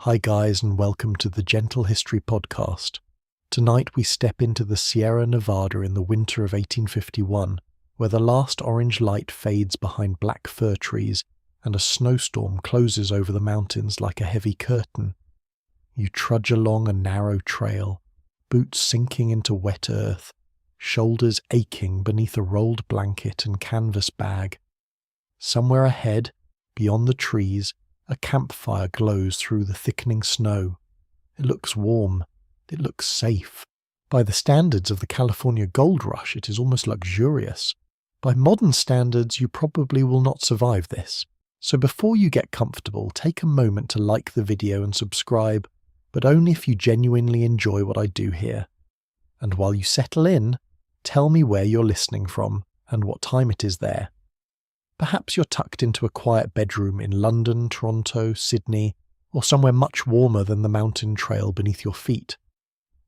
Hi guys, and welcome to the Gentle History Podcast. Tonight we step into the Sierra Nevada in the winter of 1851, where the last orange light fades behind black fir trees and a snowstorm closes over the mountains like a heavy curtain. You trudge along a narrow trail, boots sinking into wet earth, shoulders aching beneath a rolled blanket and canvas bag. Somewhere ahead, beyond the trees, a campfire glows through the thickening snow. It looks warm. It looks safe. By the standards of the California gold rush, it is almost luxurious. By modern standards, you probably will not survive this. So before you get comfortable, take a moment to like the video and subscribe, but only if you genuinely enjoy what I do here. And while you settle in, tell me where you're listening from and what time it is there. Perhaps you're tucked into a quiet bedroom in London, Toronto, Sydney, or somewhere much warmer than the mountain trail beneath your feet.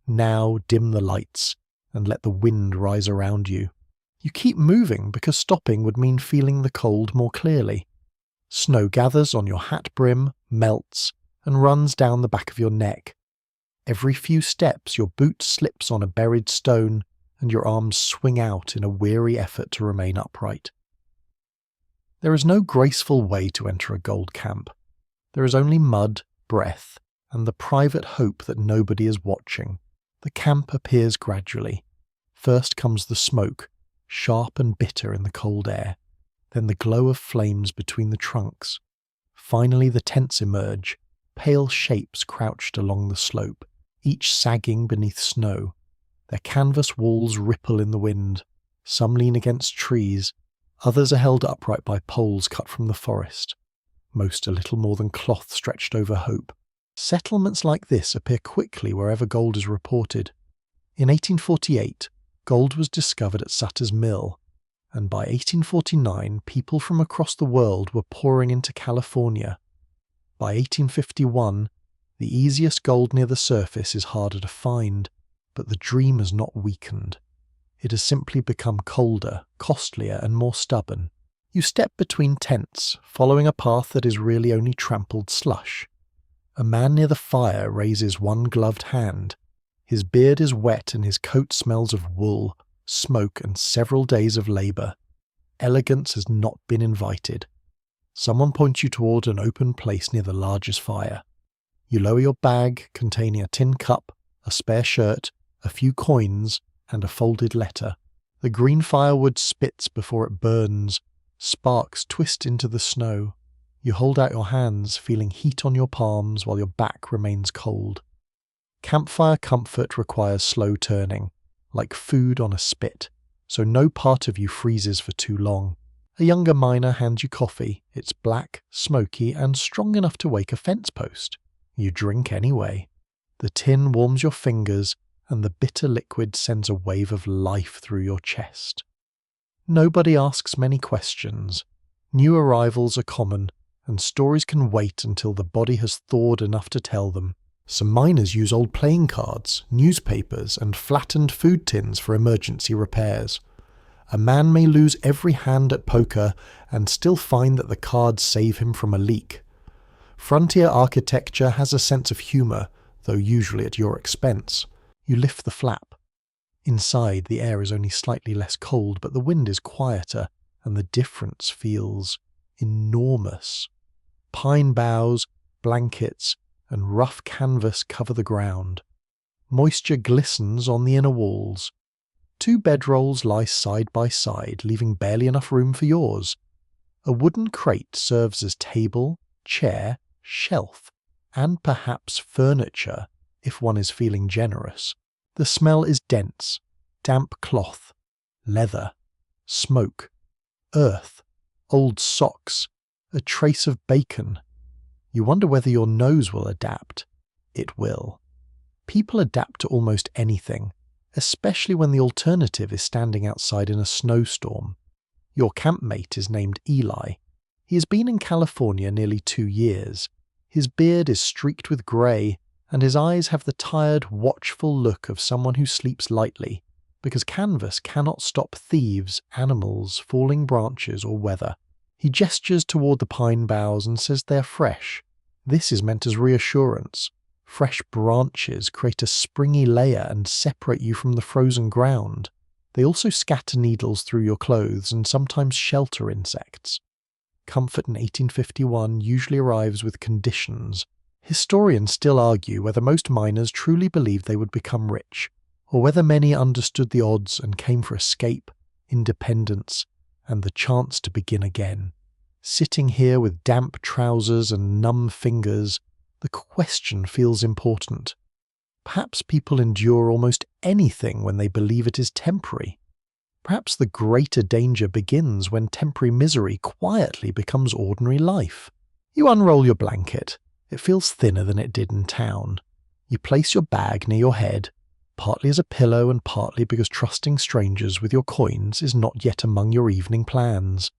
Now dim the lights and let the wind rise around you. You keep moving because stopping would mean feeling the cold more clearly. Snow gathers on your hat brim, melts, and runs down the back of your neck. Every few steps your boot slips on a buried stone and your arms swing out in a weary effort to remain upright. There is no graceful way to enter a gold camp. There is only mud, breath, and the private hope that nobody is watching. The camp appears gradually. First comes the smoke, sharp and bitter in the cold air, then the glow of flames between the trunks. Finally the tents emerge, pale shapes crouched along the slope, each sagging beneath snow. Their canvas walls ripple in the wind. Some lean against trees. Others are held upright by poles cut from the forest. Most are little more than cloth stretched over hope. Settlements like this appear quickly wherever gold is reported. In 1848, gold was discovered at Sutter's Mill, and by 1849 people from across the world were pouring into California. By 1851, the easiest gold near the surface is harder to find, but the dream has not weakened. It has simply become colder, costlier, and more stubborn. You step between tents, following a path that is really only trampled slush. A man near the fire raises one gloved hand. His beard is wet and his coat smells of wool, smoke, and several days of labour. Elegance has not been invited. Someone points you toward an open place near the largest fire. You lower your bag containing a tin cup, a spare shirt, a few coins, and a folded letter. The green firewood spits before it burns. Sparks twist into the snow. You hold out your hands, feeling heat on your palms while your back remains cold. Campfire comfort requires slow turning, like food on a spit, so no part of you freezes for too long. A younger miner hands you coffee. It's black, smoky, and strong enough to wake a fence post. You drink anyway. The tin warms your fingers, and the bitter liquid sends a wave of life through your chest. Nobody asks many questions. New arrivals are common, and stories can wait until the body has thawed enough to tell them. Some miners use old playing cards, newspapers, and flattened food tins for emergency repairs. A man may lose every hand at poker and still find that the cards save him from a leak. Frontier architecture has a sense of humour, though usually at your expense. You lift the flap. Inside, the air is only slightly less cold, but the wind is quieter, and the difference feels enormous. Pine boughs, blankets, and rough canvas cover the ground. Moisture glistens on the inner walls. 2 bedrolls lie side by side, leaving barely enough room for yours. A wooden crate serves as table, chair, shelf, and perhaps furniture, if one is feeling generous. The smell is dense, damp cloth, leather, smoke, earth, old socks, a trace of bacon. You wonder whether your nose will adapt. It will. People adapt to almost anything, especially when the alternative is standing outside in a snowstorm. Your campmate is named Eli. He has been in California nearly 2 years. His beard is streaked with grey, and his eyes have the tired, watchful look of someone who sleeps lightly, because canvas cannot stop thieves, animals, falling branches, or weather. He gestures toward the pine boughs and says they're fresh. This is meant as reassurance. Fresh branches create a springy layer and separate you from the frozen ground. They also scatter needles through your clothes and sometimes shelter insects. Comfort in 1851 usually arrives with conditions. Historians still argue whether most miners truly believed they would become rich, or whether many understood the odds and came for escape, independence, and the chance to begin again. Sitting here with damp trousers and numb fingers, the question feels important. Perhaps people endure almost anything when they believe it is temporary. Perhaps the greater danger begins when temporary misery quietly becomes ordinary life. You unroll your blanket. It feels thinner than it did in town. You place your bag near your head, partly as a pillow and partly because trusting strangers with your coins is not yet among your evening plans.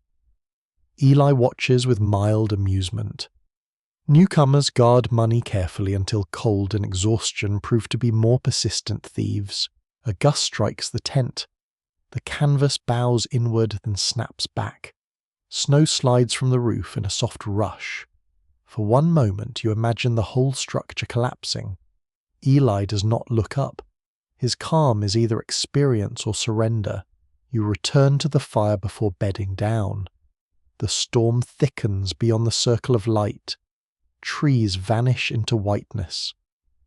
Eli watches with mild amusement. Newcomers guard money carefully until cold and exhaustion prove to be more persistent thieves. A gust strikes the tent. The canvas bows inward, then snaps back. Snow slides from the roof in a soft rush. For one moment you imagine the whole structure collapsing. Eli does not look up. His calm is either experience or surrender. You return to the fire before bedding down. The storm thickens beyond the circle of light. Trees vanish into whiteness.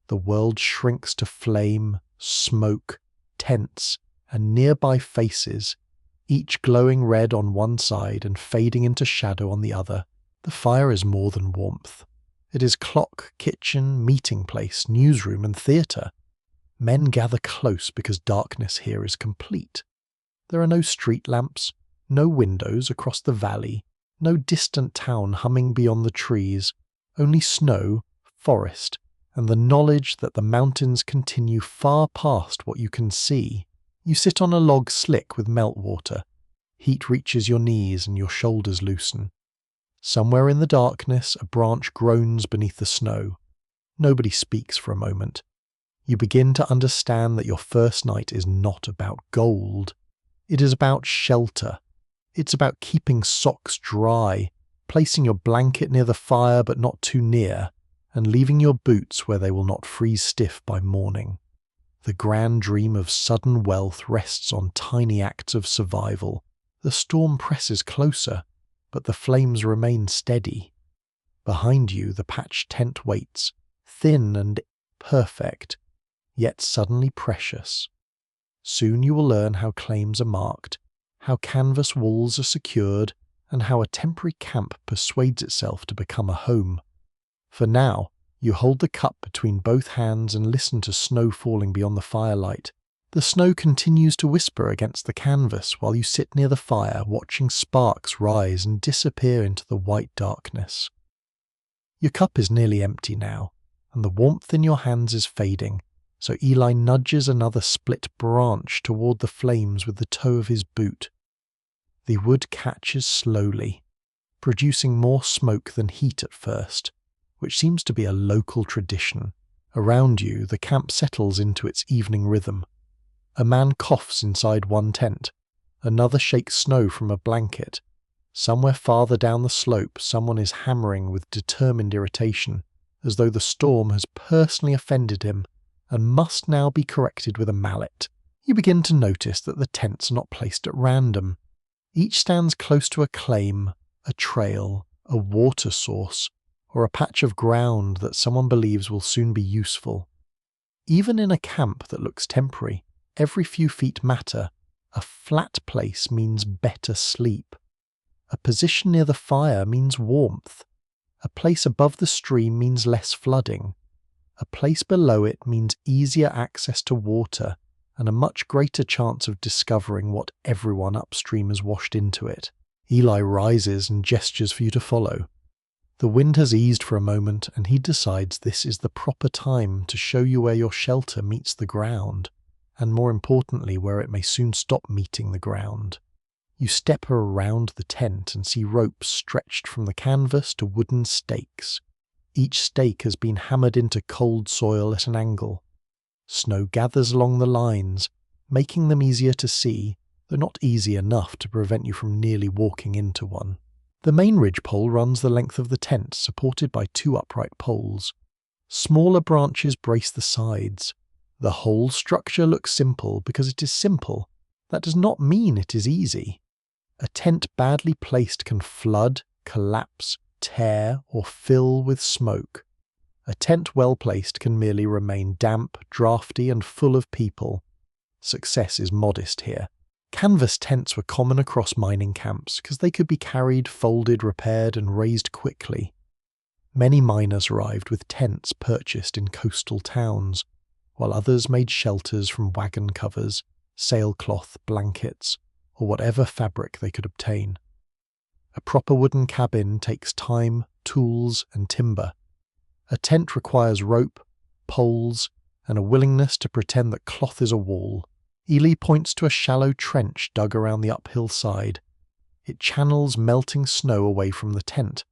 The world shrinks to flame, smoke, tents, and nearby faces, each glowing red on one side and fading into shadow on the other. The fire is more than warmth. It is clock, kitchen, meeting place, newsroom, and theatre. Men gather close because darkness here is complete. There are no street lamps, no windows across the valley, no distant town humming beyond the trees, only snow, forest, and the knowledge that the mountains continue far past what you can see. You sit on a log slick with meltwater. Heat reaches your knees and your shoulders loosen. Somewhere in the darkness, a branch groans beneath the snow. Nobody speaks for a moment. You begin to understand that your first night is not about gold. It is about shelter. It's about keeping socks dry, placing your blanket near the fire but not too near, and leaving your boots where they will not freeze stiff by morning. The grand dream of sudden wealth rests on tiny acts of survival. The storm presses closer, but the flames remain steady. Behind you, the patched tent waits, thin and perfect, yet suddenly precious. Soon you will learn how claims are marked, how canvas walls are secured, and how a temporary camp persuades itself to become a home. For now, you hold the cup between both hands and listen to snow falling beyond the firelight. The snow continues to whisper against the canvas while you sit near the fire watching sparks rise and disappear into the white darkness. Your cup is nearly empty now, and the warmth in your hands is fading, so Eli nudges another split branch toward the flames with the toe of his boot. The wood catches slowly, producing more smoke than heat at first, which seems to be a local tradition. Around you, the camp settles into its evening rhythm. A man coughs inside one tent. Another shakes snow from a blanket. Somewhere farther down the slope, someone is hammering with determined irritation, as though the storm has personally offended him and must now be corrected with a mallet. You begin to notice that the tents are not placed at random. Each stands close to a claim, a trail, a water source, or a patch of ground that someone believes will soon be useful. Even in a camp that looks temporary, every few feet matter. A flat place means better sleep. A position near the fire means warmth. A place above the stream means less flooding. A place below it means easier access to water and a much greater chance of discovering what everyone upstream has washed into it. Eli rises and gestures for you to follow. The wind has eased for a moment, and he decides this is the proper time to show you where your shelter meets the ground, and more importantly, where it may soon stop meeting the ground. You step around the tent and see ropes stretched from the canvas to wooden stakes. Each stake has been hammered into cold soil at an angle. Snow gathers along the lines, making them easier to see, though not easy enough to prevent you from nearly walking into one. The main ridgepole runs the length of the tent, supported by 2 upright poles. Smaller branches brace the sides. The whole structure looks simple because it is simple. That does not mean it is easy. A tent badly placed can flood, collapse, tear, or fill with smoke. A tent well placed can merely remain damp, drafty, and full of people. Success is modest here. Canvas tents were common across mining camps because they could be carried, folded, repaired, and raised quickly. Many miners arrived with tents purchased in coastal towns, while others made shelters from wagon covers, sailcloth, blankets, or whatever fabric they could obtain. A proper wooden cabin takes time, tools, and timber. A tent requires rope, poles, and a willingness to pretend that cloth is a wall. Ely points to a shallow trench dug around the uphill side. It channels melting snow away from the tent.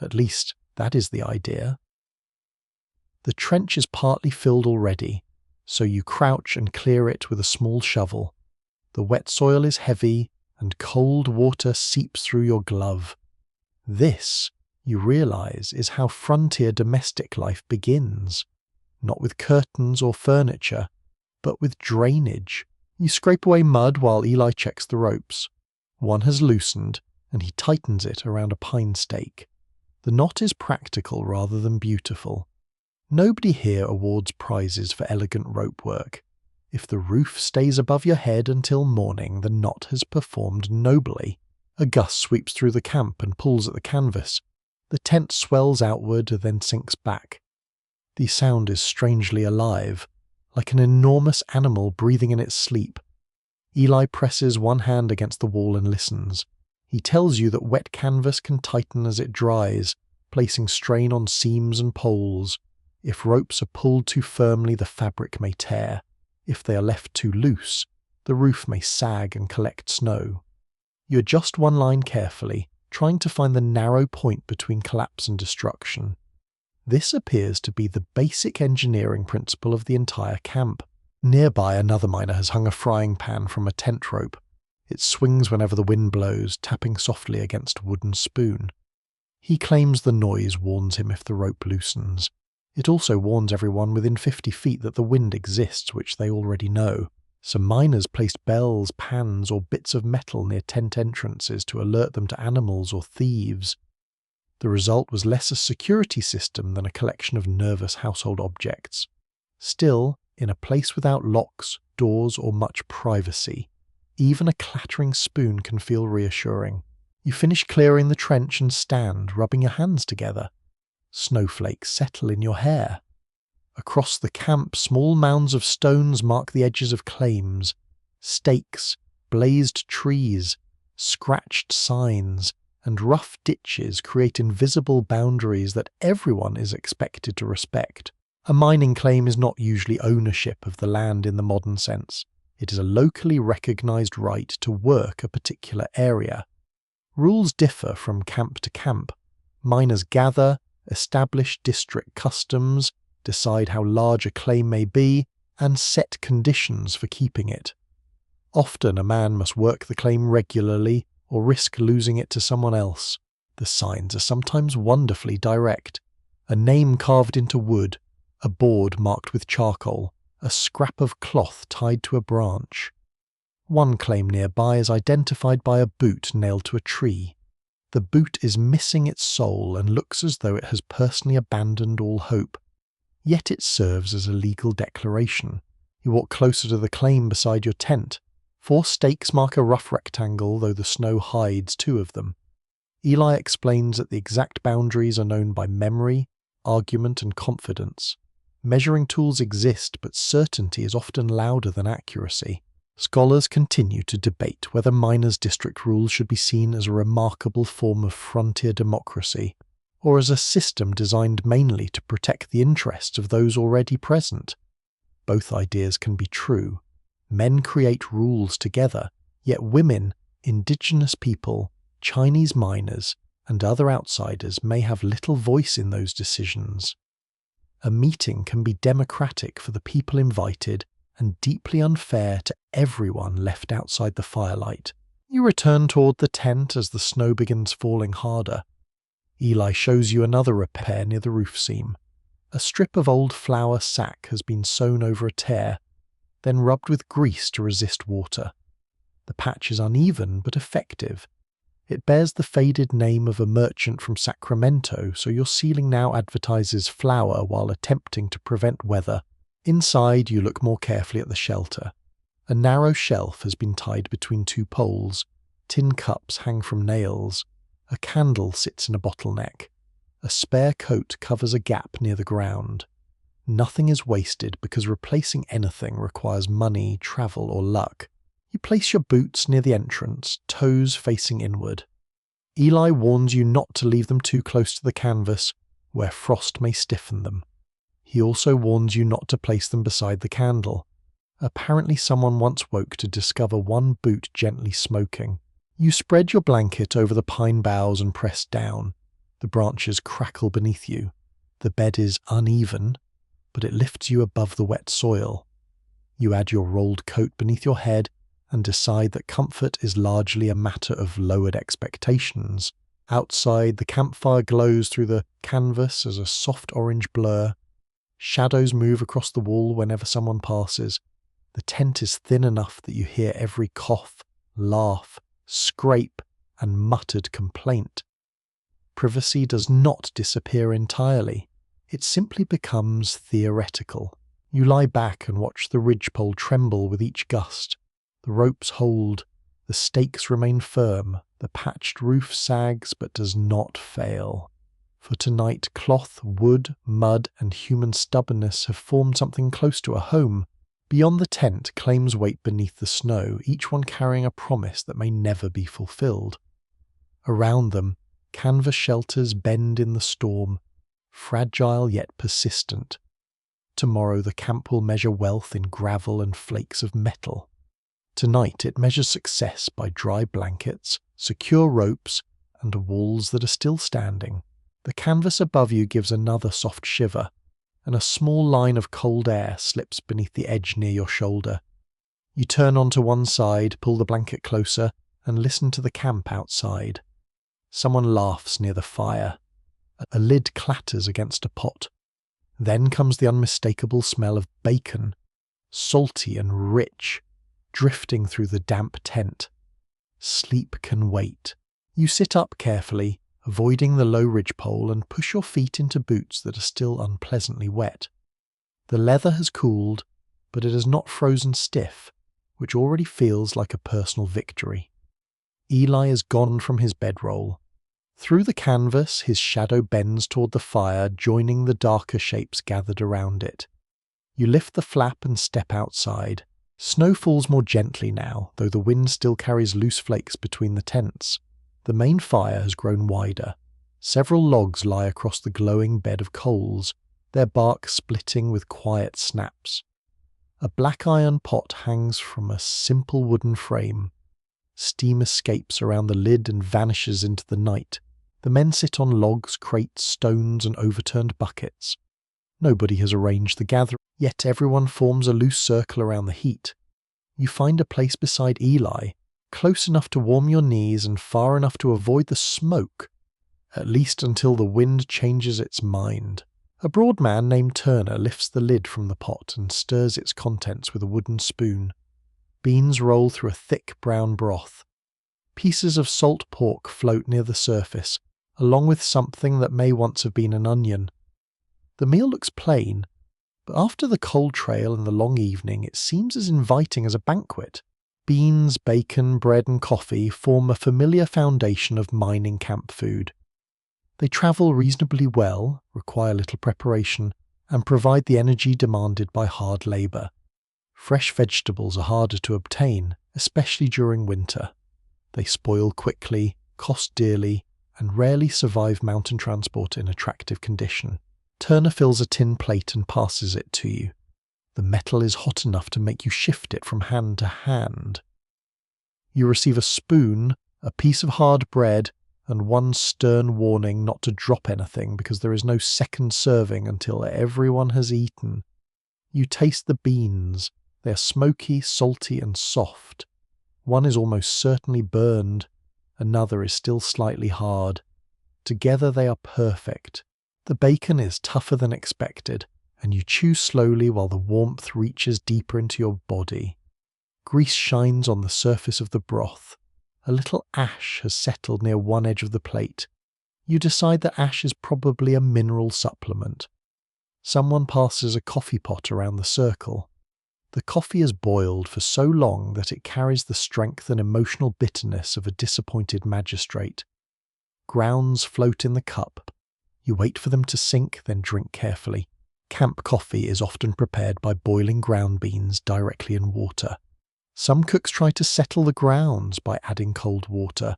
At least, that is the idea. The trench is partly filled already, so you crouch and clear it with a small shovel. The wet soil is heavy, and cold water seeps through your glove. This, you realize, is how frontier domestic life begins. Not with curtains or furniture, but with drainage. You scrape away mud while Eli checks the ropes. One has loosened, and he tightens it around a pine stake. The knot is practical rather than beautiful. Nobody here awards prizes for elegant rope work. If the roof stays above your head until morning, the knot has performed nobly. A gust sweeps through the camp and pulls at the canvas. The tent swells outward, then sinks back. The sound is strangely alive, like an enormous animal breathing in its sleep. Eli presses one hand against the wall and listens. He tells you that wet canvas can tighten as it dries, placing strain on seams and poles. If ropes are pulled too firmly, the fabric may tear. If they are left too loose, the roof may sag and collect snow. You adjust one line carefully, trying to find the narrow point between collapse and destruction. This appears to be the basic engineering principle of the entire camp. Nearby, another miner has hung a frying pan from a tent rope. It swings whenever the wind blows, tapping softly against a wooden spoon. He claims the noise warns him if the rope loosens. It also warns everyone within 50 feet that the wind exists, which they already know. Some miners placed bells, pans, or bits of metal near tent entrances to alert them to animals or thieves. The result was less a security system than a collection of nervous household objects. Still, in a place without locks, doors, or much privacy, even a clattering spoon can feel reassuring. You finish clearing the trench and stand, rubbing your hands together. Snowflakes settle in your hair. Across the camp, small mounds of stones mark the edges of claims. Stakes, blazed trees, scratched signs, and rough ditches create invisible boundaries that everyone is expected to respect. A mining claim is not usually ownership of the land in the modern sense. It is a locally recognized right to work a particular area. Rules differ from camp to camp. Miners gather, establish district customs, decide how large a claim may be, and set conditions for keeping it. Often a man must work the claim regularly or risk losing it to someone else. The signs are sometimes wonderfully direct. A name carved into wood, a board marked with charcoal, a scrap of cloth tied to a branch. One claim nearby is identified by a boot nailed to a tree. The boot is missing its sole and looks as though it has personally abandoned all hope. Yet it serves as a legal declaration. You walk closer to the claim beside your tent. 4 stakes mark a rough rectangle, though the snow hides 2 of them. Eli explains that the exact boundaries are known by memory, argument, and confidence. Measuring tools exist, but certainty is often louder than accuracy. Scholars continue to debate whether miners' district rules should be seen as a remarkable form of frontier democracy, or as a system designed mainly to protect the interests of those already present. Both ideas can be true. Men create rules together, yet women, indigenous people, Chinese miners, and other outsiders may have little voice in those decisions. A meeting can be democratic for the people invited and deeply unfair to everyone left outside the firelight. You return toward the tent as the snow begins falling harder. Eli shows you another repair near the roof seam. A strip of old flour sack has been sewn over a tear, then rubbed with grease to resist water. The patch is uneven but effective. It bears the faded name of a merchant from Sacramento, so your ceiling now advertises flour while attempting to prevent weather. Inside, you look more carefully at the shelter. A narrow shelf has been tied between two poles. Tin cups hang from nails. A candle sits in a bottleneck. A spare coat covers a gap near the ground. Nothing is wasted because replacing anything requires money, travel, or luck. You place your boots near the entrance, toes facing inward. Eli warns you not to leave them too close to the canvas, where frost may stiffen them. He also warns you not to place them beside the candle. Apparently someone once woke to discover one boot gently smoking. You spread your blanket over the pine boughs and press down. The branches crackle beneath you. The bed is uneven, but it lifts you above the wet soil. You add your rolled coat beneath your head and decide that comfort is largely a matter of lowered expectations. Outside, the campfire glows through the canvas as a soft orange blur. Shadows move across the wall whenever someone passes. The tent is thin enough that you hear every cough, laugh, scrape, and muttered complaint. Privacy does not disappear entirely. It simply becomes theoretical. You lie back and watch the ridgepole tremble with each gust. The ropes hold, the stakes remain firm, the patched roof sags but does not fail. For tonight, cloth, wood, mud, and human stubbornness have formed something close to a home. Beyond the tent, claims wait beneath the snow, each one carrying a promise that may never be fulfilled. Around them, canvas shelters bend in the storm, fragile yet persistent. Tomorrow the camp will measure wealth in gravel and flakes of metal. Tonight it measures success by dry blankets, secure ropes, and walls that are still standing. The canvas above you gives another soft shiver, and a small line of cold air slips beneath the edge near your shoulder. You turn onto one side, pull the blanket closer, and listen to the camp outside. Someone laughs near the fire. A lid clatters against a pot. Then comes the unmistakable smell of bacon, salty and rich, drifting through the damp tent. Sleep can wait. You sit up carefully, avoiding the low ridgepole, and push your feet into boots that are still unpleasantly wet. The leather has cooled, but it has not frozen stiff, which already feels like a personal victory. Eli is gone from his bedroll. Through the canvas, his shadow bends toward the fire, joining the darker shapes gathered around it. You lift the flap and step outside. Snow falls more gently now, though the wind still carries loose flakes between the tents. The main fire has grown wider. Several logs lie across the glowing bed of coals, their bark splitting with quiet snaps. A black iron pot hangs from a simple wooden frame. Steam escapes around the lid and vanishes into the night. The men sit on logs, crates, stones, and overturned buckets. Nobody has arranged the gathering, yet everyone forms a loose circle around the heat. You find a place beside Eli, close enough to warm your knees and far enough to avoid the smoke, at least until the wind changes its mind. A broad man named Turner lifts the lid from the pot and stirs its contents with a wooden spoon. Beans roll through a thick brown broth. Pieces of salt pork float near the surface, along with something that may once have been an onion. The meal looks plain, but after the cold trail and the long evening, it seems as inviting as a banquet. Beans, bacon, bread, and coffee form a familiar foundation of mining camp food. They travel reasonably well, require little preparation, and provide the energy demanded by hard labour. Fresh vegetables are harder to obtain, especially during winter. They spoil quickly, cost dearly, and rarely survive mountain transport in attractive condition. Turner fills a tin plate and passes it to you. The metal is hot enough to make you shift it from hand to hand. You receive a spoon, a piece of hard bread, and one stern warning not to drop anything because there is no second serving until everyone has eaten. You taste the beans. They are smoky, salty, and soft. One is almost certainly burned, another is still slightly hard. Together they are perfect. The bacon is tougher than expected, and you chew slowly while the warmth reaches deeper into your body. Grease shines on the surface of the broth. A little ash has settled near one edge of the plate. You decide that ash is probably a mineral supplement. Someone passes a coffee pot around the circle. The coffee is boiled for so long that it carries the strength and emotional bitterness of a disappointed magistrate. Grounds float in the cup. You wait for them to sink, then drink carefully. Camp coffee is often prepared by boiling ground beans directly in water. Some cooks try to settle the grounds by adding cold water.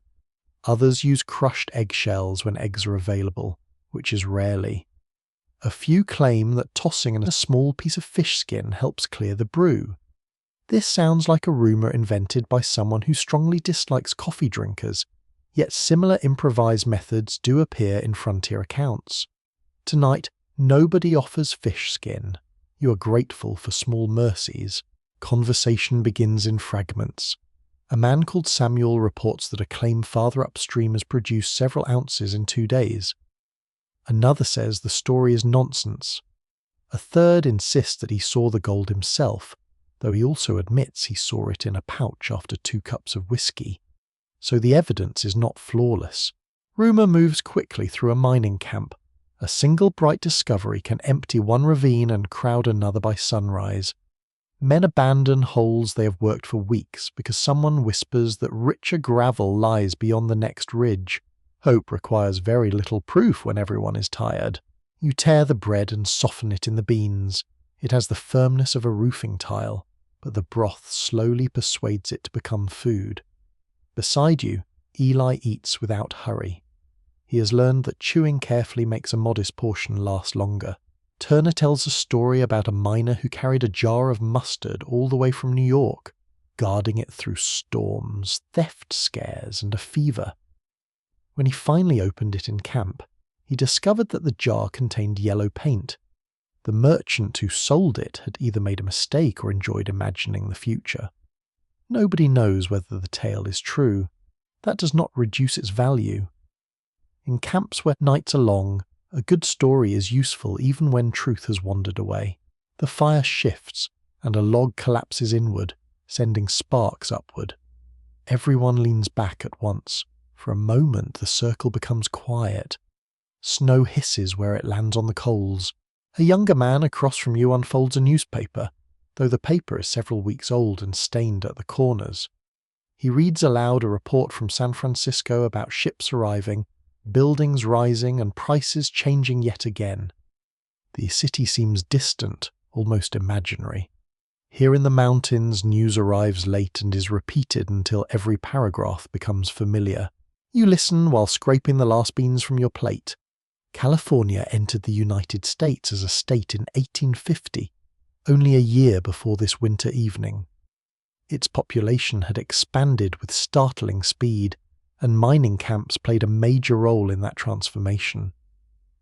Others use crushed eggshells when eggs are available, which is rarely. A few claim that tossing in a small piece of fish skin helps clear the brew. This sounds like a rumour invented by someone who strongly dislikes coffee drinkers, yet similar improvised methods do appear in frontier accounts. Tonight, nobody offers fish skin. You are grateful for small mercies. Conversation begins in fragments. A man called Samuel reports that a claim farther upstream has produced several ounces in 2 days. Another says the story is nonsense. A third insists that he saw the gold himself, though he also admits he saw it in a pouch after 2 cups of whiskey. So the evidence is not flawless. Rumour moves quickly through a mining camp. A single bright discovery can empty one ravine and crowd another by sunrise. Men abandon holes they have worked for weeks because someone whispers that richer gravel lies beyond the next ridge. Hope requires very little proof when everyone is tired. You tear the bread and soften it in the beans. It has the firmness of a roofing tile, but the broth slowly persuades it to become food. Beside you, Eli eats without hurry. He has learned that chewing carefully makes a modest portion last longer. Turner tells a story about a miner who carried a jar of mustard all the way from New York, guarding it through storms, theft scares, and a fever. When he finally opened it in camp, he discovered that the jar contained yellow paint. The merchant who sold it had either made a mistake or enjoyed imagining the future. Nobody knows whether the tale is true. That does not reduce its value. In camps where nights are long, a good story is useful even when truth has wandered away. The fire shifts, and a log collapses inward, sending sparks upward. Everyone leans back at once. For a moment the circle becomes quiet. Snow hisses where it lands on the coals. A younger man across from you unfolds a newspaper, though the paper is several weeks old and stained at the corners. He reads aloud a report from San Francisco about ships arriving, buildings rising, and prices changing yet again. The city seems distant, almost imaginary. Here in the mountains, news arrives late and is repeated until every paragraph becomes familiar. You listen while scraping the last beans from your plate. California entered the United States as a state in 1850, only a year before this winter evening. Its population had expanded with startling speed, and mining camps played a major role in that transformation.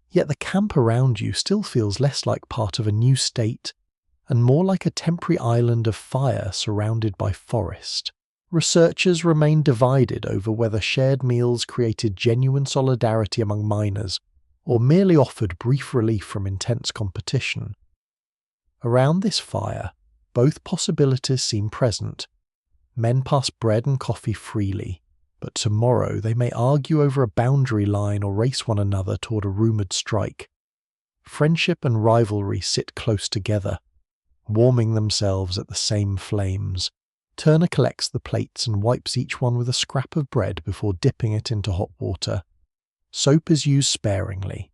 Yet the camp around you still feels less like part of a new state, and more like a temporary island of fire surrounded by forest. Researchers remain divided over whether shared meals created genuine solidarity among miners, or merely offered brief relief from intense competition. Around this fire, both possibilities seem present. Men pass bread and coffee freely, but tomorrow they may argue over a boundary line or race one another toward a rumoured strike. Friendship and rivalry sit close together, warming themselves at the same flames. Turner collects the plates and wipes each one with a scrap of bread before dipping it into hot water. Soap is used sparingly.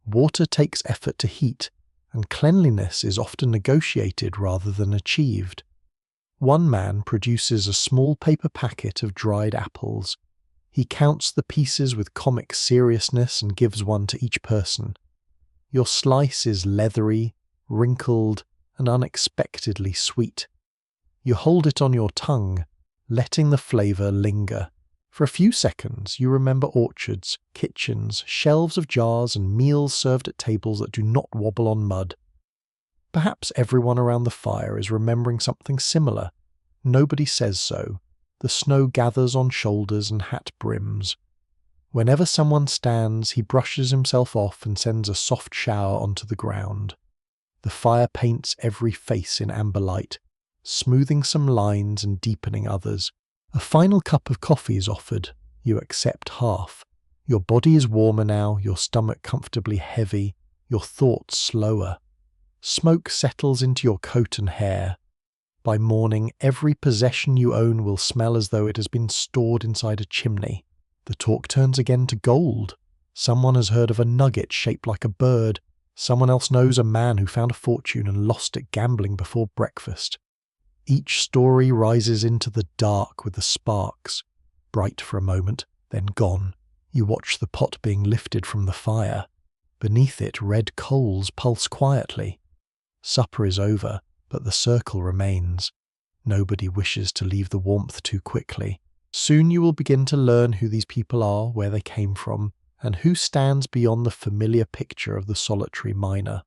Water takes effort to heat, and cleanliness is often negotiated rather than achieved. One man produces a small paper packet of dried apples. He counts the pieces with comic seriousness and gives one to each person. Your slice is leathery, wrinkled, and unexpectedly sweet. You hold it on your tongue, letting the flavour linger. For a few seconds you remember orchards, kitchens, shelves of jars, and meals served at tables that do not wobble on mud. Perhaps everyone around the fire is remembering something similar. Nobody says so. The snow gathers on shoulders and hat brims. Whenever someone stands, he brushes himself off and sends a soft shower onto the ground. The fire paints every face in amber light, smoothing some lines and deepening others. A final cup of coffee is offered. You accept half. Your body is warmer now, your stomach comfortably heavy, your thoughts slower. Smoke settles into your coat and hair. By morning, every possession you own will smell as though it has been stored inside a chimney. The talk turns again to gold. Someone has heard of a nugget shaped like a bird. Someone else knows a man who found a fortune and lost it gambling before breakfast. Each story rises into the dark with the sparks, bright for a moment, then gone. You watch the pot being lifted from the fire. Beneath it, red coals pulse quietly. Supper is over, but the circle remains. Nobody wishes to leave the warmth too quickly. Soon you will begin to learn who these people are, where they came from, and who stands beyond the familiar picture of the solitary miner.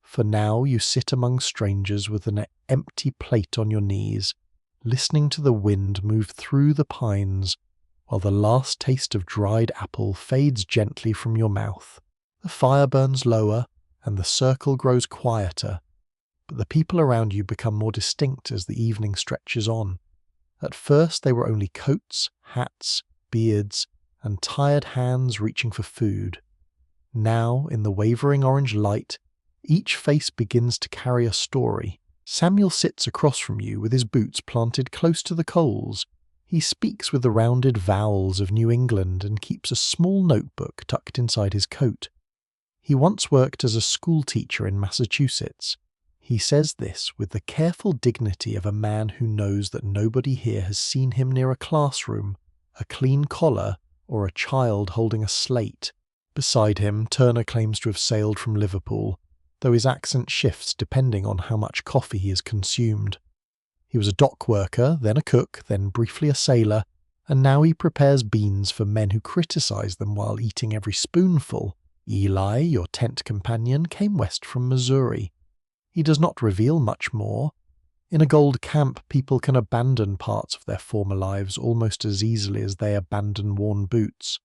For now you sit among strangers with an empty plate on your knees, listening to the wind move through the pines, while the last taste of dried apple fades gently from your mouth. The fire burns lower, and the circle grows quieter, but the people around you become more distinct as the evening stretches on. At first they were only coats, hats, beards, and tired hands reaching for food. Now, in the wavering orange light, each face begins to carry a story. Samuel sits across from you with his boots planted close to the coals. He speaks with the rounded vowels of New England and keeps a small notebook tucked inside his coat. He once worked as a school teacher in Massachusetts. He says this with the careful dignity of a man who knows that nobody here has seen him near a classroom, a clean collar, or a child holding a slate. Beside him, Turner claims to have sailed from Liverpool, though his accent shifts depending on how much coffee he has consumed. He was a dock worker, then a cook, then briefly a sailor, and now he prepares beans for men who criticize them while eating every spoonful. Eli, your tent companion, came west from Missouri. He does not reveal much more. In a gold camp, people can abandon parts of their former lives almost as easily as they abandon worn boots.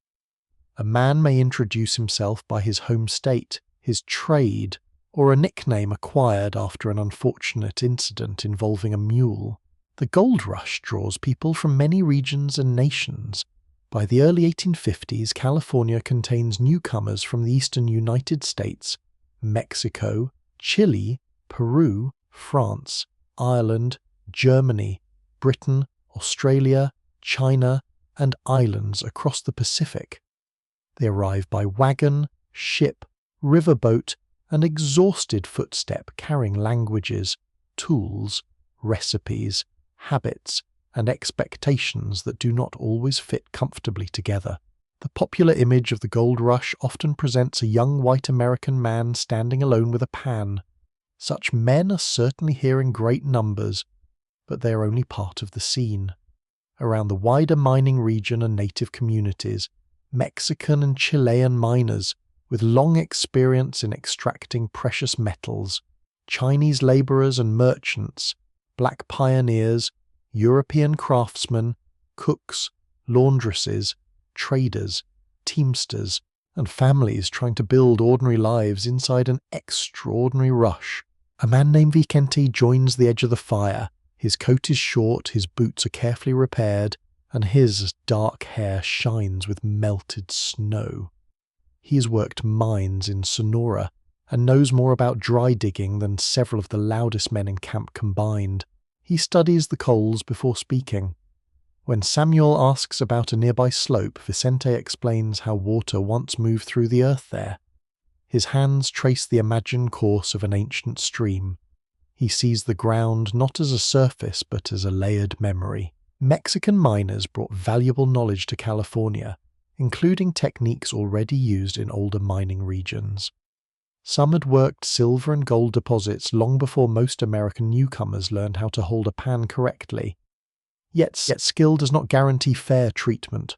A man may introduce himself by his home state, his trade, or a nickname acquired after an unfortunate incident involving a mule. The gold rush draws people from many regions and nations. By the early 1850s, California contains newcomers from the eastern United States, Mexico, Chile, Peru, France, Ireland, Germany, Britain, Australia, China, and islands across the Pacific. They arrive by wagon, ship, riverboat, and exhausted footstep carrying languages, tools, recipes, habits, and expectations that do not always fit comfortably together. The popular image of the gold rush often presents a young white American man standing alone with a pan. Such men are certainly here in great numbers, but they are only part of the scene. Around the wider mining region are native communities, Mexican and Chilean miners with long experience in extracting precious metals, Chinese laborers and merchants, black pioneers, European craftsmen, cooks, laundresses, traders, teamsters, and families trying to build ordinary lives inside an extraordinary rush. A man named Vicente joins the edge of the fire. His coat is short, his boots are carefully repaired, and his dark hair shines with melted snow. He has worked mines in Sonora and knows more about dry digging than several of the loudest men in camp combined. He studies the coals before speaking. When Samuel asks about a nearby slope, Vicente explains how water once moved through the earth there. His hands trace the imagined course of an ancient stream. He sees the ground not as a surface but as a layered memory. Mexican miners brought valuable knowledge to California, including techniques already used in older mining regions. Some had worked silver and gold deposits long before most American newcomers learned how to hold a pan correctly. Yet skill does not guarantee fair treatment.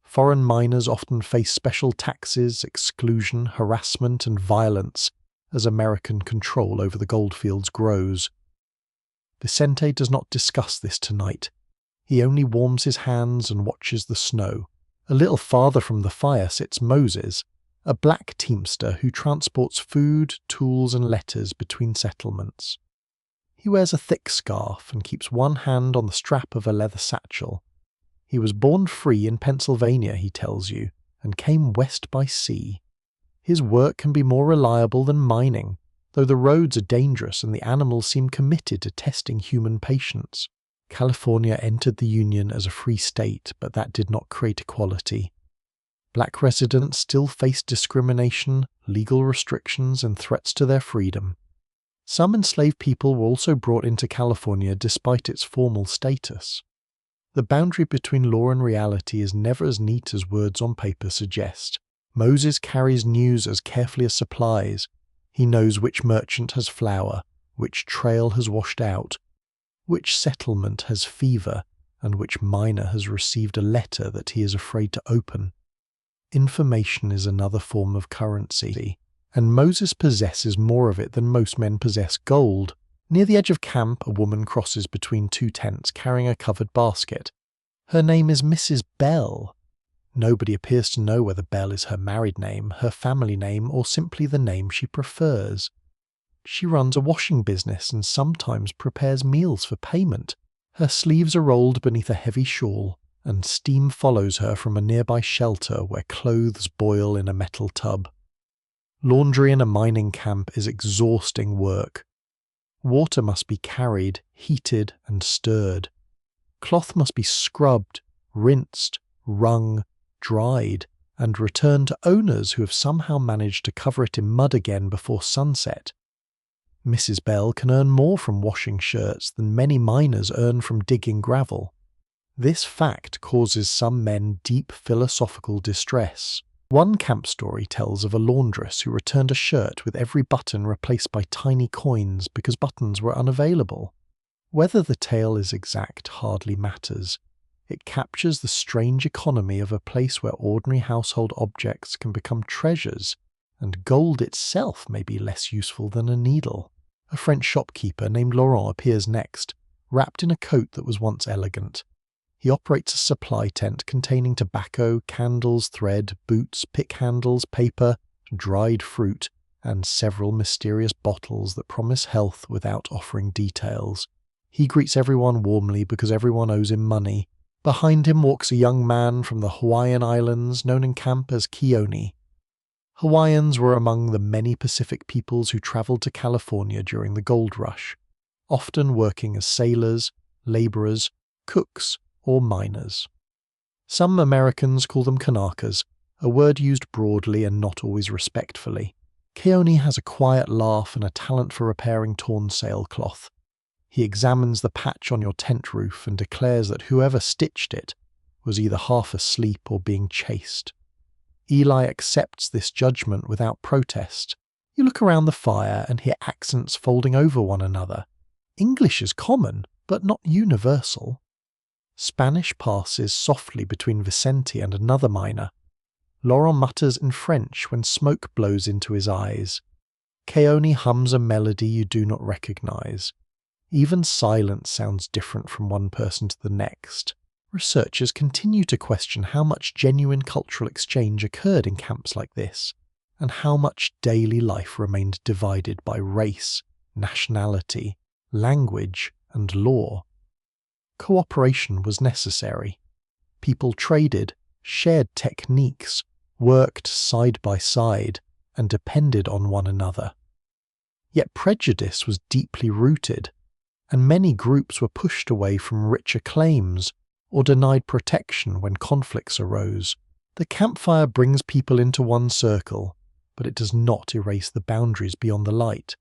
Foreign miners often face special taxes, exclusion, harassment, and violence as American control over the goldfields grows. Vicente does not discuss this tonight. He only warms his hands and watches the snow. A little farther from the fire sits Moses, a black teamster who transports food, tools and letters between settlements. He wears a thick scarf and keeps one hand on the strap of a leather satchel. He was born free in Pennsylvania, he tells you, and came west by sea. His work can be more reliable than mining, though the roads are dangerous and the animals seem committed to testing human patience. California entered the Union as a free state, but that did not create equality. Black residents still faced discrimination, legal restrictions, and threats to their freedom. Some enslaved people were also brought into California despite its formal status. The boundary between law and reality is never as neat as words on paper suggest. Moses carries news as carefully as supplies. He knows which merchant has flour, which trail has washed out, which settlement has fever, and which miner has received a letter that he is afraid to open. Information is another form of currency, and Moses possesses more of it than most men possess gold. Near the edge of camp, a woman crosses between two tents carrying a covered basket. Her name is Mrs. Bell. Nobody appears to know whether Bell is her married name, her family name, or simply the name she prefers. She runs a washing business and sometimes prepares meals for payment. Her sleeves are rolled beneath a heavy shawl, and steam follows her from a nearby shelter where clothes boil in a metal tub. Laundry in a mining camp is exhausting work. Water must be carried, heated, and stirred. Cloth must be scrubbed, rinsed, wrung, dried, and returned to owners who have somehow managed to cover it in mud again before sunset. Mrs. Bell can earn more from washing shirts than many miners earn from digging gravel. This fact causes some men deep philosophical distress. One camp story tells of a laundress who returned a shirt with every button replaced by tiny coins because buttons were unavailable. Whether the tale is exact hardly matters. It captures the strange economy of a place where ordinary household objects can become treasures, and gold itself may be less useful than a needle. A French shopkeeper named Laurent appears next, wrapped in a coat that was once elegant. He operates a supply tent containing tobacco, candles, thread, boots, pick handles, paper, dried fruit, and several mysterious bottles that promise health without offering details. He greets everyone warmly because everyone owes him money. Behind him walks a young man from the Hawaiian Islands known in camp as Keone. Hawaiians were among the many Pacific peoples who traveled to California during the gold rush, often working as sailors, laborers, cooks, or miners. Some Americans call them Kanakas, a word used broadly and not always respectfully. Keone has a quiet laugh and a talent for repairing torn sailcloth. He examines the patch on your tent roof and declares that whoever stitched it was either half asleep or being chased. Eli accepts this judgment without protest. You look around the fire and hear accents folding over one another. English is common, but not universal. Spanish passes softly between Vicente and another miner. Laurent mutters in French when smoke blows into his eyes. Keone hums a melody you do not recognize. Even silence sounds different from one person to the next. Researchers continue to question how much genuine cultural exchange occurred in camps like this, and how much daily life remained divided by race, nationality, language, and law. Cooperation was necessary. People traded, shared techniques, worked side by side, and depended on one another. Yet prejudice was deeply rooted, and many groups were pushed away from richer claims or denied protection when conflicts arose. The campfire brings people into one circle, but it does not erase the boundaries beyond the light.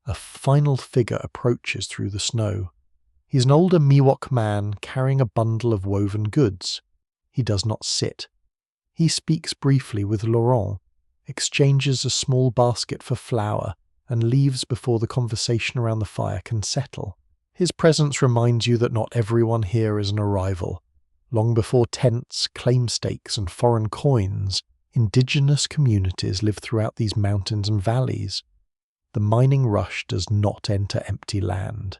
A final figure approaches through the snow. He is an older Miwok man carrying a bundle of woven goods. He does not sit. He speaks briefly with Laurent, exchanges a small basket for flour, and leaves before the conversation around the fire can settle. His presence reminds you that not everyone here is an arrival. Long before tents, claim stakes, and foreign coins, indigenous communities lived throughout these mountains and valleys. The mining rush does not enter empty land.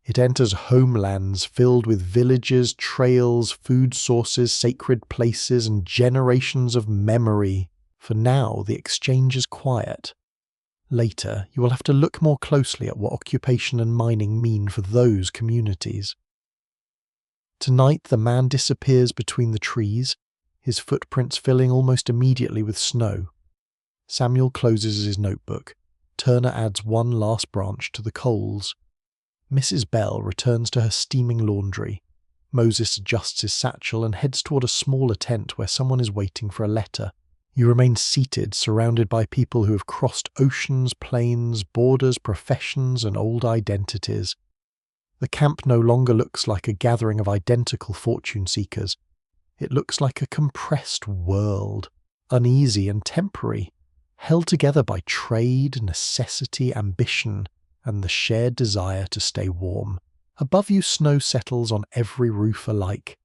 It enters homelands filled with villages, trails, food sources, sacred places, and generations of memory. For now, the exchange is quiet. Later, you will have to look more closely at what occupation and mining mean for those communities. Tonight, the man disappears between the trees, his footprints filling almost immediately with snow. Samuel closes his notebook. Turner adds one last branch to the coals. Mrs. Bell returns to her steaming laundry. Moses adjusts his satchel and heads toward a smaller tent where someone is waiting for a letter. You remain seated, surrounded by people who have crossed oceans, plains, borders, professions, and old identities. The camp no longer looks like a gathering of identical fortune seekers. It looks like a compressed world, uneasy and temporary, held together by trade, necessity, ambition, and the shared desire to stay warm. Above you, snow settles on every roof alike.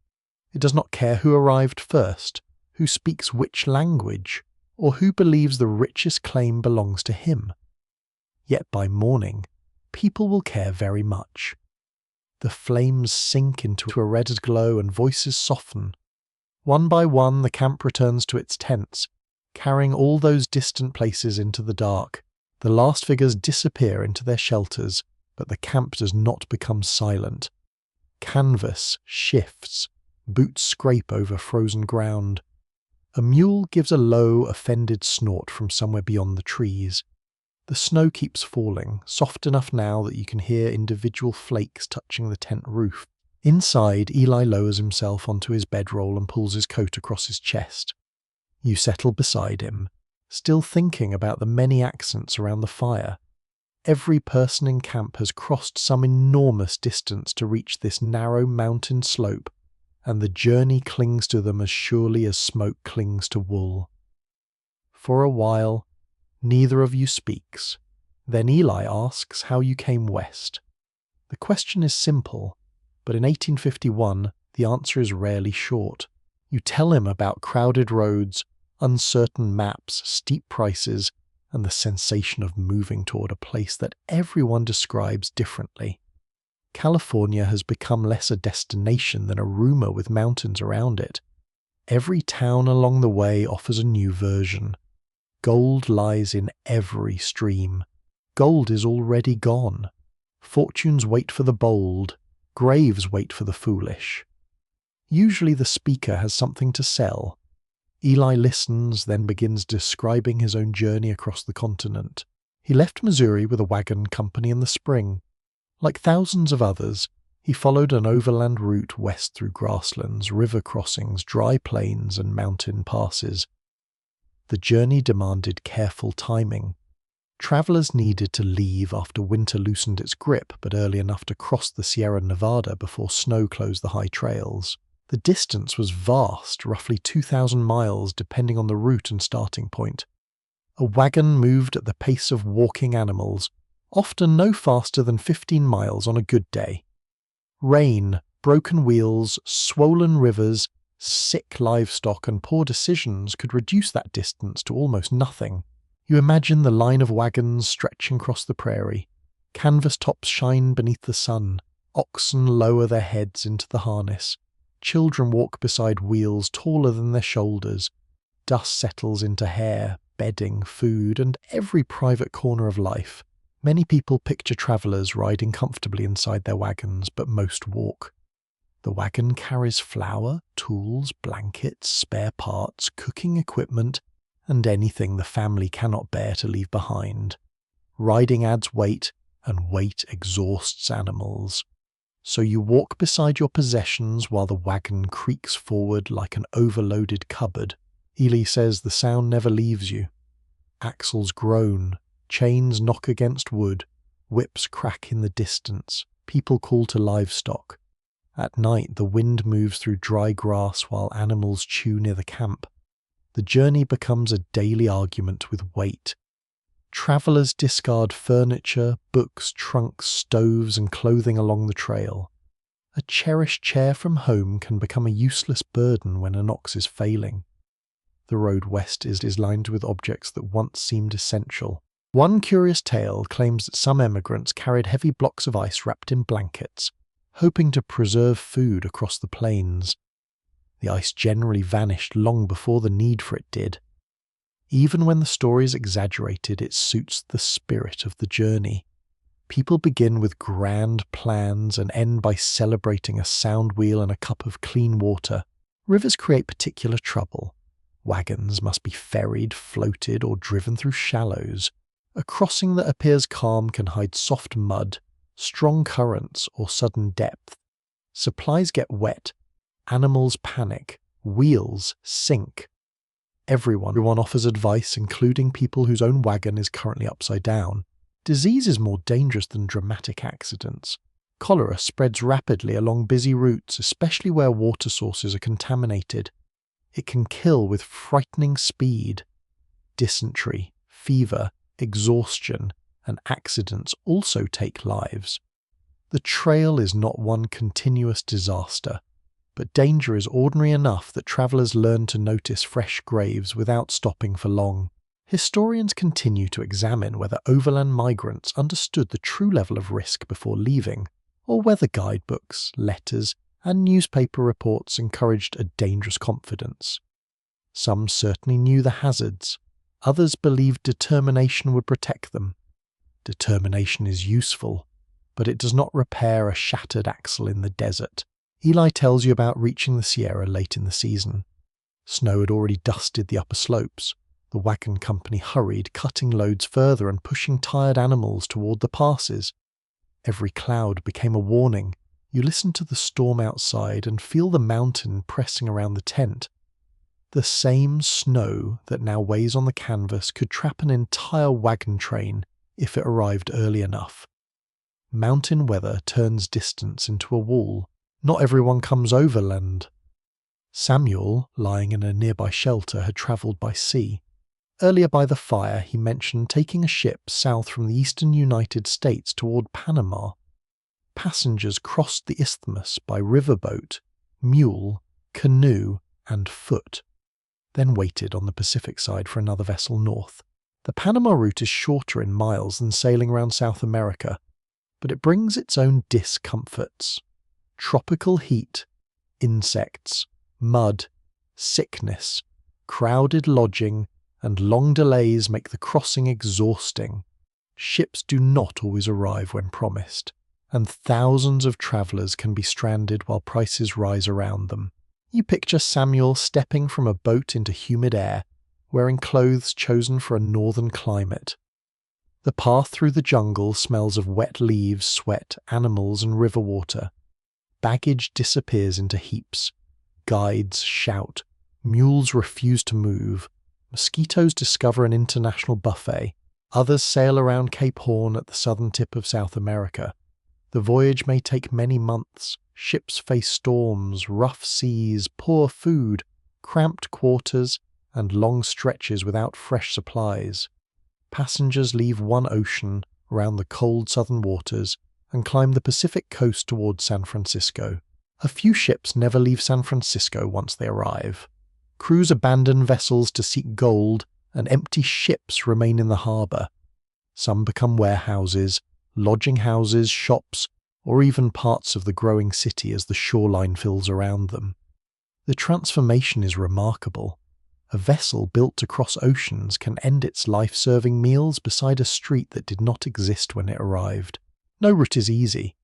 It does not care who arrived first, who speaks which language, or who believes the richest claim belongs to him. Yet by morning, people will care very much. The flames sink into a redder glow and voices soften. One by one, the camp returns to its tents, carrying all those distant places into the dark. The last figures disappear into their shelters, but the camp does not become silent. Canvas shifts, boots scrape over frozen ground. A mule gives a low, offended snort from somewhere beyond the trees. The snow keeps falling, soft enough now that you can hear individual flakes touching the tent roof. Inside, Eli lowers himself onto his bedroll and pulls his coat across his chest. You settle beside him, still thinking about the many accents around the fire. Every person in camp has crossed some enormous distance to reach this narrow mountain slope, and the journey clings to them as surely as smoke clings to wool. For a while, neither of you speaks. Then Eli asks how you came west. The question is simple, but in 1851, the answer is rarely short. You tell him about crowded roads, uncertain maps, steep prices, and the sensation of moving toward a place that everyone describes differently. California has become less a destination than a rumor with mountains around it. Every town along the way offers a new version. Gold lies in every stream. Gold is already gone. Fortunes wait for the bold. Graves wait for the foolish. Usually the speaker has something to sell. Eli listens, then begins describing his own journey across the continent. He left Missouri with a wagon company in the spring. Like thousands of others, he followed an overland route west through grasslands, river crossings, dry plains, and mountain passes. The journey demanded careful timing. Travelers needed to leave after winter loosened its grip, but early enough to cross the Sierra Nevada before snow closed the high trails. The distance was vast, roughly 2,000 miles depending on the route and starting point. A wagon moved at the pace of walking animals, often no faster than 15 miles on a good day. Rain, broken wheels, swollen rivers, sick livestock and poor decisions could reduce that distance to almost nothing. You imagine the line of wagons stretching across the prairie. Canvas tops shine beneath the sun. Oxen lower their heads into the harness. Children walk beside wheels taller than their shoulders. Dust settles into hair, bedding, food, and every private corner of life. Many people picture travelers riding comfortably inside their wagons, but most walk. The wagon carries flour, tools, blankets, spare parts, cooking equipment, and anything the family cannot bear to leave behind. Riding adds weight, and weight exhausts animals. So you walk beside your possessions while the wagon creaks forward like an overloaded cupboard. Ely says the sound never leaves you. Axles groan, chains knock against wood, whips crack in the distance, people call to livestock. At night the wind moves through dry grass while animals chew near the camp. The journey becomes a daily argument with weight. Travelers discard furniture, books, trunks, stoves, and clothing along the trail. A cherished chair from home can become a useless burden when an ox is failing. The road west is lined with objects that once seemed essential. One curious tale claims that some emigrants carried heavy blocks of ice wrapped in blankets, hoping to preserve food across the plains. The ice generally vanished long before the need for it did. Even when the story is exaggerated, it suits the spirit of the journey. People begin with grand plans and end by celebrating a sound wheel and a cup of clean water. Rivers create particular trouble. Wagons must be ferried, floated, or driven through shallows. A crossing that appears calm can hide soft mud, strong currents, or sudden depth. Supplies get wet. Animals panic. Wheels sink. Everyone offers advice, including people whose own wagon is currently upside down. Disease is more dangerous than dramatic accidents. Cholera spreads rapidly along busy routes, especially where water sources are contaminated. It can kill with frightening speed. Dysentery, fever, exhaustion, and accidents also take lives. The trail is not one continuous disaster, but danger is ordinary enough that travellers learn to notice fresh graves without stopping for long. Historians continue to examine whether overland migrants understood the true level of risk before leaving, or whether guidebooks, letters, and newspaper reports encouraged a dangerous confidence. Some certainly knew the hazards. Others believed determination would protect them. Determination is useful, but it does not repair a shattered axle in the desert. Eli tells you about reaching the Sierra late in the season. Snow had already dusted the upper slopes. The wagon company hurried, cutting loads further and pushing tired animals toward the passes. Every cloud became a warning. You listen to the storm outside and feel the mountain pressing around the tent. The same snow that now weighs on the canvas could trap an entire wagon train if it arrived early enough. Mountain weather turns distance into a wall. Not everyone comes overland. Samuel, lying in a nearby shelter, had travelled by sea. Earlier by the fire, he mentioned taking a ship south from the eastern United States toward Panama. Passengers crossed the isthmus by riverboat, mule, canoe, and foot, then waited on the Pacific side for another vessel north. The Panama route is shorter in miles than sailing around South America, but it brings its own discomforts. Tropical heat, insects, mud, sickness, crowded lodging, and long delays make the crossing exhausting. Ships do not always arrive when promised, and thousands of travellers can be stranded while prices rise around them. You picture Samuel stepping from a boat into humid air, wearing clothes chosen for a northern climate. The path through the jungle smells of wet leaves, sweat, animals, and river water. Baggage disappears into heaps. Guides shout. Mules refuse to move. Mosquitoes discover an international buffet. Others sail around Cape Horn at the southern tip of South America. The voyage may take many months. Ships face storms, rough seas, poor food, cramped quarters, and long stretches without fresh supplies. Passengers leave one ocean around the cold southern waters and climb the Pacific coast towards San Francisco. A few ships never leave San Francisco once they arrive. Crews abandon vessels to seek gold, and empty ships remain in the harbour. Some become warehouses, lodging houses, shops, or even parts of the growing city as the shoreline fills around them. The transformation is remarkable. A vessel built to cross oceans can end its life serving meals beside a street that did not exist when it arrived. No route is easy.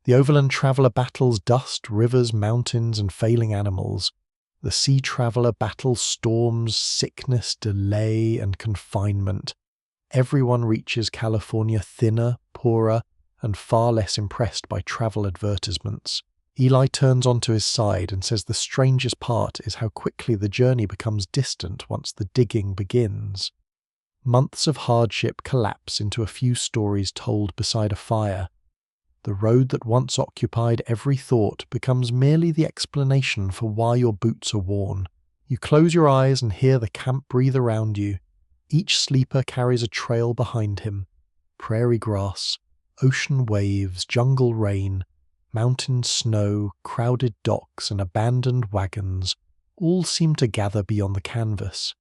The overland traveller battles dust, rivers, mountains, and failing animals. The sea traveller battles storms, sickness, delay, and confinement. Everyone reaches California thinner, poorer, and far less impressed by travel advertisements. Eli turns onto his side and says the strangest part is how quickly the journey becomes distant once the digging begins. Months of hardship collapse into a few stories told beside a fire. The road that once occupied every thought becomes merely the explanation for why your boots are worn. You close your eyes and hear the camp breathe around you. Each sleeper carries a trail behind him. Prairie grass, ocean waves, jungle rain, mountain snow, crowded docks, and abandoned wagons all seem to gather beyond the canvas.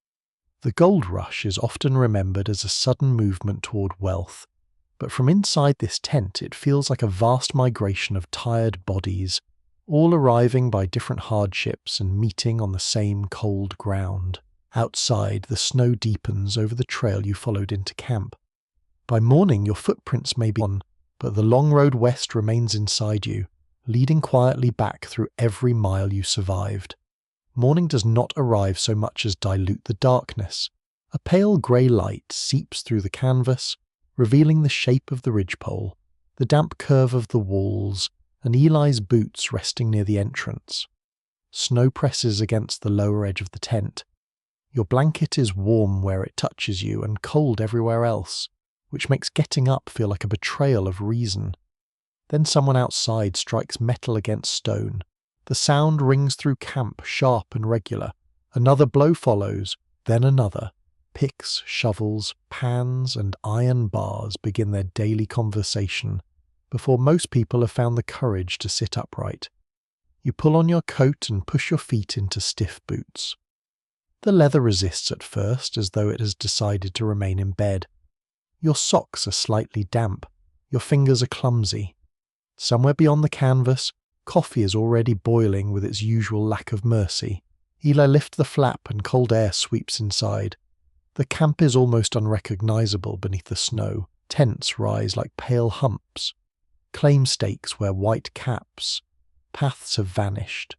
The gold rush is often remembered as a sudden movement toward wealth, but from inside this tent it feels like a vast migration of tired bodies, all arriving by different hardships and meeting on the same cold ground. Outside, the snow deepens over the trail you followed into camp. By morning your footprints may be gone, but the long road west remains inside you, leading quietly back through every mile you survived. Morning does not arrive so much as dilute the darkness. A pale grey light seeps through the canvas, revealing the shape of the ridgepole, the damp curve of the walls, and Eli's boots resting near the entrance. Snow presses against the lower edge of the tent. Your blanket is warm where it touches you and cold everywhere else, which makes getting up feel like a betrayal of reason. Then someone outside strikes metal against stone. The sound rings through camp, sharp and regular. Another blow follows, then another. Picks, shovels, pans, and iron bars begin their daily conversation before most people have found the courage to sit upright. You pull on your coat and push your feet into stiff boots. The leather resists at first, as though it has decided to remain in bed. Your socks are slightly damp. Your fingers are clumsy. Somewhere beyond the canvas, coffee is already boiling with its usual lack of mercy. Eli lifts the flap and cold air sweeps inside. The camp is almost unrecognizable beneath the snow. Tents rise like pale humps. Claim stakes wear white caps. Paths have vanished.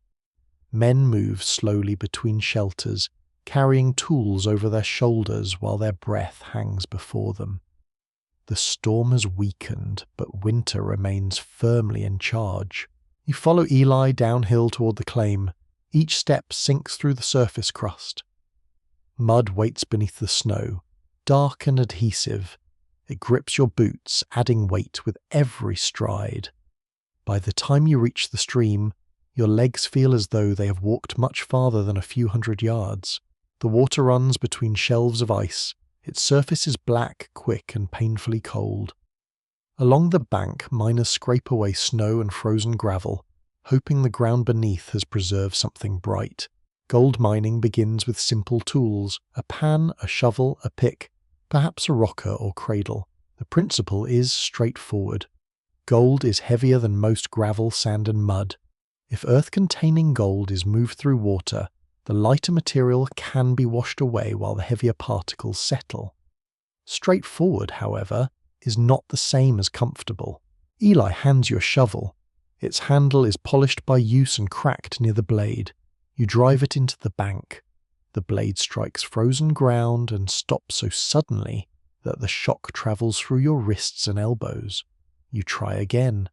Men move slowly between shelters, carrying tools over their shoulders while their breath hangs before them. The storm has weakened, but winter remains firmly in charge. You follow Eli downhill toward the claim. Each step sinks through the surface crust. Mud waits beneath the snow, dark and adhesive. It grips your boots, adding weight with every stride. By the time you reach the stream, your legs feel as though they have walked much farther than a few hundred yards. The water runs between shelves of ice. Its surface is black, quick, and painfully cold. Along the bank, miners scrape away snow and frozen gravel, hoping the ground beneath has preserved something bright. Gold mining begins with simple tools: a pan, a shovel, a pick, perhaps a rocker or cradle. The principle is straightforward. Gold is heavier than most gravel, sand, and mud. If earth-containing gold is moved through water, the lighter material can be washed away while the heavier particles settle. Straightforward, however, is not the same as comfortable. Eli hands you a shovel. Its handle is polished by use and cracked near the blade. You drive it into the bank. The blade strikes frozen ground and stops so suddenly that the shock travels through your wrists and elbows. You try again.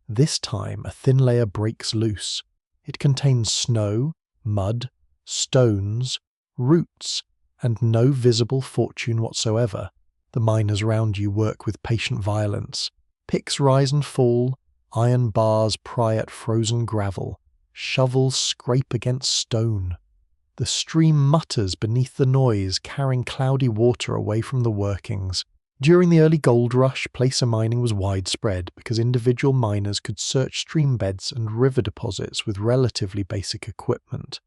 This time a thin layer breaks loose. It contains snow, mud, stones, roots, and no visible fortune whatsoever. The miners round you work with patient violence. Picks rise and fall, iron bars pry at frozen gravel, shovels scrape against stone. The stream mutters beneath the noise, carrying cloudy water away from the workings. During the early gold rush, placer mining was widespread because individual miners could search stream beds and river deposits with relatively basic equipment.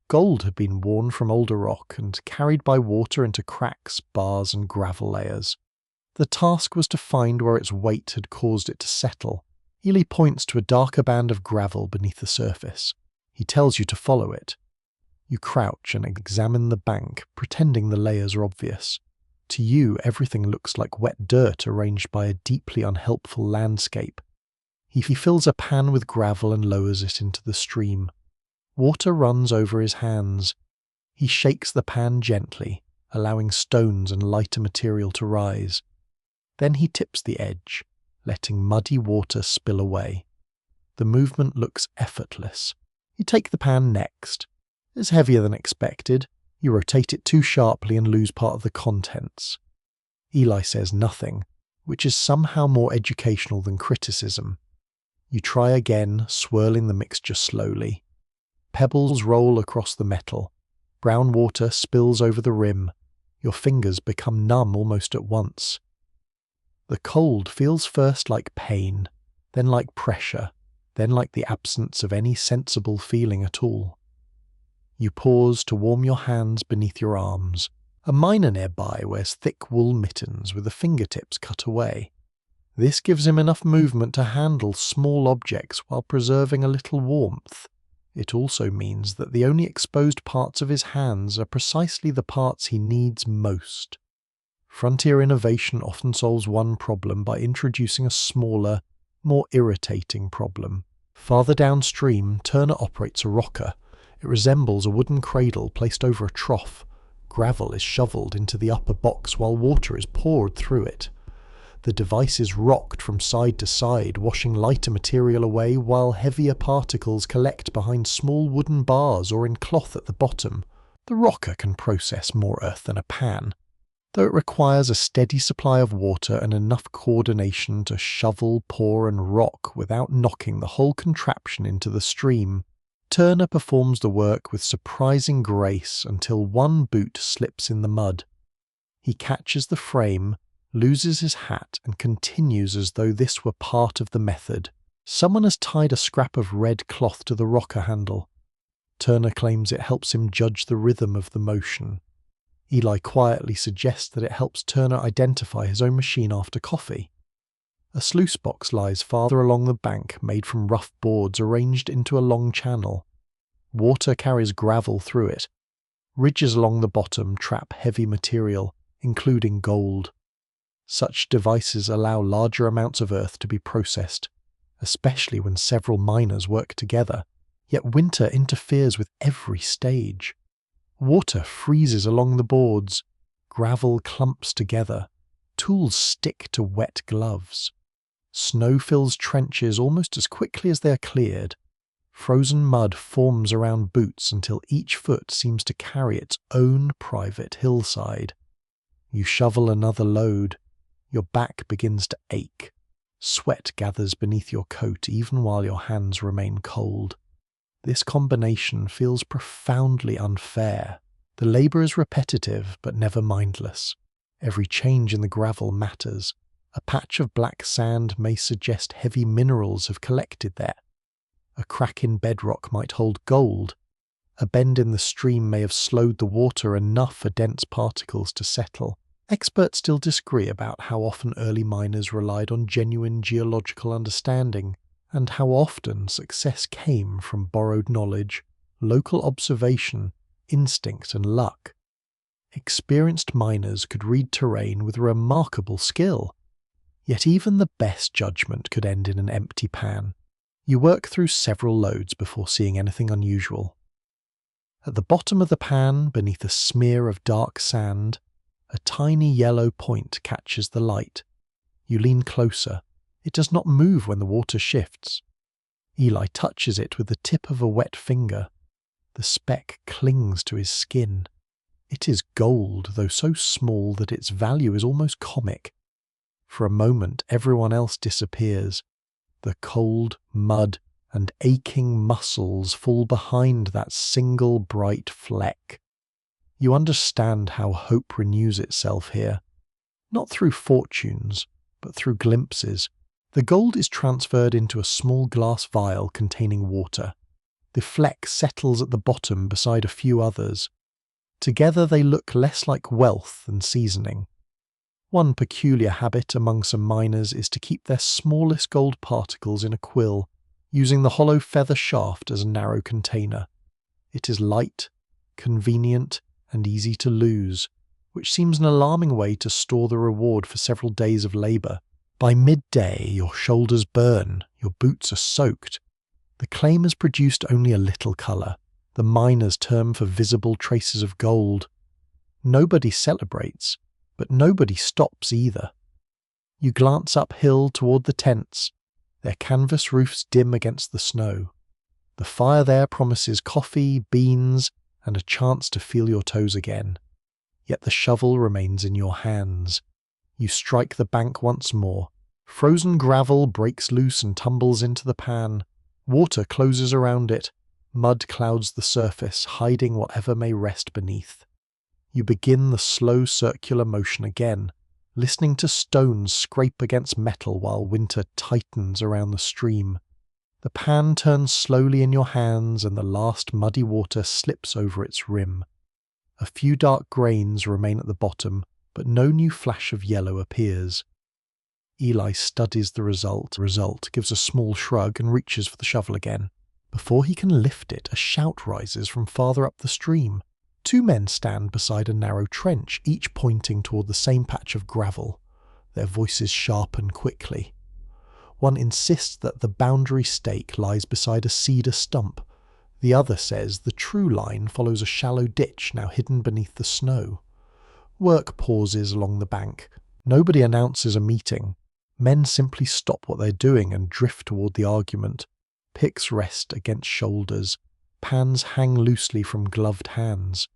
Gold had been worn from older rock and carried by water into cracks, bars, and gravel layers. The task was to find where its weight had caused it to settle. Eli points to a darker band of gravel beneath the surface. He tells you to follow it. You crouch and examine the bank, pretending the layers are obvious. To you, everything looks like wet dirt arranged by a deeply unhelpful landscape. He fills a pan with gravel and lowers it into the stream. Water runs over his hands. He shakes the pan gently, allowing stones and lighter material to rise. Then he tips the edge, letting muddy water spill away. The movement looks effortless. You take the pan next. It's heavier than expected. You rotate it too sharply and lose part of the contents. Eli says nothing, which is somehow more educational than criticism. You try again, swirling the mixture slowly. Pebbles roll across the metal. Brown water spills over the rim. Your fingers become numb almost at once. The cold feels first like pain, then like pressure, then like the absence of any sensible feeling at all. You pause to warm your hands beneath your arms. A miner nearby wears thick wool mittens with the fingertips cut away. This gives him enough movement to handle small objects while preserving a little warmth. It also means that the only exposed parts of his hands are precisely the parts he needs most. Frontier innovation often solves one problem by introducing a smaller, more irritating problem. Farther downstream, Turner operates a rocker. It resembles a wooden cradle placed over a trough. Gravel is shoveled into the upper box while water is poured through it. The device is rocked from side to side, washing lighter material away while heavier particles collect behind small wooden bars or in cloth at the bottom. The rocker can process more earth than a pan, though it requires a steady supply of water and enough coordination to shovel, pour and rock without knocking the whole contraption into the stream. Turner performs the work with surprising grace until one boot slips in the mud. He catches the frame, loses his hat and continues as though this were part of the method. Someone has tied a scrap of red cloth to the rocker handle. Turner claims it helps him judge the rhythm of the motion. Eli quietly suggests that it helps Turner identify his own machine after coffee. A sluice box lies farther along the bank, made from rough boards arranged into a long channel. Water carries gravel through it. Ridges along the bottom trap heavy material, including gold. Such devices allow larger amounts of earth to be processed, especially when several miners work together, yet winter interferes with every stage. Water freezes along the boards, gravel clumps together, tools stick to wet gloves. Snow fills trenches almost as quickly as they are cleared. Frozen mud forms around boots until each foot seems to carry its own private hillside. You shovel another load. Your back begins to ache. Sweat gathers beneath your coat even while your hands remain cold. This combination feels profoundly unfair. The labour is repetitive but never mindless. Every change in the gravel matters. A patch of black sand may suggest heavy minerals have collected there. A crack in bedrock might hold gold. A bend in the stream may have slowed the water enough for dense particles to settle. Experts still disagree about how often early miners relied on genuine geological understanding, and how often success came from borrowed knowledge, local observation, instinct and luck. Experienced miners could read terrain with remarkable skill. Yet even the best judgment could end in an empty pan. You work through several loads before seeing anything unusual. At the bottom of the pan, beneath a smear of dark sand, a tiny yellow point catches the light. You lean closer. It does not move when the water shifts. Eli touches it with the tip of a wet finger. The speck clings to his skin. It is gold, though so small that its value is almost comic. For a moment, everyone else disappears. The cold, mud, and aching muscles fall behind that single bright fleck. You understand how hope renews itself here. Not through fortunes, but through glimpses. The gold is transferred into a small glass vial containing water. The fleck settles at the bottom beside a few others. Together they look less like wealth than seasoning. One peculiar habit among some miners is to keep their smallest gold particles in a quill, using the hollow feather shaft as a narrow container. It is light, convenient, and easy to lose, which seems an alarming way to store the reward for several days of labour. By midday, your shoulders burn, your boots are soaked. The claim has produced only a little colour, the miner's term for visible traces of gold. Nobody celebrates, but nobody stops either. You glance uphill toward the tents, their canvas roofs dim against the snow. The fire there promises coffee, beans, and a chance to feel your toes again. Yet the shovel remains in your hands. You strike the bank once more. Frozen gravel breaks loose and tumbles into the pan. Water closes around it. Mud clouds the surface, hiding whatever may rest beneath. You begin the slow circular motion again, listening to stones scrape against metal while winter tightens around the stream. The pan turns slowly in your hands and the last muddy water slips over its rim. A few dark grains remain at the bottom, but no new flash of yellow appears. Eli studies the result, gives a small shrug and reaches for the shovel again. Before he can lift it, a shout rises from farther up the stream. Two men stand beside a narrow trench, each pointing toward the same patch of gravel. Their voices sharpen quickly. One insists that the boundary stake lies beside a cedar stump. The other says the true line follows a shallow ditch now hidden beneath the snow. Work pauses along the bank. Nobody announces a meeting. Men simply stop what they're doing and drift toward the argument. Picks rest against shoulders. Pans hang loosely from gloved hands.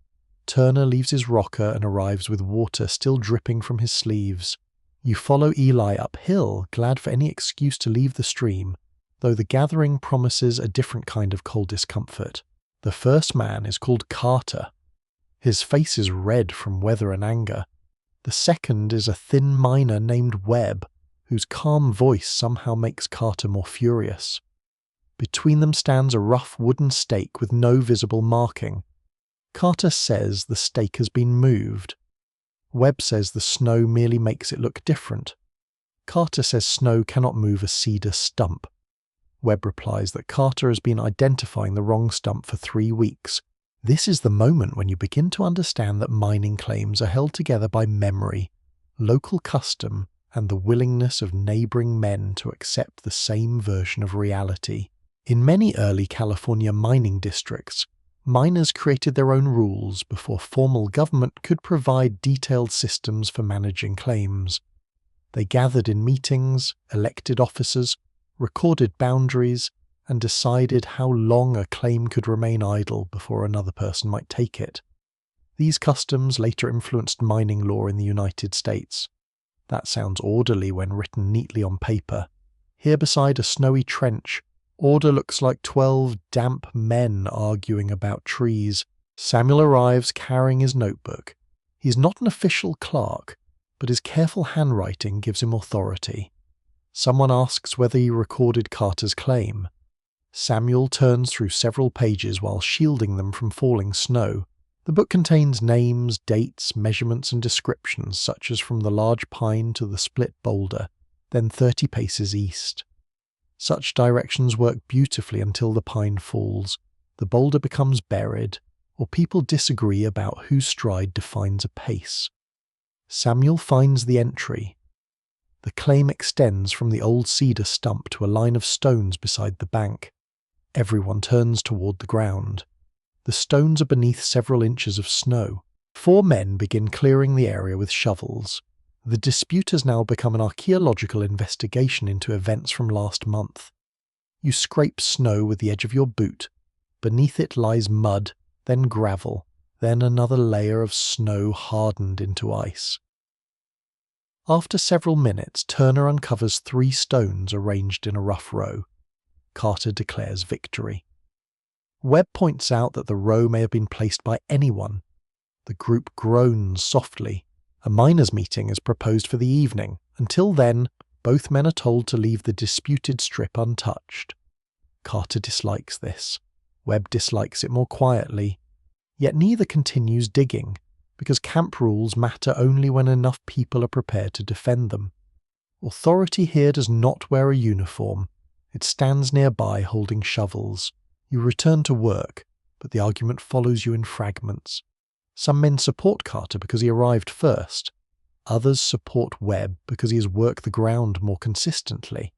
Turner leaves his rocker and arrives with water still dripping from his sleeves. You follow Eli uphill, glad for any excuse to leave the stream, though the gathering promises a different kind of cold discomfort. The first man is called Carter. His face is red from weather and anger. The second is a thin miner named Webb, whose calm voice somehow makes Carter more furious. Between them stands a rough wooden stake with no visible marking. Carter says the stake has been moved. Webb says the snow merely makes it look different. Carter says snow cannot move a cedar stump. Webb replies that Carter has been identifying the wrong stump for 3 weeks. This is the moment when you begin to understand that mining claims are held together by memory, local custom, and the willingness of neighboring men to accept the same version of reality. In many early California mining districts, miners created their own rules before formal government could provide detailed systems for managing claims. They gathered in meetings, elected officers, recorded boundaries, and decided how long a claim could remain idle before another person might take it. These customs later influenced mining law in the United States. That sounds orderly when written neatly on paper. Here beside a snowy trench, order looks like 12 damp men arguing about trees. Samuel arrives carrying his notebook. He's not an official clerk, but his careful handwriting gives him authority. Someone asks whether he recorded Carter's claim. Samuel turns through several pages while shielding them from falling snow. The book contains names, dates, measurements and descriptions such as from the large pine to the split boulder, then 30 paces east. Such directions work beautifully until the pine falls, the boulder becomes buried, or people disagree about whose stride defines a pace. Samuel finds the entry. The claim extends from the old cedar stump to a line of stones beside the bank. Everyone turns toward the ground. The stones are beneath several inches of snow. 4 men begin clearing the area with shovels. The dispute has now become an archaeological investigation into events from last month. You scrape snow with the edge of your boot. Beneath it lies mud, then gravel, then another layer of snow hardened into ice. After several minutes, Turner uncovers 3 stones arranged in a rough row. Carter declares victory. Webb points out that the row may have been placed by anyone. The group groans softly. A miners' meeting is proposed for the evening. Until then, both men are told to leave the disputed strip untouched. Carter dislikes this. Webb dislikes it more quietly. Yet neither continues digging, because camp rules matter only when enough people are prepared to defend them. Authority here does not wear a uniform. It stands nearby holding shovels. You return to work, but the argument follows you in fragments. Some men support Carter because he arrived first. Others support Webb because he has worked the ground more consistently.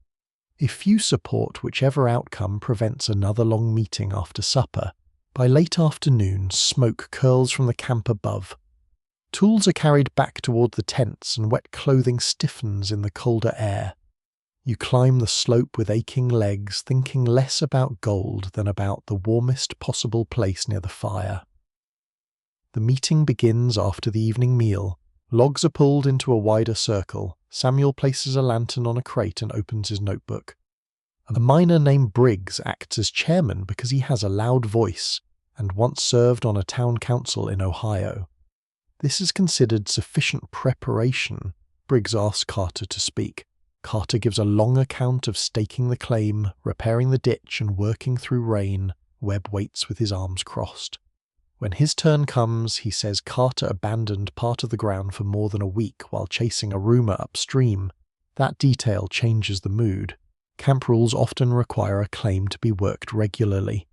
A few support whichever outcome prevents another long meeting after supper. By late afternoon, smoke curls from the camp above. Tools are carried back toward the tents and wet clothing stiffens in the colder air. You climb the slope with aching legs, thinking less about gold than about the warmest possible place near the fire. The meeting begins after the evening meal. Logs are pulled into a wider circle. Samuel places a lantern on a crate and opens his notebook. A miner named Briggs acts as chairman because he has a loud voice and once served on a town council in Ohio. This is considered sufficient preparation. Briggs asks Carter to speak. Carter gives a long account of staking the claim, repairing the ditch and working through rain. Webb waits with his arms crossed. When his turn comes, he says Carter abandoned part of the ground for more than a week while chasing a rumour upstream. That detail changes the mood. Camp rules often require a claim to be worked regularly.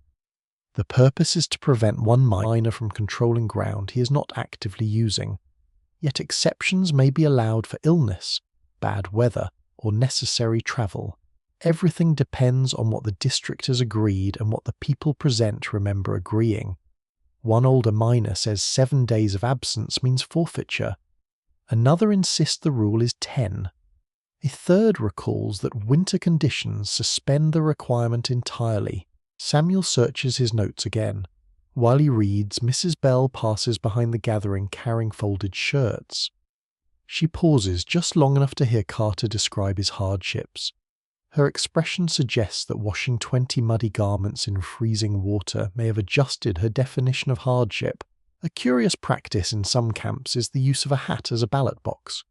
The purpose is to prevent one miner from controlling ground he is not actively using. Yet exceptions may be allowed for illness, bad weather, or necessary travel. Everything depends on what the district has agreed and what the people present remember agreeing. One older miner says 7 days of absence means forfeiture. Another insists the rule is 10. A third recalls that winter conditions suspend the requirement entirely. Samuel searches his notes again. While he reads, Mrs. Bell passes behind the gathering carrying folded shirts. She pauses just long enough to hear Carter describe his hardships. Her expression suggests that washing 20 muddy garments in freezing water may have adjusted her definition of hardship. A curious practice in some camps is the use of a hat as a ballot box.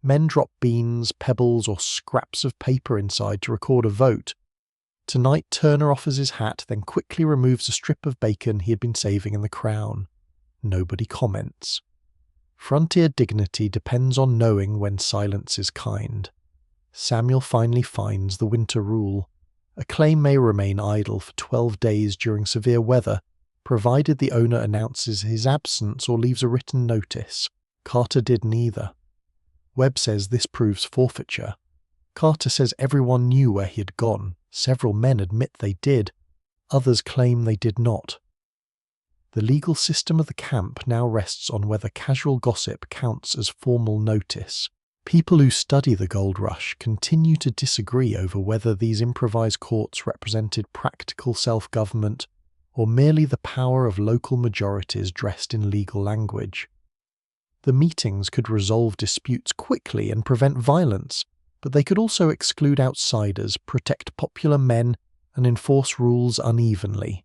Men drop beans, pebbles, or scraps of paper inside to record a vote. Tonight, Turner offers his hat, then quickly removes a strip of bacon he had been saving in the crown. Nobody comments. Frontier dignity depends on knowing when silence is kind. Samuel finally finds the winter rule. A claim may remain idle for 12 days during severe weather, provided the owner announces his absence or leaves a written notice. Carter did neither. Webb says this proves forfeiture. Carter says everyone knew where he had gone. Several men admit they did. Others claim they did not. The legal system of the camp now rests on whether casual gossip counts as formal notice. People who study the gold rush continue to disagree over whether these improvised courts represented practical self-government or merely the power of local majorities dressed in legal language. The meetings could resolve disputes quickly and prevent violence, but they could also exclude outsiders, protect popular men, and enforce rules unevenly.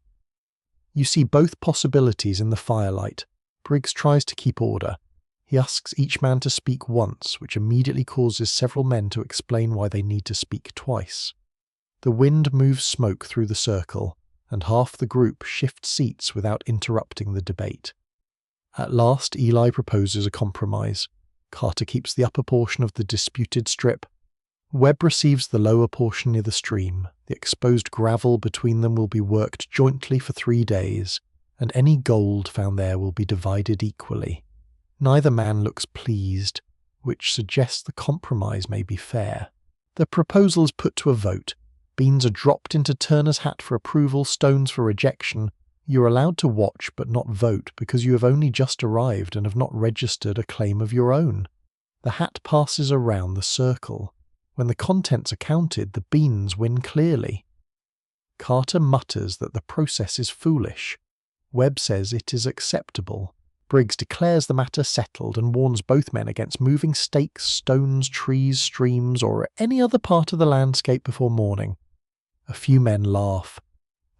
You see both possibilities in the firelight. Briggs tries to keep order. He asks each man to speak once, which immediately causes several men to explain why they need to speak twice. The wind moves smoke through the circle, and half the group shift seats without interrupting the debate. At last, Eli proposes a compromise. Carter keeps the upper portion of the disputed strip. Webb receives the lower portion near the stream. The exposed gravel between them will be worked jointly for 3 days, and any gold found there will be divided equally. Neither man looks pleased, which suggests the compromise may be fair. The proposal is put to a vote. Beans are dropped into Turner's hat for approval, stones for rejection. You are allowed to watch but not vote because you have only just arrived and have not registered a claim of your own. The hat passes around the circle. When the contents are counted, the beans win clearly. Carter mutters that the process is foolish. Webb says it is acceptable. Briggs declares the matter settled and warns both men against moving stakes, stones, trees, streams, or any other part of the landscape before morning. A few men laugh.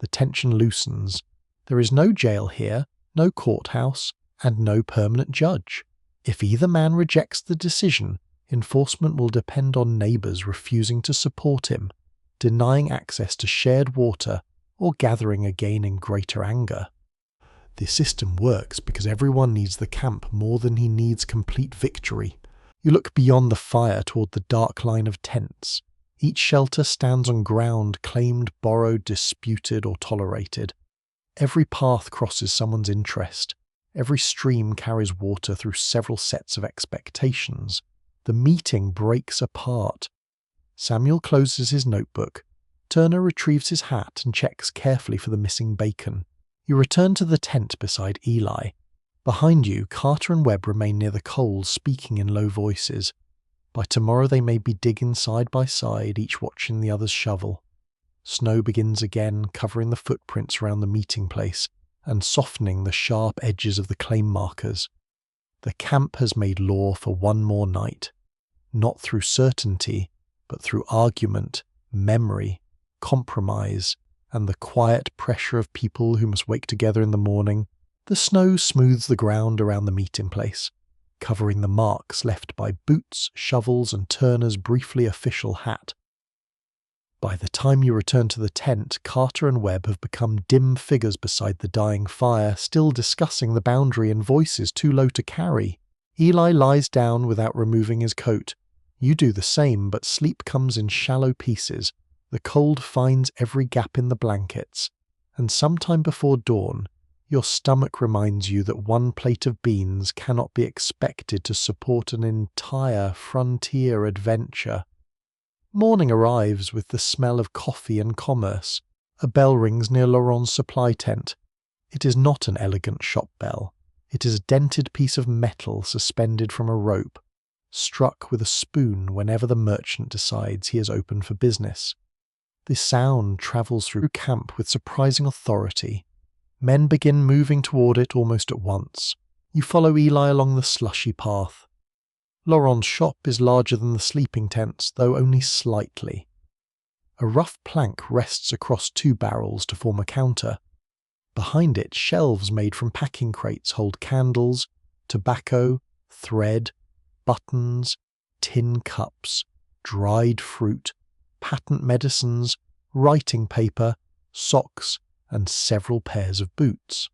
The tension loosens. There is no jail here, no courthouse, and no permanent judge. If either man rejects the decision, enforcement will depend on neighbours refusing to support him, denying access to shared water, or gathering again in greater anger. This system works because everyone needs the camp more than he needs complete victory. You look beyond the fire toward the dark line of tents. Each shelter stands on ground claimed, borrowed, disputed, or tolerated. Every path crosses someone's interest. Every stream carries water through several sets of expectations. The meeting breaks apart. Samuel closes his notebook. Turner retrieves his hat and checks carefully for the missing bacon. You return to the tent beside Eli. Behind you, Carter and Webb remain near the coals, speaking in low voices. By tomorrow they may be digging side by side, each watching the other's shovel. Snow begins again, covering the footprints around the meeting place and softening the sharp edges of the claim markers. The camp has made law for one more night. Not through certainty, but through argument, memory, compromise, and the quiet pressure of people who must wake together in the morning. The snow smooths the ground around the meeting place. covering the marks left by boots, shovels, and Turner's briefly official hat. By the time you return to the tent, Carter and Webb have become dim figures beside the dying fire, still discussing the boundary in voices too low to carry. Eli lies down without removing his coat. You do the same, but sleep comes in shallow pieces. The cold finds every gap in the blankets, and sometime before dawn, your stomach reminds you that one plate of beans cannot be expected to support an entire frontier adventure. Morning arrives with the smell of coffee and commerce. A bell rings near Laurent's supply tent. It is not an elegant shop bell. It is a dented piece of metal suspended from a rope, struck with a spoon whenever the merchant decides he is open for business. The sound travels through camp with surprising authority. Men begin moving toward it almost at once. You follow Eli along the slushy path. Laurent's shop is larger than the sleeping tents, though only slightly. A rough plank rests across two barrels to form a counter. Behind it, shelves made from packing crates hold candles, tobacco, thread, buttons, tin cups, dried fruit, patent medicines, writing paper, socks, and several pairs of boots.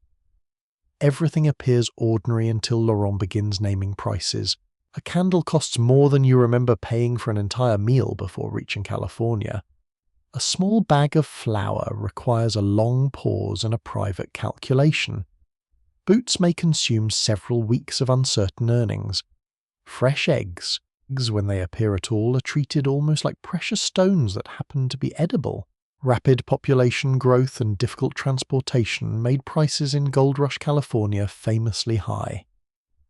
Everything appears ordinary until Laurent begins naming prices. A candle costs more than you remember paying for an entire meal before reaching California. A small bag of flour requires a long pause and a private calculation. Boots may consume several weeks of uncertain earnings. Fresh eggs, when they appear at all, are treated almost like precious stones that happen to be edible. Rapid population growth and difficult transportation made prices in Gold Rush, California famously high.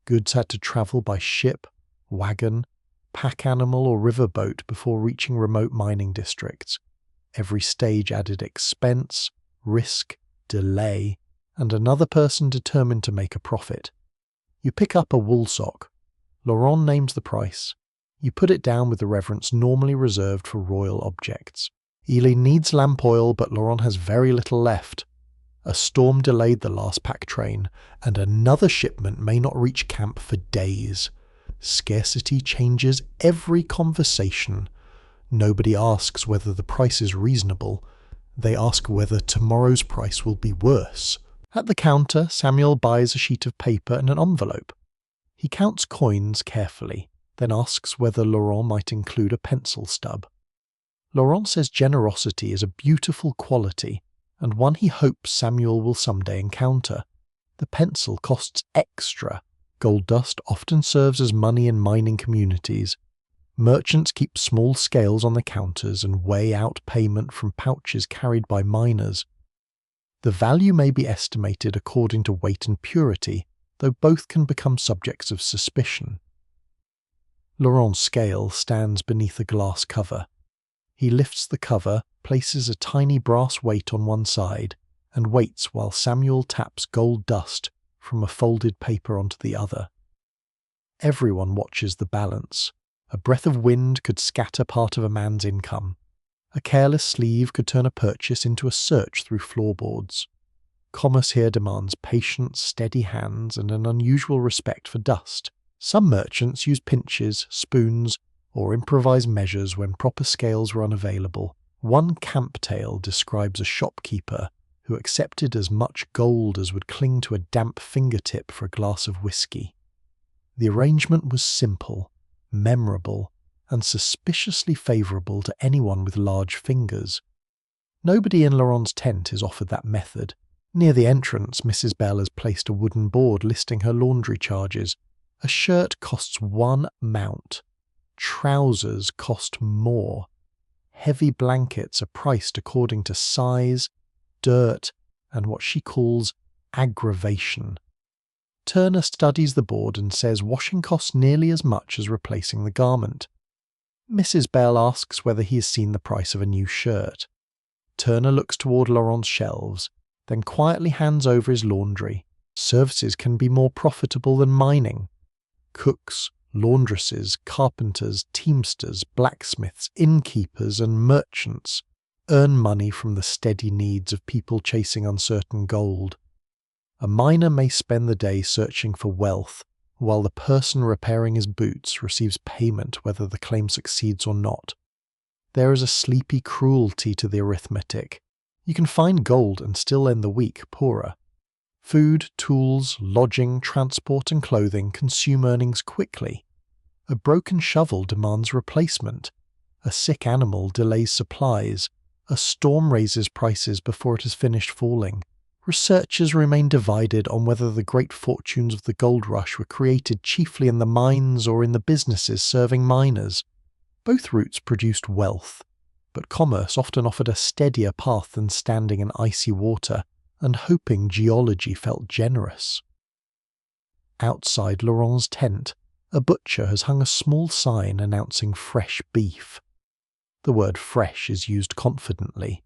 Goods had to travel by ship, wagon, pack animal or riverboat before reaching remote mining districts. Every stage added expense, risk, delay, and another person determined to make a profit. You pick up a wool sock. Laurent names the price. You put it down with the reverence normally reserved for royal objects. Eli needs lamp oil, but Laurent has very little left. A storm delayed the last pack train, and another shipment may not reach camp for days. Scarcity changes every conversation. Nobody asks whether the price is reasonable. They ask whether tomorrow's price will be worse. At the counter, Samuel buys a sheet of paper and an envelope. He counts coins carefully, then asks whether Laurent might include a pencil stub. Laurent says generosity is a beautiful quality, and one he hopes Samuel will someday encounter. The pencil costs extra. Gold dust often serves as money in mining communities. Merchants keep small scales on the counters and weigh out payment from pouches carried by miners. The value may be estimated according to weight and purity, though both can become subjects of suspicion. Laurent's scale stands beneath a glass cover. He lifts the cover, places a tiny brass weight on one side, and waits while Samuel taps gold dust from a folded paper onto the other. Everyone watches the balance. A breath of wind could scatter part of a man's income. A careless sleeve could turn a purchase into a search through floorboards. Commerce here demands patience, steady hands, and an unusual respect for dust. Some merchants use pinches, spoons, or improvise measures when proper scales were unavailable. One camp tale describes a shopkeeper who accepted as much gold as would cling to a damp fingertip for a glass of whiskey. The arrangement was simple, memorable, and suspiciously favourable to anyone with large fingers. Nobody in Laurent's tent is offered that method. Near the entrance, Mrs. Bell has placed a wooden board listing her laundry charges. A shirt costs 1 mount. Trousers cost more. Heavy blankets are priced according to size, dirt, and what she calls aggravation. Turner studies the board and says washing costs nearly as much as replacing the garment. Mrs. Bell asks whether he has seen the price of a new shirt. Turner looks toward Laurent's shelves, then quietly hands over his laundry. Services can be more profitable than mining. Cooks, laundresses, carpenters, teamsters, blacksmiths, innkeepers, and merchants earn money from the steady needs of people chasing uncertain gold. A miner may spend the day searching for wealth, while the person repairing his boots receives payment whether the claim succeeds or not. There is a sleepy cruelty to the arithmetic. You can find gold and still end the week poorer. Food, tools, lodging, transport and clothing consume earnings quickly. A broken shovel demands replacement. A sick animal delays supplies. A storm raises prices before it has finished falling. Researchers remain divided on whether the great fortunes of the gold rush were created chiefly in the mines or in the businesses serving miners. Both routes produced wealth, but commerce often offered a steadier path than standing in icy water and hoping geology felt generous. Outside Laurent's tent, a butcher has hung a small sign announcing fresh beef. The word fresh is used confidently.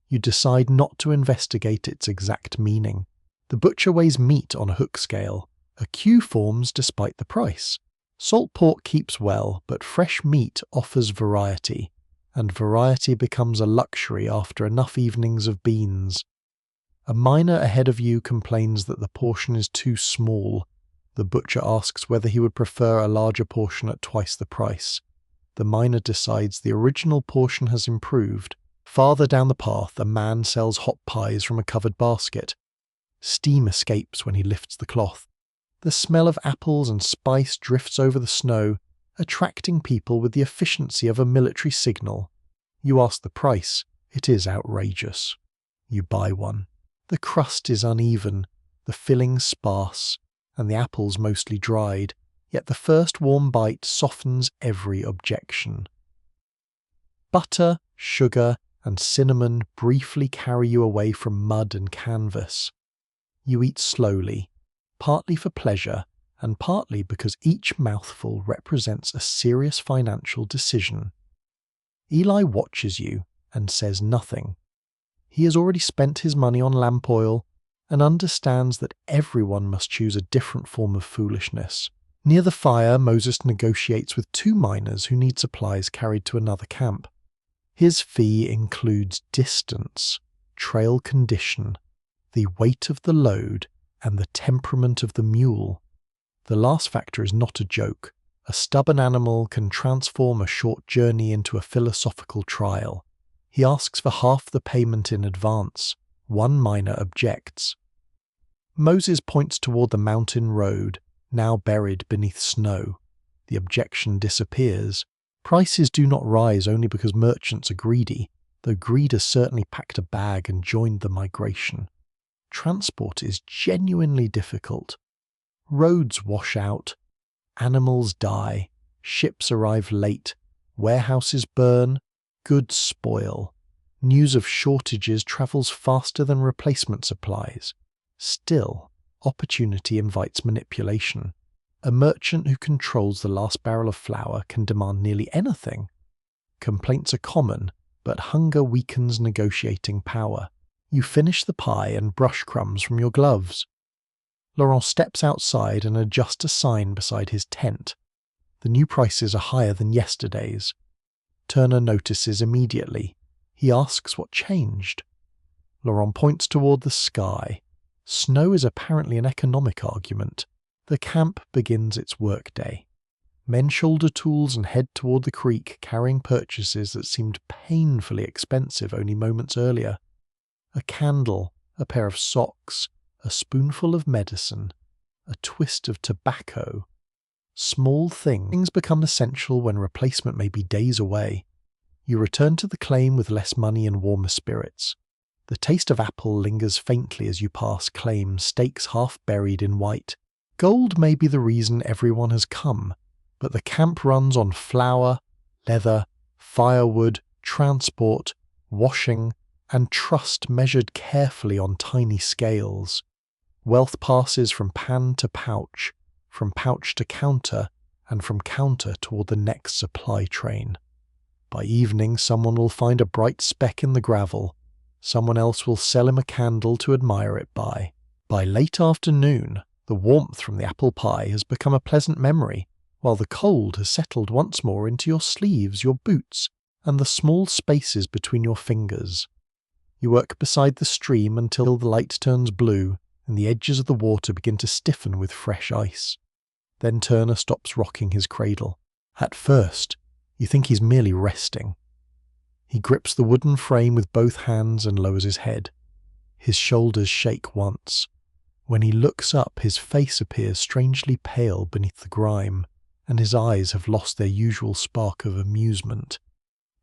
You decide not to investigate its exact meaning. The butcher weighs meat on a hook scale. A queue forms despite the price. Salt pork keeps well, but fresh meat offers variety, and variety becomes a luxury after enough evenings of beans. A miner ahead of you complains that the portion is too small. The butcher asks whether he would prefer a larger portion at twice the price. The miner decides the original portion has improved. Farther down the path, a man sells hot pies from a covered basket. Steam escapes when he lifts the cloth. The smell of apples and spice drifts over the snow, attracting people with the efficiency of a military signal. You ask the price. It is outrageous. You buy one. The crust is uneven, the filling sparse, and the apples mostly dried, yet the first warm bite softens every objection. Butter, sugar, and cinnamon briefly carry you away from mud and canvas. You eat slowly, partly for pleasure, and partly because each mouthful represents a serious financial decision. Eli watches you and says nothing. He has already spent his money on lamp oil and understands that everyone must choose a different form of foolishness. Near the fire, Moses negotiates with two miners who need supplies carried to another camp. His fee includes distance, trail condition, the weight of the load, and the temperament of the mule. The last factor is not a joke. A stubborn animal can transform a short journey into a philosophical trial. He asks for half the payment in advance. One miner objects. Moses points toward the mountain road, now buried beneath snow. The objection disappears. Prices do not rise only because merchants are greedy, though greed has certainly packed a bag and joined the migration. Transport is genuinely difficult. Roads wash out. Animals die. Ships arrive late. Warehouses burn. Goods spoil. News of shortages travels faster than replacement supplies. Still, opportunity invites manipulation. A merchant who controls the last barrel of flour can demand nearly anything. Complaints are common, but hunger weakens negotiating power. You finish the pie and brush crumbs from your gloves. Laurent steps outside and adjusts a sign beside his tent. The new prices are higher than yesterday's. Turner notices immediately. He asks what changed. Laurent points toward the sky. Snow is apparently an economic argument. The camp begins its workday. Men shoulder tools and head toward the creek, carrying purchases that seemed painfully expensive only moments earlier. A candle, a pair of socks, a spoonful of medicine, a twist of tobacco. Small things become essential when replacement may be days away. You return to the claim with less money and warmer spirits. The taste of apple lingers faintly as you pass claim, stakes half buried in white. Gold may be the reason everyone has come, but the camp runs on flour, leather, firewood, transport, washing, and trust measured carefully on tiny scales. Wealth passes from pan to pouch counter, and from counter toward the next supply train. By evening, someone will find a bright speck in the gravel. Someone else will sell him a candle to admire it by. By late afternoon, the warmth from the apple pie has become a pleasant memory, while the cold has settled once more into your sleeves, your boots, and the small spaces between your fingers. You work beside the stream until the light turns blue, and the edges of the water begin to stiffen with fresh ice. Then Turner stops rocking his cradle. At first, you think he's merely resting. He grips the wooden frame with both hands and lowers his head. His shoulders shake once. When he looks up, his face appears strangely pale beneath the grime, and his eyes have lost their usual spark of amusement.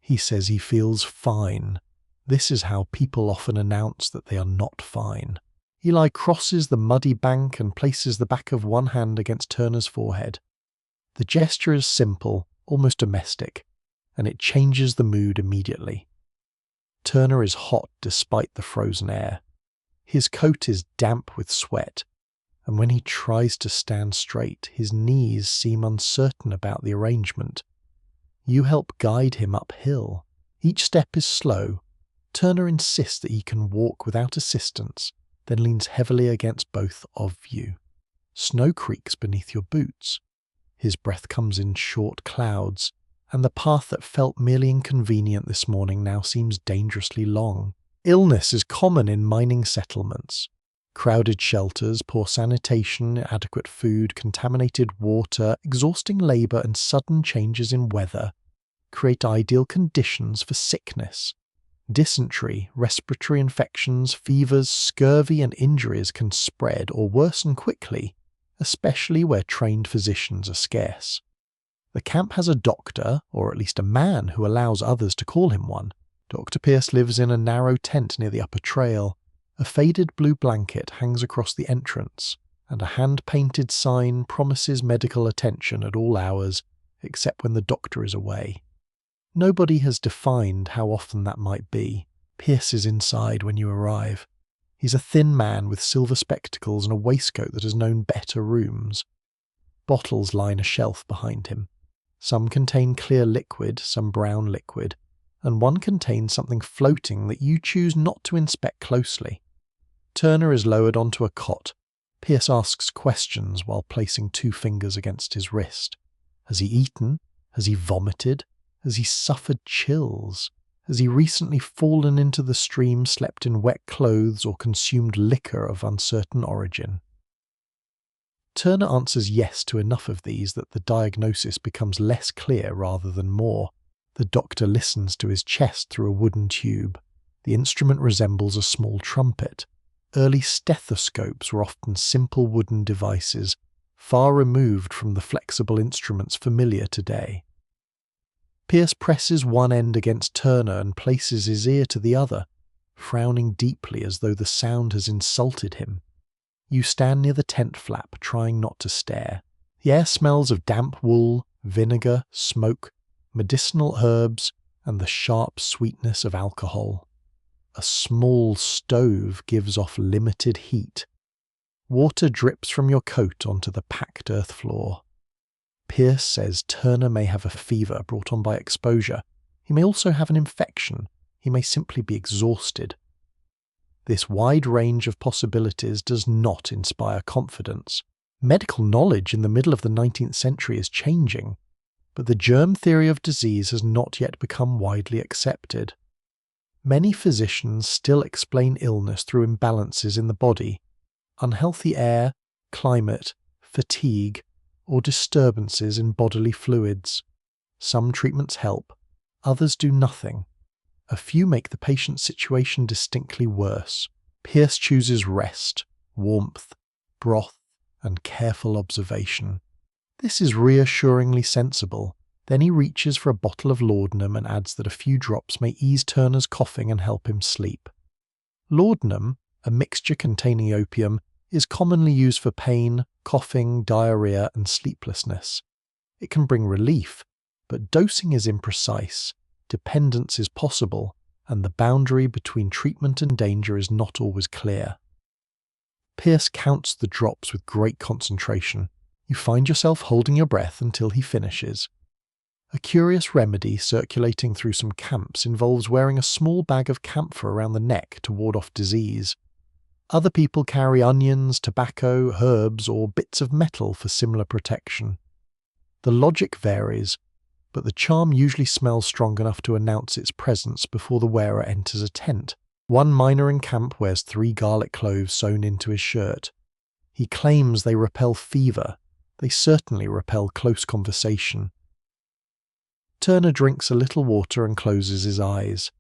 He says he feels fine. This is how people often announce that they are not fine. Eli crosses the muddy bank and places the back of one hand against Turner's forehead. The gesture is simple, almost domestic, and it changes the mood immediately. Turner is hot despite the frozen air. His coat is damp with sweat, and when he tries to stand straight, his knees seem uncertain about the arrangement. You help guide him uphill. Each step is slow. Turner insists that he can walk without assistance, then leans heavily against both of you. Snow creaks beneath your boots. His breath comes in short clouds, and the path that felt merely inconvenient this morning now seems dangerously long. Illness is common in mining settlements. Crowded shelters, poor sanitation, inadequate food, contaminated water, exhausting labour and sudden changes in weather create ideal conditions for sickness. Dysentery, respiratory infections, fevers, scurvy and injuries can spread or worsen quickly, especially where trained physicians are scarce. The camp has a doctor, or at least a man who allows others to call him one. Dr. Pierce lives in a narrow tent near the upper trail. A faded blue blanket hangs across the entrance, and a hand-painted sign promises medical attention at all hours, except when the doctor is away. Nobody has defined how often that might be. Pierce is inside when you arrive. He's a thin man with silver spectacles and a waistcoat that has known better rooms. Bottles line a shelf behind him. Some contain clear liquid, some brown liquid, and one contains something floating that you choose not to inspect closely. Turner is lowered onto a cot. Pierce asks questions while placing 2 fingers against his wrist. Has he eaten? Has he vomited? Has he suffered chills? Has he recently fallen into the stream, slept in wet clothes, or consumed liquor of uncertain origin? Turner answers yes to enough of these that the diagnosis becomes less clear rather than more. The doctor listens to his chest through a wooden tube. The instrument resembles a small trumpet. Early stethoscopes were often simple wooden devices, far removed from the flexible instruments familiar today. Pierce presses one end against Turner and places his ear to the other, frowning deeply as though the sound has insulted him. You stand near the tent flap, trying not to stare. The air smells of damp wool, vinegar, smoke, medicinal herbs, and the sharp sweetness of alcohol. A small stove gives off limited heat. Water drips from your coat onto the packed earth floor. Pierce says Turner may have a fever brought on by exposure. He may also have an infection. He may simply be exhausted. This wide range of possibilities does not inspire confidence. Medical knowledge in the middle of the 19th century is changing, but the germ theory of disease has not yet become widely accepted. Many physicians still explain illness through imbalances in the body, unhealthy air, climate, fatigue, or disturbances in bodily fluids. Some treatments help, others do nothing. A few make the patient's situation distinctly worse. Pierce chooses rest, warmth, broth, and careful observation. This is reassuringly sensible. Then he reaches for a bottle of laudanum and adds that a few drops may ease Turner's coughing and help him sleep. Laudanum, a mixture containing opium, is commonly used for pain, coughing, diarrhea, and sleeplessness. It can bring relief, but dosing is imprecise, dependence is possible, and the boundary between treatment and danger is not always clear. Pierce counts the drops with great concentration. You find yourself holding your breath until he finishes. A curious remedy circulating through some camps involves wearing a small bag of camphor around the neck to ward off disease. Other people carry onions, tobacco, herbs, or bits of metal for similar protection. The logic varies, but the charm usually smells strong enough to announce its presence before the wearer enters a tent. One miner in camp wears 3 garlic cloves sewn into his shirt. He claims they repel fever. They certainly repel close conversation. Turner drinks a little water and closes his eyes.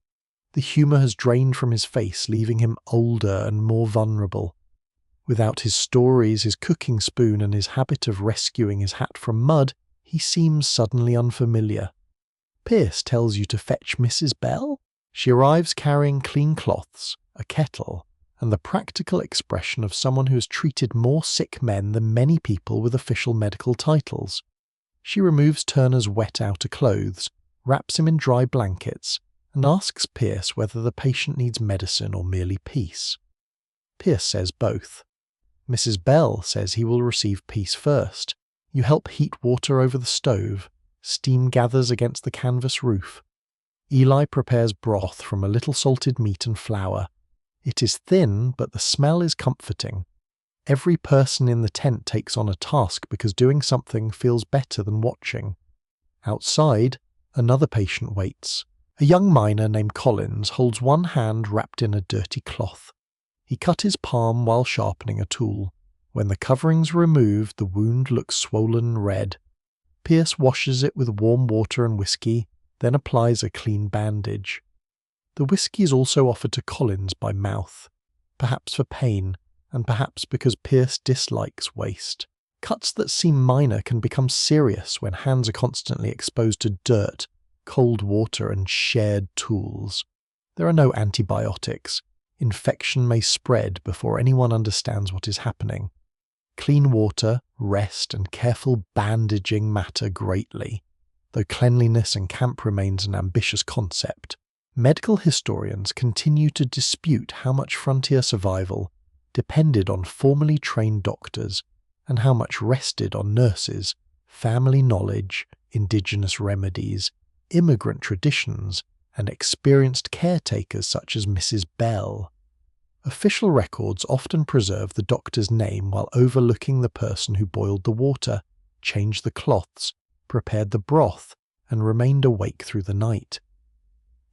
The humour has drained from his face, leaving him older and more vulnerable. Without his stories, his cooking spoon, and his habit of rescuing his hat from mud, he seems suddenly unfamiliar. Pierce tells you to fetch Mrs. Bell? She arrives carrying clean cloths, a kettle, and the practical expression of someone who has treated more sick men than many people with official medical titles. She removes Turner's wet outer clothes, wraps him in dry blankets, and asks Pierce whether the patient needs medicine or merely peace. Pierce says both. Mrs. Bell says he will receive peace first. You help heat water over the stove. Steam gathers against the canvas roof. Eli prepares broth from a little salted meat and flour. It is thin, but the smell is comforting. Every person in the tent takes on a task because doing something feels better than watching. Outside, another patient waits. A young miner named Collins holds one hand wrapped in a dirty cloth. He cut his palm while sharpening a tool. When the covering's removed, the wound looks swollen red. Pierce washes it with warm water and whiskey, then applies a clean bandage. The whiskey is also offered to Collins by mouth, perhaps for pain, and perhaps because Pierce dislikes waste. Cuts that seem minor can become serious when hands are constantly exposed to dirt, cold water, and shared tools. There are no antibiotics. Infection may spread before anyone understands what is happening. Clean water, rest, and careful bandaging matter greatly. Though cleanliness in camp remains an ambitious concept, medical historians continue to dispute how much frontier survival depended on formally trained doctors and how much rested on nurses, family knowledge, indigenous remedies, immigrant traditions, and experienced caretakers such as Mrs. Bell. Official records often preserve the doctor's name while overlooking the person who boiled the water, changed the cloths, prepared the broth, and remained awake through the night.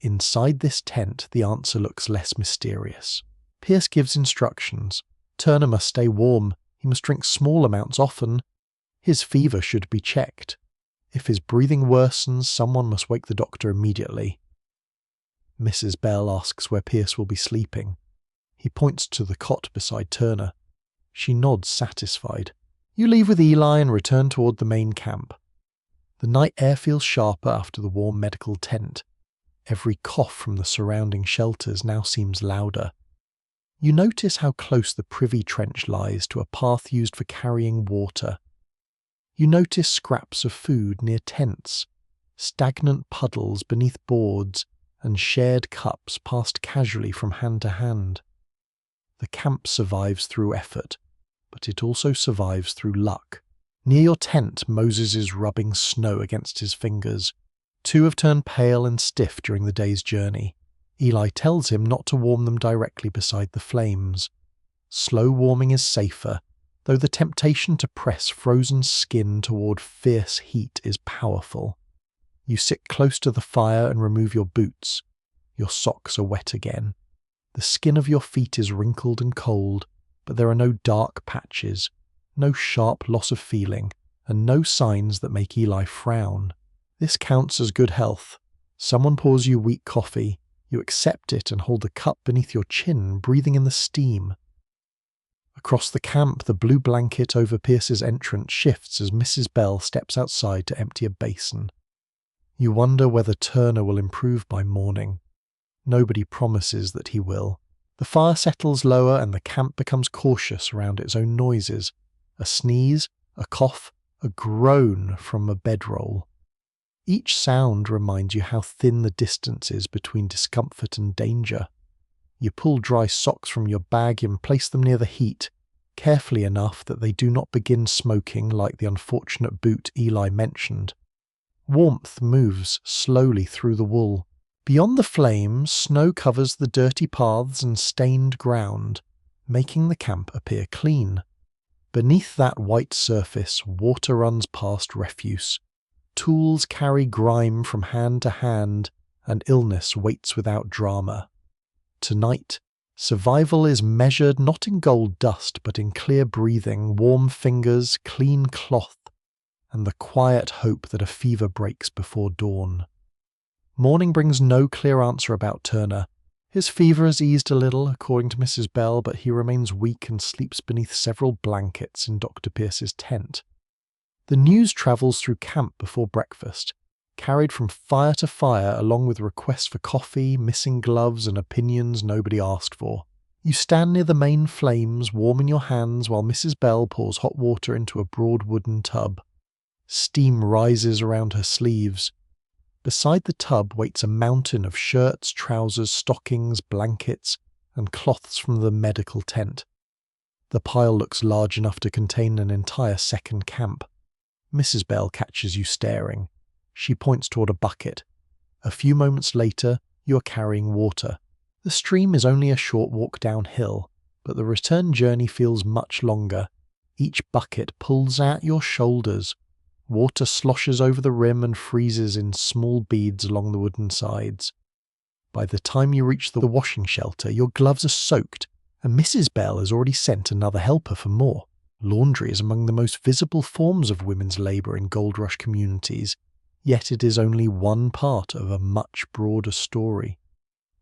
Inside this tent, the answer looks less mysterious. Pierce gives instructions. Turner must stay warm. He must drink small amounts often. His fever should be checked. If his breathing worsens, someone must wake the doctor immediately. Mrs. Bell asks where Pierce will be sleeping. He points to the cot beside Turner. She nods satisfied. You leave with Eli and return toward the main camp. The night air feels sharper after the warm medical tent. Every cough from the surrounding shelters now seems louder. You notice how close the privy trench lies to a path used for carrying water. You notice scraps of food near tents, stagnant puddles beneath boards, and shared cups passed casually from hand to hand. The camp survives through effort, but it also survives through luck. Near your tent, Moses is rubbing snow against his fingers. Two have turned pale and stiff during the day's journey. Eli tells him not to warm them directly beside the flames. Slow warming is safer, though the temptation to press frozen skin toward fierce heat is powerful. You sit close to the fire and remove your boots. Your socks are wet again. The skin of your feet is wrinkled and cold, but there are no dark patches, no sharp loss of feeling, and no signs that make Eli frown. This counts as good health. Someone pours you weak coffee. You accept it and hold the cup beneath your chin, breathing in the steam. Across the camp, the blue blanket over Pierce's entrance shifts as Mrs. Bell steps outside to empty a basin. You wonder whether Turner will improve by morning. Nobody promises that he will. The fire settles lower and the camp becomes cautious around its own noises. A sneeze, a cough, a groan from a bedroll. Each sound reminds you how thin the distance is between discomfort and danger. You pull dry socks from your bag and place them near the heat, carefully enough that they do not begin smoking like the unfortunate boot Eli mentioned. Warmth moves slowly through the wool. Beyond the flames, snow covers the dirty paths and stained ground, making the camp appear clean. Beneath that white surface, water runs past refuse. Tools carry grime from hand to hand, and illness waits without drama. Tonight, Survival is measured not in gold dust, but in clear breathing, warm fingers, clean cloth, and the quiet hope that a fever breaks before dawn. Morning brings no clear answer about Turner. His fever has eased a little, according to Mrs. Bell, but he remains weak and sleeps beneath several blankets in Dr. Pierce's tent. The news travels through camp before breakfast, carried from fire to fire along with requests for coffee, missing gloves, and opinions nobody asked for. You stand near the main flames, warming your hands while Mrs. Bell pours hot water into a broad wooden tub. Steam rises around her sleeves. Beside the tub waits a mountain of shirts, trousers, stockings, blankets, and cloths from the medical tent. The pile looks large enough to contain an entire second camp. Mrs. Bell catches you staring. She points toward a bucket. A few moments later, you are carrying water. The stream is only a short walk downhill, but the return journey feels much longer. Each bucket pulls at your shoulders. Water sloshes over the rim and freezes in small beads along the wooden sides. By the time you reach the washing shelter, your gloves are soaked, and Mrs. Bell has already sent another helper for more. Laundry is among the most visible forms of women's labour in Gold Rush communities, yet it is only one part of a much broader story.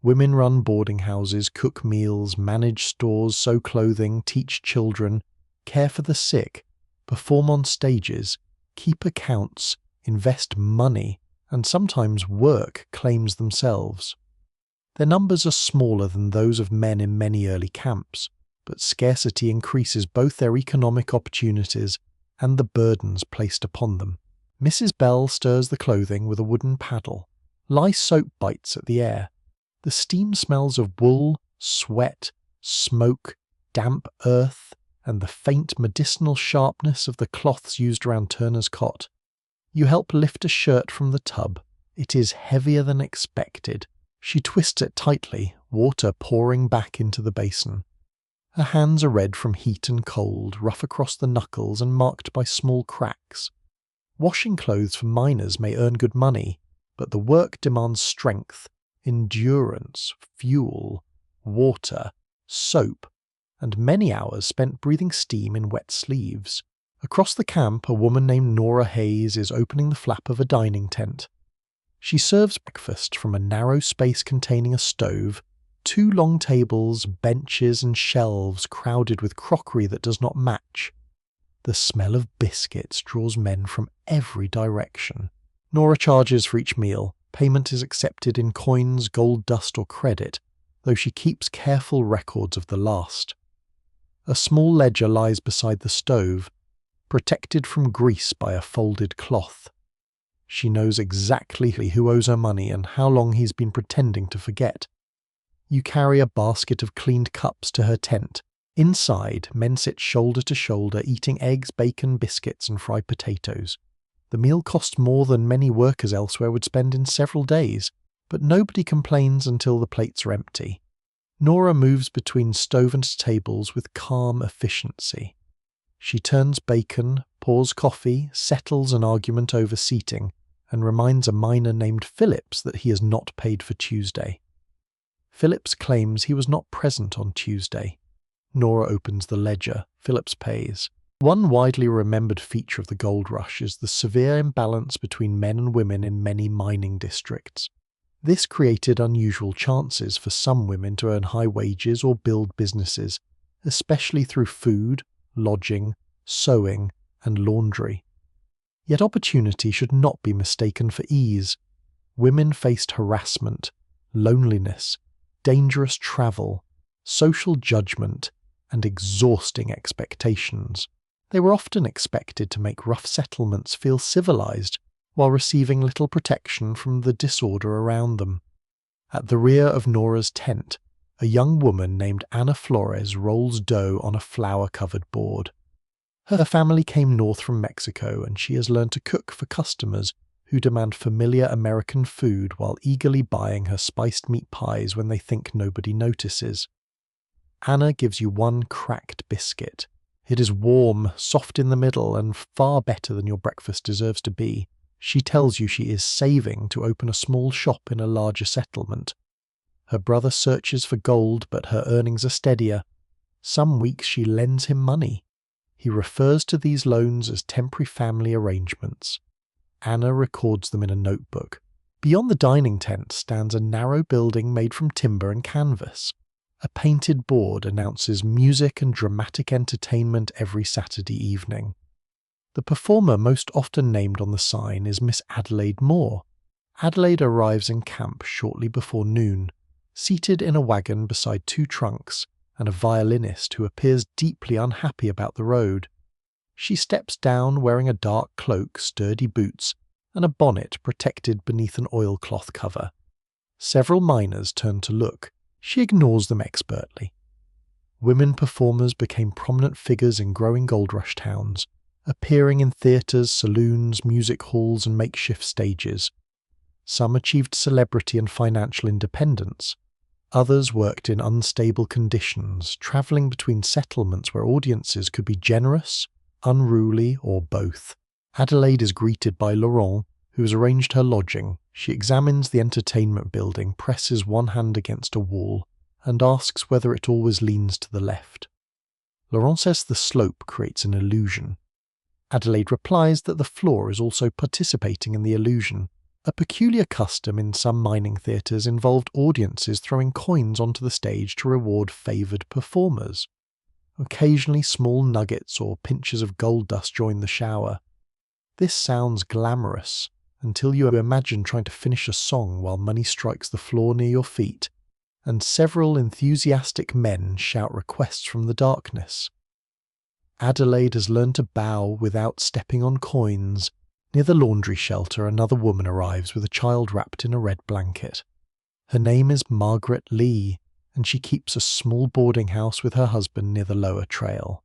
Women run boarding houses, cook meals, manage stores, sew clothing, teach children, care for the sick, perform on stages, keep accounts, invest money, and sometimes work claims themselves. Their numbers are smaller than those of men in many early camps, but scarcity increases both their economic opportunities and the burdens placed upon them. Mrs. Bell stirs the clothing with a wooden paddle. Lye soap bites at the air. The steam smells of wool, sweat, smoke, damp earth, and the faint medicinal sharpness of the cloths used around Turner's cot. You help lift a shirt from the tub. It is heavier than expected. She twists it tightly, water pouring back into the basin. Her hands are red from heat and cold, rough across the knuckles and marked by small cracks. Washing clothes for miners may earn good money, but the work demands strength, endurance, fuel, water, soap, and many hours spent breathing steam in wet sleeves. Across the camp, a woman named Nora Hayes is opening the flap of a dining tent. She serves breakfast from a narrow space containing a stove, 2 long tables, benches, and shelves crowded with crockery that does not match. The smell of biscuits draws men from every direction. Nora charges for each meal. Payment is accepted in coins, gold dust, or credit, though she keeps careful records of the last. A small ledger lies beside the stove, protected from grease by a folded cloth. She knows exactly who owes her money and how long he's been pretending to forget. You carry a basket of cleaned cups to her tent. Inside, men sit shoulder to shoulder, eating eggs, bacon, biscuits, and fried potatoes. The meal costs more than many workers elsewhere would spend in several days, but nobody complains until the plates are empty. Nora moves between stove and tables with calm efficiency. She turns bacon, pours coffee, settles an argument over seating, and reminds a miner named Phillips that he is not paid for Tuesday. Phillips claims he was not present on Tuesday. Nora opens the ledger. Phillips pays. One widely remembered feature of the gold rush is the severe imbalance between men and women in many mining districts. This created unusual chances for some women to earn high wages or build businesses, especially through food, lodging, sewing, and laundry. Yet opportunity should not be mistaken for ease. Women faced harassment, loneliness, dangerous travel, social judgment, and exhausting expectations. They were often expected to make rough settlements feel civilized, while receiving little protection from the disorder around them. At the rear of Nora's tent, a young woman named Ana Flores rolls dough on a flour-covered board. Her family came north from Mexico, and she has learned to cook for customers who demand familiar American food while eagerly buying her spiced meat pies when they think nobody notices. Anna gives you one cracked biscuit. It is warm, soft in the middle, and far better than your breakfast deserves to be. She tells you she is saving to open a small shop in a larger settlement. Her brother searches for gold, but her earnings are steadier. Some weeks she lends him money. He refers to these loans as temporary family arrangements. Anna records them in a notebook. Beyond the dining tent stands a narrow building made from timber and canvas. A painted board announces music and dramatic entertainment every Saturday evening. The performer most often named on the sign is Miss Adelaide Moore. Adelaide arrives in camp shortly before noon, seated in a wagon beside two trunks and a violinist who appears deeply unhappy about the road. She steps down wearing a dark cloak, sturdy boots, and a bonnet protected beneath an oilcloth cover. Several miners turn to look. She ignores them expertly. Women performers became prominent figures in growing gold rush towns, appearing in theatres, saloons, music halls, and makeshift stages. Some achieved celebrity and financial independence. Others worked in unstable conditions, travelling between settlements where audiences could be generous, unruly, or both. Adelaide is greeted by Laurent, who has arranged her lodging. She examines the entertainment building, presses one hand against a wall, and asks whether it always leans to the left. Laurent says the slope creates an illusion. Adelaide replies that the floor is also participating in the illusion. A peculiar custom in some mining theatres involved audiences throwing coins onto the stage to reward favoured performers. Occasionally small nuggets or pinches of gold dust join the shower. This sounds glamorous, until you imagine trying to finish a song while money strikes the floor near your feet, and several enthusiastic men shout requests from the darkness. Adelaide has learned to bow without stepping on coins. Near the laundry shelter, another woman arrives with a child wrapped in a red blanket. Her name is Margaret Lee, and she keeps a small boarding house with her husband near the lower trail.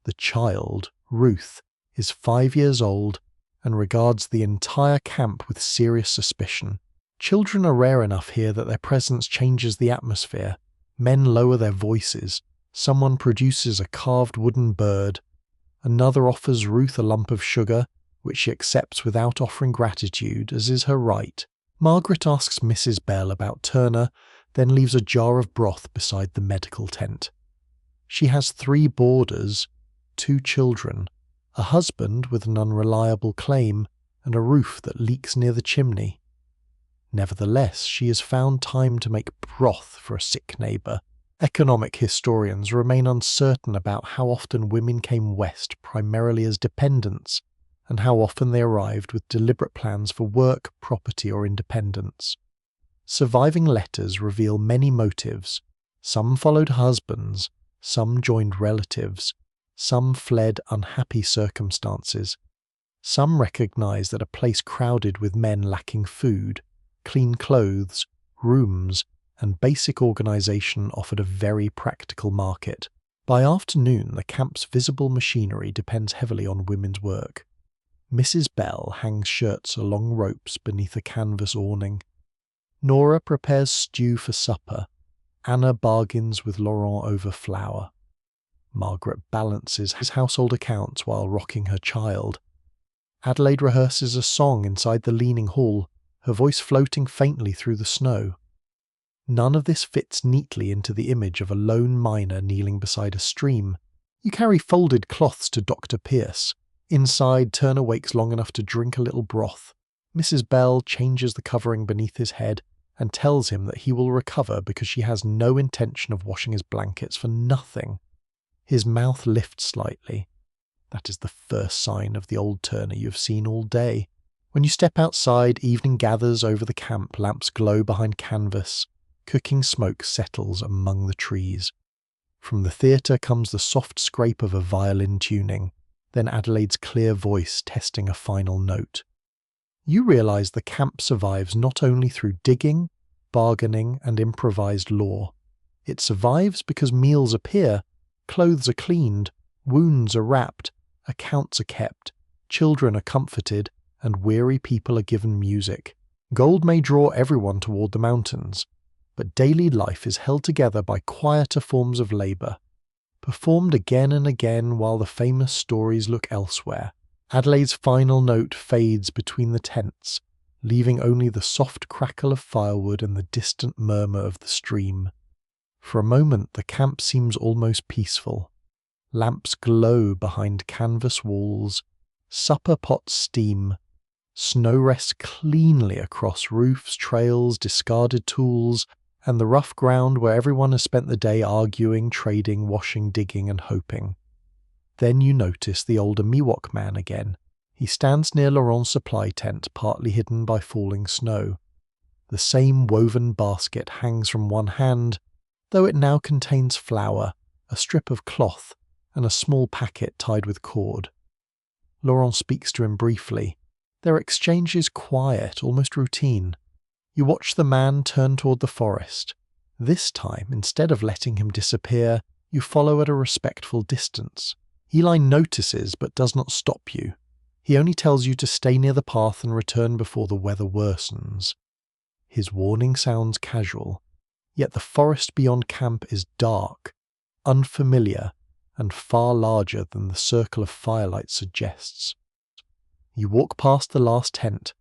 The child, Ruth, is 5 years old and regards the entire camp with serious suspicion. Children are rare enough here that their presence changes the atmosphere. Men lower their voices. Someone produces a carved wooden bird. Another offers Ruth a lump of sugar, which she accepts without offering gratitude, as is her right. Margaret asks Mrs. Bell about Turner, then leaves a jar of broth beside the medical tent. She has 3 boarders, 2 children, a husband with an unreliable claim, and a roof that leaks near the chimney. Nevertheless, she has found time to make broth for a sick neighbour. Economic historians remain uncertain about how often women came west primarily as dependents, and how often they arrived with deliberate plans for work, property, or independence. Surviving letters reveal many motives. Some followed husbands, some joined relatives, some fled unhappy circumstances. Some recognized that a place crowded with men lacking food, clean clothes, rooms, and basic organization offered a very practical market. By afternoon, the camp's visible machinery depends heavily on women's work. Mrs. Bell hangs shirts along ropes beneath a canvas awning. Nora prepares stew for supper. Anna bargains with Laurent over flour. Margaret balances his household accounts while rocking her child. Adelaide rehearses a song inside the leaning hall, her voice floating faintly through the snow. None of this fits neatly into the image of a lone miner kneeling beside a stream. You carry folded cloths to Dr. Pierce. Inside, Turner wakes long enough to drink a little broth. Mrs. Bell changes the covering beneath his head and tells him that he will recover because she has no intention of washing his blankets for nothing. His mouth lifts slightly. That is the first sign of the old Turner you have seen all day. When you step outside, evening gathers over the camp, lamps glow behind canvas. Cooking smoke settles among the trees. From the theatre comes the soft scrape of a violin tuning, then Adelaide's clear voice testing a final note. You realise the camp survives not only through digging, bargaining, and improvised lore. It survives because meals appear, clothes are cleaned, wounds are wrapped, accounts are kept, children are comforted, and weary people are given music. Gold may draw everyone toward the mountains, but daily life is held together by quieter forms of labour, performed again and again while the famous stories look elsewhere. Adelaide's final note fades between the tents, leaving only the soft crackle of firewood and the distant murmur of the stream. For a moment the camp seems almost peaceful. Lamps glow behind canvas walls, supper pots steam, snow rests cleanly across roofs, trails, discarded tools, and the rough ground where everyone has spent the day arguing, trading, washing, digging, and hoping. Then you notice the older Miwok man again. He stands near Laurent's supply tent, partly hidden by falling snow. The same woven basket hangs from one hand, though it now contains flour, a strip of cloth, and a small packet tied with cord. Laurent speaks to him briefly. Their exchange is quiet, almost routine. You watch the man turn toward the forest. This time, instead of letting him disappear, you follow at a respectful distance. Eli notices but does not stop you. He only tells you to stay near the path and return before the weather worsens. His warning sounds casual, yet the forest beyond camp is dark, unfamiliar, and far larger than the circle of firelight suggests. You walk past the last tent.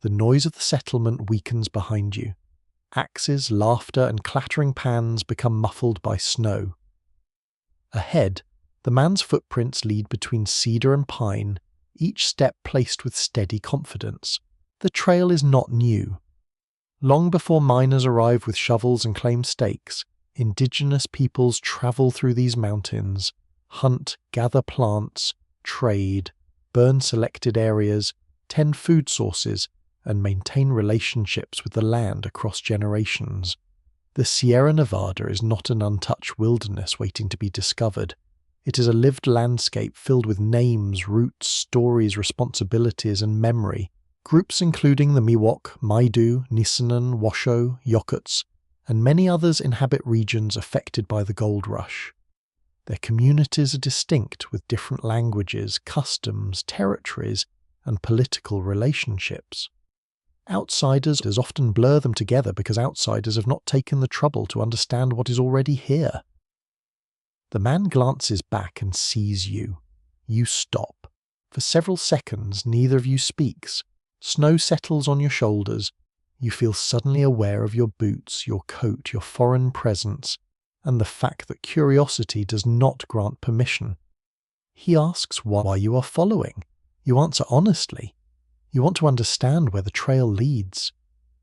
The noise of the settlement weakens behind you. Axes, laughter, and clattering pans become muffled by snow. Ahead, the man's footprints lead between cedar and pine, each step placed with steady confidence. The trail is not new. Long before miners arrive with shovels and claim stakes, indigenous peoples travel through these mountains, hunt, gather plants, trade, burn selected areas, tend food sources, and maintain relationships with the land across generations. The Sierra Nevada is not an untouched wilderness waiting to be discovered. It is a lived landscape filled with names, roots, stories, responsibilities, and memory. Groups including the Miwok, Maidu, Nisenan, Washoe, Yokuts, and many others inhabit regions affected by the gold rush. Their communities are distinct with different languages, customs, territories, and political relationships. Outsiders often blur them together because outsiders have not taken the trouble to understand what is already here. The man glances back and sees you. You stop. For several seconds, neither of you speaks. Snow settles on your shoulders. You feel suddenly aware of your boots, your coat, your foreign presence, and the fact that curiosity does not grant permission. He asks why you are following. You answer honestly. You want to understand where the trail leads.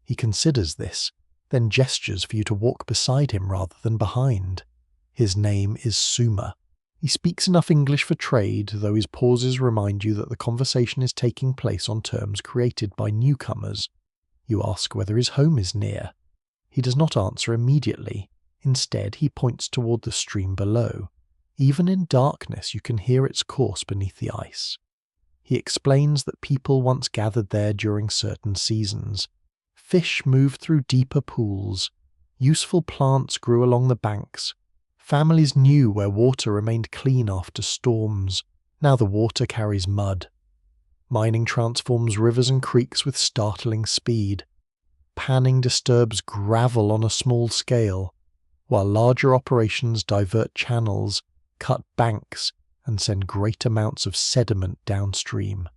He considers this, then gestures for you to walk beside him rather than behind. His name is Suma. He speaks enough English for trade, though his pauses remind you that the conversation is taking place on terms created by newcomers. You ask whether his home is near. He does not answer immediately. Instead, he points toward the stream below. Even in darkness, you can hear its course beneath the ice. He explains that people once gathered there during certain seasons. Fish moved through deeper pools. Useful plants grew along the banks. Families knew where water remained clean after storms. Now the water carries mud. Mining transforms rivers and creeks with startling speed. Panning disturbs gravel on a small scale, while larger operations divert channels, cut banks, and send great amounts of sediment downstream.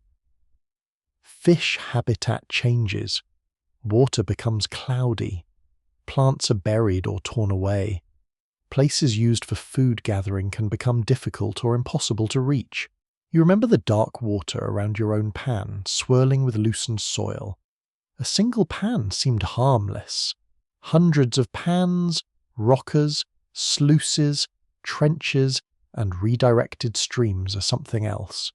Fish habitat changes. Water becomes cloudy. Plants are buried or torn away. Places used for food gathering can become difficult or impossible to reach. You remember the dark water around your own pan, swirling with loosened soil. A single pan seemed harmless. Hundreds of pans, rockers, sluices, trenches, and redirected streams are something else.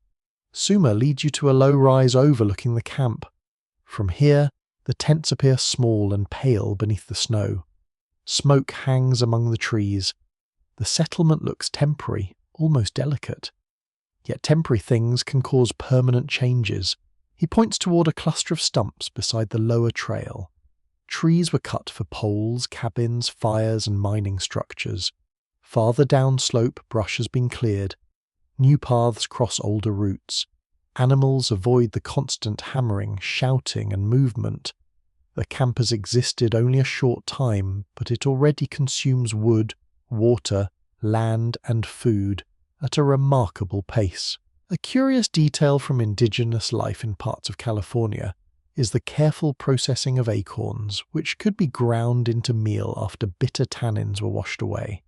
Suma leads you to a low rise overlooking the camp. From here, the tents appear small and pale beneath the snow. Smoke hangs among the trees. The settlement looks temporary, almost delicate. Yet temporary things can cause permanent changes. He points toward a cluster of stumps beside the lower trail. Trees were cut for poles, cabins, fires, and mining structures. Farther downslope, brush has been cleared. New paths cross older routes. Animals avoid the constant hammering, shouting, and movement. The camp has existed only a short time, but it already consumes wood, water, land, and food at a remarkable pace. A curious detail from indigenous life in parts of California is the careful processing of acorns, which could be ground into meal after bitter tannins were washed away.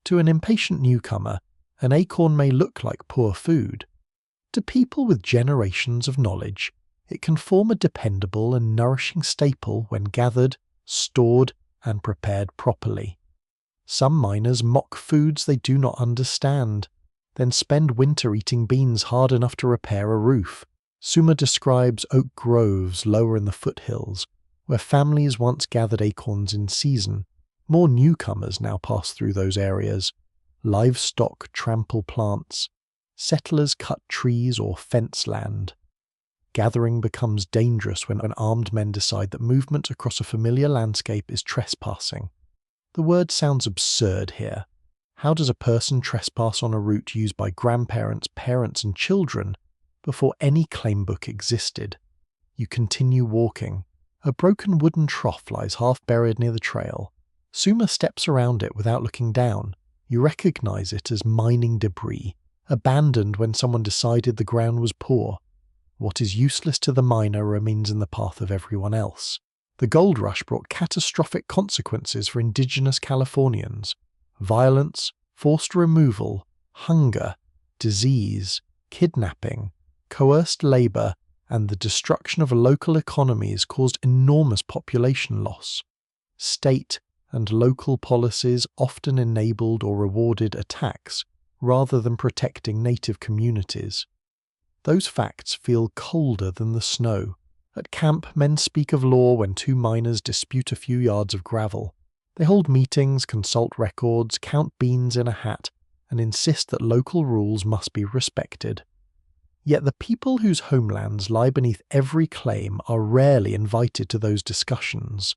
To an impatient newcomer, an acorn may look like poor food. To people with generations of knowledge, it can form a dependable and nourishing staple when gathered, stored, and prepared properly. Some miners mock foods they do not understand, then spend winter eating beans hard enough to repair a roof. Suma describes oak groves lower in the foothills, where families once gathered acorns in season. More newcomers now pass through those areas. Livestock trample plants. Settlers cut trees or fence land. Gathering becomes dangerous when armed men decide that movement across a familiar landscape is trespassing. The word sounds absurd here. How does a person trespass on a route used by grandparents, parents, and children before any claim book existed? You continue walking. A broken wooden trough lies half buried near the trail. Suma steps around it without looking down. You recognize it as mining debris, abandoned when someone decided the ground was poor. What is useless to the miner remains in the path of everyone else. The gold rush brought catastrophic consequences for indigenous Californians. Violence, forced removal, hunger, disease, kidnapping, coerced labor, and the destruction of local economies caused enormous population loss. State and local policies often enabled or rewarded attacks rather than protecting native communities. Those facts feel colder than the snow. At camp, men speak of law when two miners dispute a few yards of gravel. They hold meetings, consult records, count beans in a hat, and insist that local rules must be respected. Yet the people whose homelands lie beneath every claim are rarely invited to those discussions.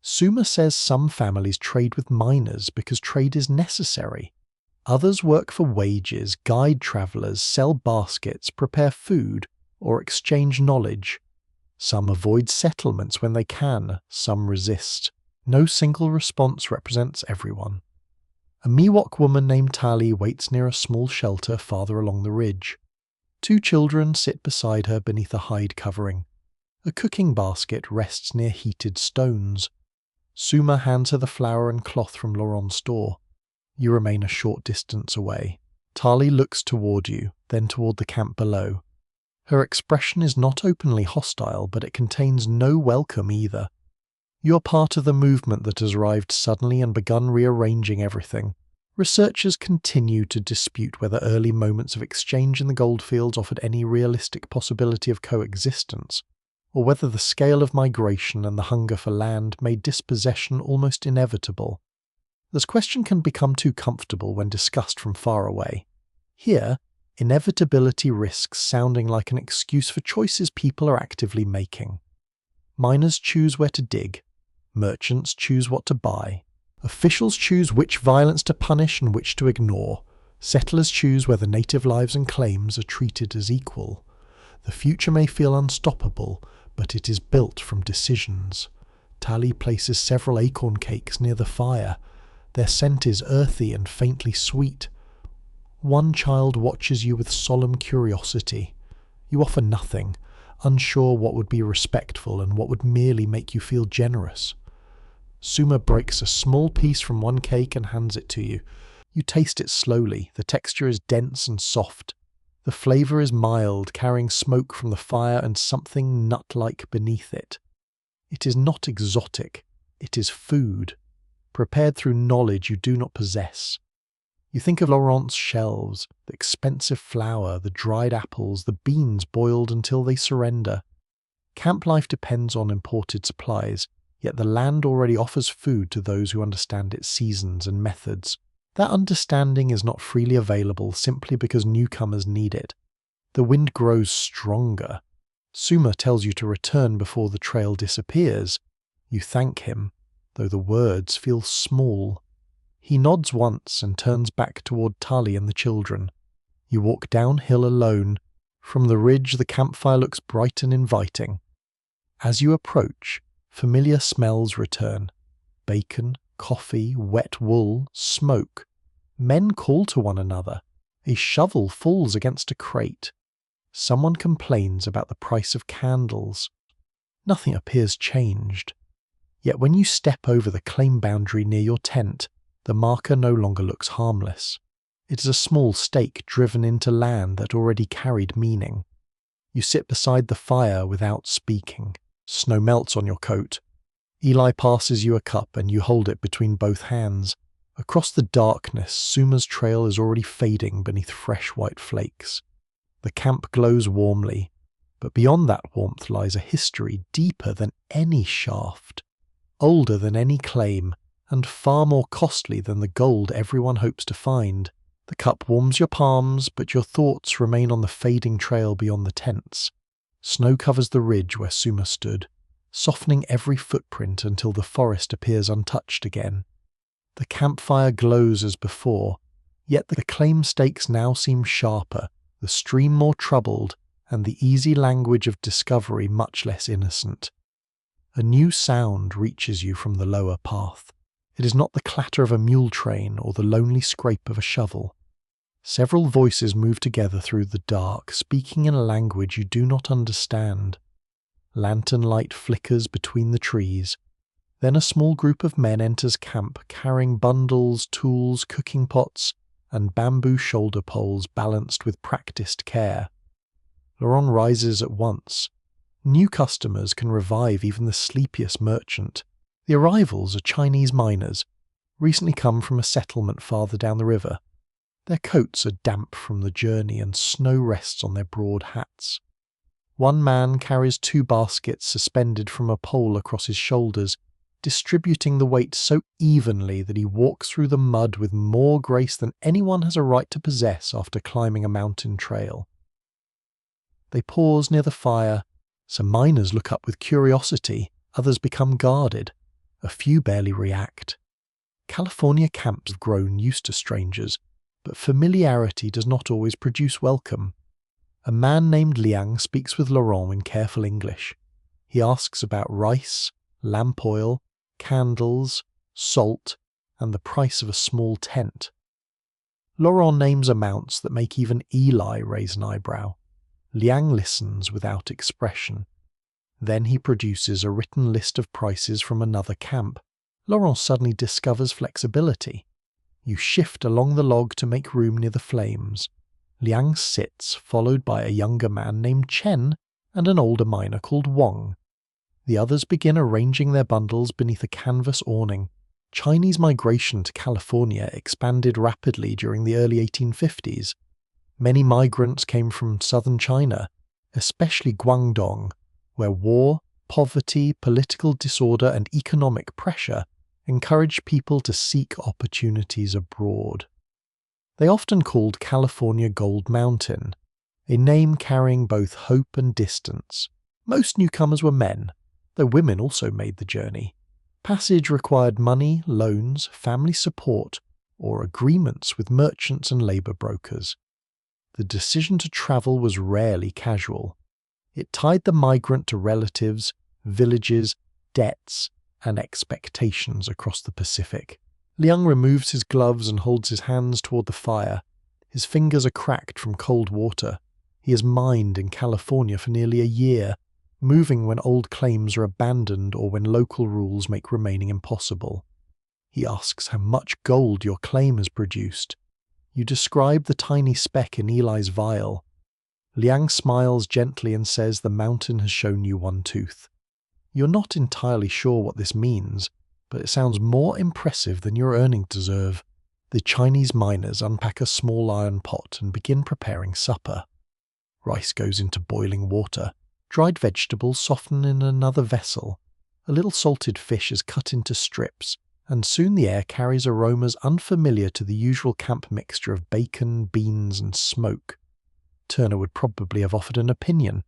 Suma says some families trade with miners because trade is necessary. Others work for wages, guide travelers, sell baskets, prepare food, or exchange knowledge. Some avoid settlements when they can, some resist. No single response represents everyone. A Miwok woman named Tali waits near a small shelter farther along the ridge. Two children sit beside her beneath a hide covering. A cooking basket rests near heated stones. Suma hands her the flour and cloth from Laurent's store. You remain a short distance away. Tali looks toward you, then toward the camp below. Her expression is not openly hostile, but it contains no welcome either. You're part of the movement that has arrived suddenly and begun rearranging everything. Researchers continue to dispute whether early moments of exchange in the goldfields offered any realistic possibility of coexistence, or whether the scale of migration and the hunger for land made dispossession almost inevitable. This question can become too comfortable when discussed from far away. Here, inevitability risks sounding like an excuse for choices people are actively making. Miners choose where to dig. Merchants choose what to buy. Officials choose which violence to punish and which to ignore. Settlers choose whether native lives and claims are treated as equal. The future may feel unstoppable, but it is built from decisions. Tali places several acorn cakes near the fire. Their scent is earthy and faintly sweet. One child watches you with solemn curiosity. You offer nothing, unsure what would be respectful and what would merely make you feel generous. Suma breaks a small piece from one cake and hands it to you. You taste it slowly. The texture is dense and soft. The flavor is mild, carrying smoke from the fire and something nut-like beneath it. It is not exotic. It is food, prepared through knowledge you do not possess. You think of Laurent's shelves, the expensive flour, the dried apples, the beans boiled until they surrender. Camp life depends on imported supplies, yet the land already offers food to those who understand its seasons and methods. That understanding is not freely available simply because newcomers need it. The wind grows stronger. Suma tells you to return before the trail disappears. You thank him, though the words feel small. He nods once and turns back toward Tali and the children. You walk downhill alone. From the ridge the campfire looks bright and inviting. As you approach, familiar smells return. Bacon, coffee, wet wool, smoke. Men call to one another. A shovel falls against a crate. Someone complains about the price of candles. Nothing appears changed. Yet when you step over the claim boundary near your tent, the marker no longer looks harmless. It is a small stake driven into land that already carried meaning. You sit beside the fire without speaking. Snow melts on your coat. Eli passes you a cup and you hold it between both hands. Across the darkness, Suma's trail is already fading beneath fresh white flakes. The camp glows warmly, but beyond that warmth lies a history deeper than any shaft, older than any claim, and far more costly than the gold everyone hopes to find. The cup warms your palms, but your thoughts remain on the fading trail beyond the tents. Snow covers the ridge where Suma stood, softening every footprint until the forest appears untouched again. The campfire glows as before, yet the claim stakes now seem sharper, the stream more troubled, and the easy language of discovery much less innocent. A new sound reaches you from the lower path. It is not the clatter of a mule train or the lonely scrape of a shovel. Several voices move together through the dark, speaking in a language you do not understand. Lantern light flickers between the trees. Then a small group of men enters camp carrying bundles, tools, cooking pots, and bamboo shoulder poles balanced with practiced care. Laurent rises at once. New customers can revive even the sleepiest merchant. The arrivals are Chinese miners, recently come from a settlement farther down the river. Their coats are damp from the journey and snow rests on their broad hats. One man carries 2 baskets suspended from a pole across his shoulders, distributing the weight so evenly that he walks through the mud with more grace than anyone has a right to possess after climbing a mountain trail. They pause near the fire. Some miners look up with curiosity, others become guarded. A few barely react. California camps have grown used to strangers, but familiarity does not always produce welcome. A man named Liang speaks with Laurent in careful English. He asks about rice, lamp oil, candles, salt, and the price of a small tent. Laurent names amounts that make even Eli raise an eyebrow. Liang listens without expression. Then he produces a written list of prices from another camp. Laurent suddenly discovers flexibility. You shift along the log to make room near the flames. Liang sits, followed by a younger man named Chen and an older miner called Wang. The others begin arranging their bundles beneath a canvas awning. Chinese migration to California expanded rapidly during the early 1850s. Many migrants came from southern China, especially Guangdong, where war, poverty, political disorder, and economic pressure encouraged people to seek opportunities abroad. They often called California Gold Mountain, a name carrying both hope and distance. Most newcomers were men, though women also made the journey. Passage required money, loans, family support, or agreements with merchants and labor brokers. The decision to travel was rarely casual. It tied the migrant to relatives, villages, debts, and expectations across the Pacific. Liang removes his gloves and holds his hands toward the fire. His fingers are cracked from cold water. He has mined in California for nearly a year, moving when old claims are abandoned or when local rules make remaining impossible. He asks how much gold your claim has produced. You describe the tiny speck in Eli's vial. Liang smiles gently and says the mountain has shown you 1 tooth. You're not entirely sure what this means, but it sounds more impressive than your earnings deserve. The Chinese miners unpack a small iron pot and begin preparing supper. Rice goes into boiling water. Dried vegetables soften in another vessel. A little salted fish is cut into strips, and soon the air carries aromas unfamiliar to the usual camp mixture of bacon, beans, and smoke. Turner would probably have offered an opinion.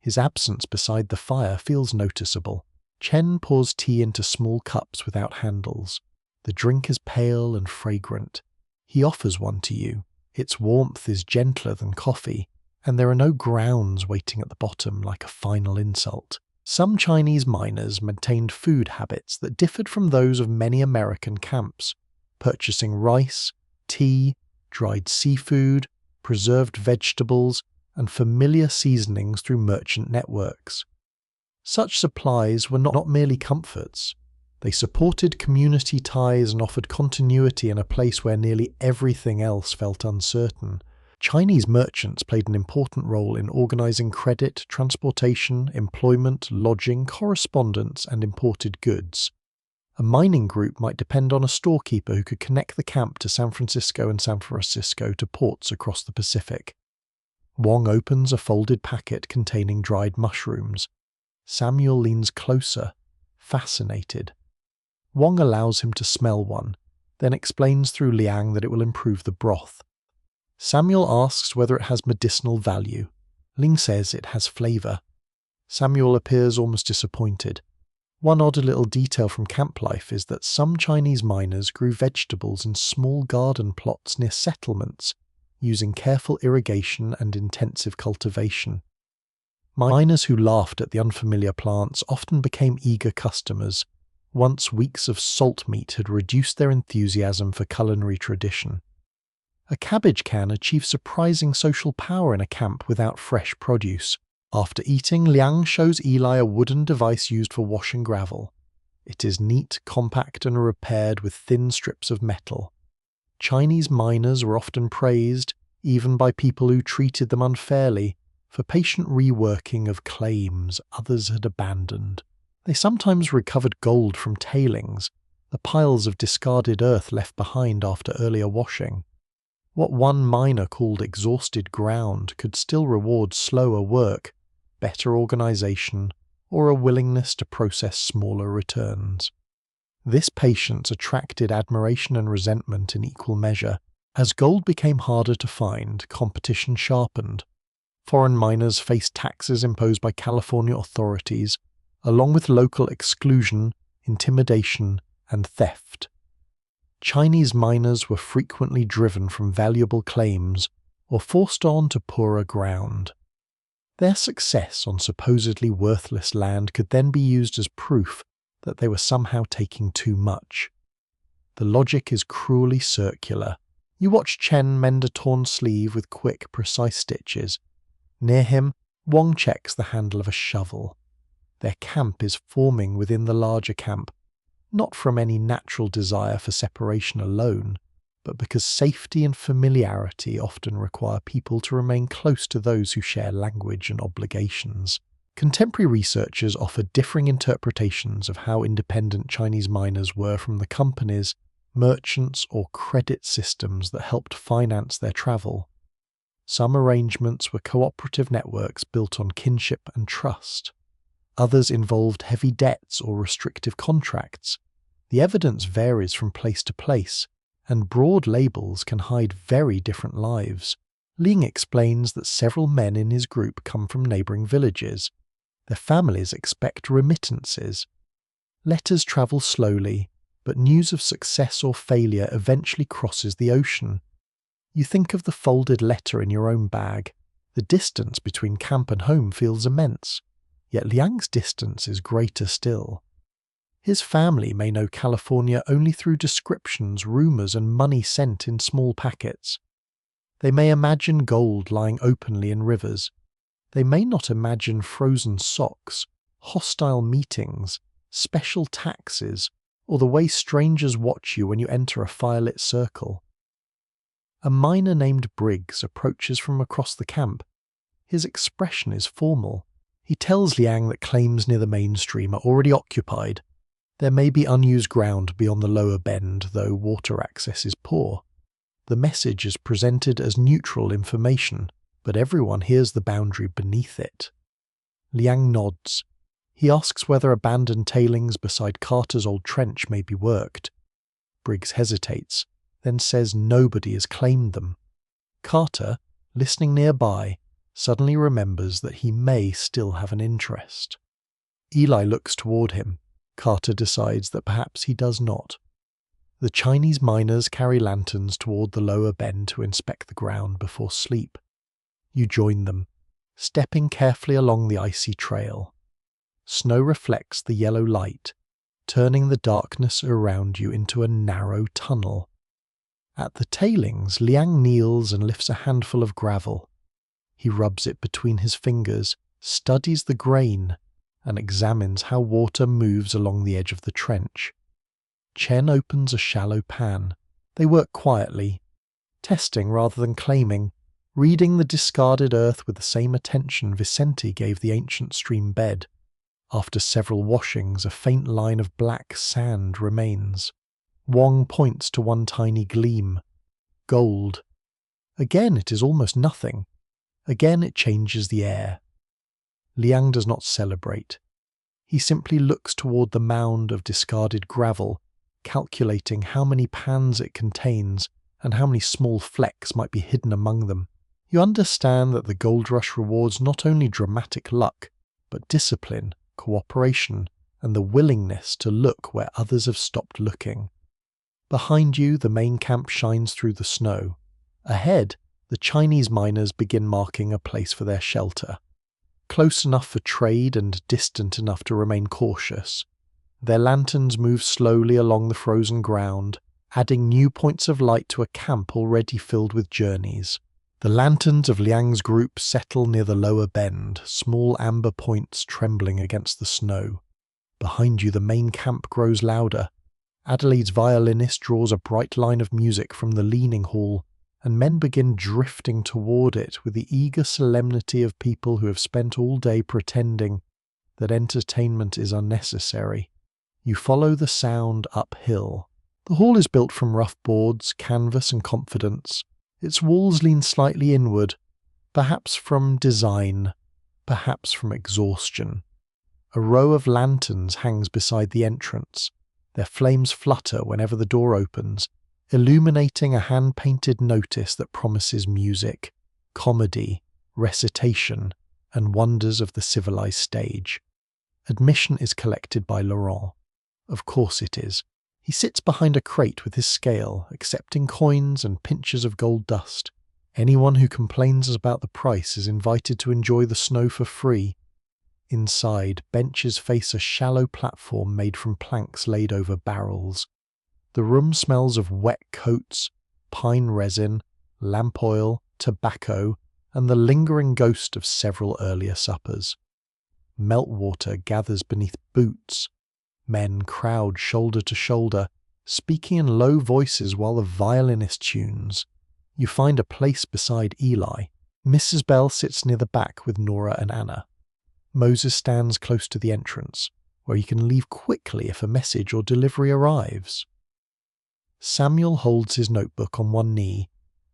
His absence beside the fire feels noticeable. Chen pours tea into small cups without handles. The drink is pale and fragrant. He offers one to you. Its warmth is gentler than coffee, and there are no grounds waiting at the bottom like a final insult. Some Chinese miners maintained food habits that differed from those of many American camps, purchasing rice, tea, dried seafood, preserved vegetables, and familiar seasonings through merchant networks. Such supplies were not merely comforts. They supported community ties and offered continuity in a place where nearly everything else felt uncertain. Chinese merchants played an important role in organizing credit, transportation, employment, lodging, correspondence, and imported goods. A mining group might depend on a storekeeper who could connect the camp to San Francisco and San Francisco to ports across the Pacific. Wong opens a folded packet containing dried mushrooms. Samuel leans closer, fascinated. Wong allows him to smell one, then explains through Liang that it will improve the broth. Samuel asks whether it has medicinal value. Ling says it has flavour. Samuel appears almost disappointed. One odd little detail from camp life is that some Chinese miners grew vegetables in small garden plots near settlements, using careful irrigation and intensive cultivation. Miners who laughed at the unfamiliar plants often became eager customers, once weeks of salt meat had reduced their enthusiasm for culinary tradition. A cabbage can achieved surprising social power in a camp without fresh produce. After eating, Liang shows Eli a wooden device used for washing gravel. It is neat, compact, and repaired with thin strips of metal. Chinese miners were often praised, even by people who treated them unfairly, for patient reworking of claims others had abandoned. They sometimes recovered gold from tailings, the piles of discarded earth left behind after earlier washing. What one miner called exhausted ground could still reward slower work, better organization, or a willingness to process smaller returns. This patience attracted admiration and resentment in equal measure. As gold became harder to find, competition sharpened. Foreign miners faced taxes imposed by California authorities, along with local exclusion, intimidation, and theft. Chinese miners were frequently driven from valuable claims or forced on to poorer ground. Their success on supposedly worthless land could then be used as proof that they were somehow taking too much. The logic is cruelly circular. You watch Chen mend a torn sleeve with quick, precise stitches. Near him, Wong checks the handle of a shovel. Their camp is forming within the larger camp, not from any natural desire for separation alone, but because safety and familiarity often require people to remain close to those who share language and obligations. Contemporary researchers offer differing interpretations of how independent Chinese miners were from the companies, merchants, or credit systems that helped finance their travel. Some arrangements were cooperative networks built on kinship and trust. Others involved heavy debts or restrictive contracts. The evidence varies from place to place, and broad labels can hide very different lives. Ling explains that several men in his group come from neighbouring villages. Their families expect remittances. Letters travel slowly, but news of success or failure eventually crosses the ocean. You think of the folded letter in your own bag. The distance between camp and home feels immense, yet Liang's distance is greater still. His family may know California only through descriptions, rumours, and money sent in small packets. They may imagine gold lying openly in rivers. They may not imagine frozen socks, hostile meetings, special taxes, or the way strangers watch you when you enter a firelit circle. A miner named Briggs approaches from across the camp. His expression is formal. He tells Liang that claims near the mainstream are already occupied. There may be unused ground beyond the lower bend, though water access is poor. The message is presented as neutral information, but everyone hears the boundary beneath it. Liang nods. He asks whether abandoned tailings beside Carter's old trench may be worked. Briggs hesitates, then says nobody has claimed them. Carter, listening nearby, suddenly remembers that he may still have an interest. Eli looks toward him. Carter decides that perhaps he does not. The Chinese miners carry lanterns toward the lower bend to inspect the ground before sleep. You join them, stepping carefully along the icy trail. Snow reflects the yellow light, turning the darkness around you into a narrow tunnel. At the tailings, Liang kneels and lifts a handful of gravel. He rubs it between his fingers, studies the grain, and examines how water moves along the edge of the trench. Chen opens a shallow pan. They work quietly, testing rather than claiming, reading the discarded earth with the same attention Vicente gave the ancient stream bed. After several washings, a faint line of black sand remains. Wong points to one tiny gleam. Gold. Again it is almost nothing. Again it changes the air. Liang does not celebrate. He simply looks toward the mound of discarded gravel, calculating how many pans it contains and how many small flecks might be hidden among them. You understand that the gold rush rewards not only dramatic luck, but discipline, cooperation, and the willingness to look where others have stopped looking. Behind you, the main camp shines through the snow. Ahead, the Chinese miners begin marking a place for their shelter. Close enough for trade and distant enough to remain cautious. Their lanterns move slowly along the frozen ground, adding new points of light to a camp already filled with journeys. The lanterns of Liang's group settle near the lower bend, small amber points trembling against the snow. Behind you, the main camp grows louder. Adelaide's violinist draws a bright line of music from the leaning hall, and men begin drifting toward it with the eager solemnity of people who have spent all day pretending that entertainment is unnecessary. You follow the sound uphill. The hall is built from rough boards, canvas, and confidence. Its walls lean slightly inward, perhaps from design, perhaps from exhaustion. A row of lanterns hangs beside the entrance. Their flames flutter whenever the door opens, illuminating a hand-painted notice that promises music, comedy, recitation, and wonders of the civilized stage. Admission is collected by Laurent. Of course it is. He sits behind a crate with his scale, accepting coins and pinches of gold dust. Anyone who complains about the price is invited to enjoy the snow for free. Inside, benches face a shallow platform made from planks laid over barrels. The room smells of wet coats, pine resin, lamp oil, tobacco, and the lingering ghost of several earlier suppers. Meltwater gathers beneath boots. Men crowd shoulder to shoulder, speaking in low voices while the violinist tunes. You find a place beside Eli. Mrs. Bell sits near the back with Nora and Anna. Moses stands close to the entrance, where he can leave quickly if a message or delivery arrives. Samuel holds his notebook on one knee,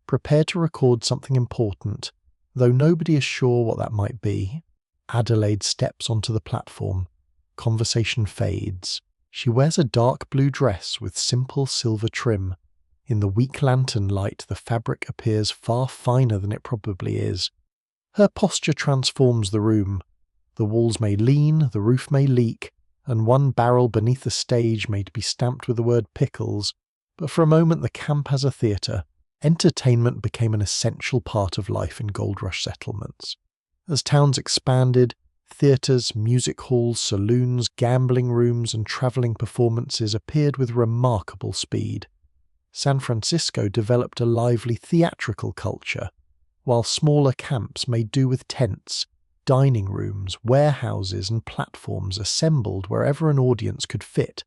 prepared to record something important, though nobody is sure what that might be. Adelaide steps onto the platform. Conversation fades. She wears a dark blue dress with simple silver trim. In the weak lantern light, the fabric appears far finer than it probably is. Her posture transforms the room. The walls may lean, the roof may leak, and one barrel beneath the stage may be stamped with the word pickles, but for a moment the camp has a theatre. Entertainment became an essential part of life in Gold Rush settlements. As towns expanded, theatres, music halls, saloons, gambling rooms, and travelling performances appeared with remarkable speed. San Francisco developed a lively theatrical culture, while smaller camps made do with tents, dining rooms, warehouses, and platforms assembled wherever an audience could fit.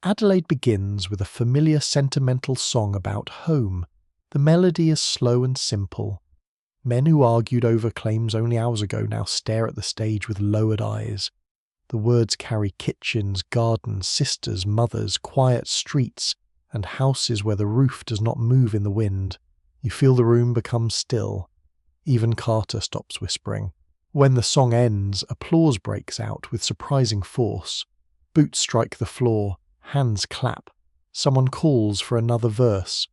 Adelaide begins with a familiar sentimental song about home. The melody is slow and simple. Men who argued over claims only hours ago now stare at the stage with lowered eyes. The words carry kitchens, gardens, sisters, mothers, quiet streets, and houses where the roof does not move in the wind. You feel the room become still. Even Carter stops whispering. When the song ends, applause breaks out with surprising force. Boots strike the floor, hands clap. Someone calls for another verse.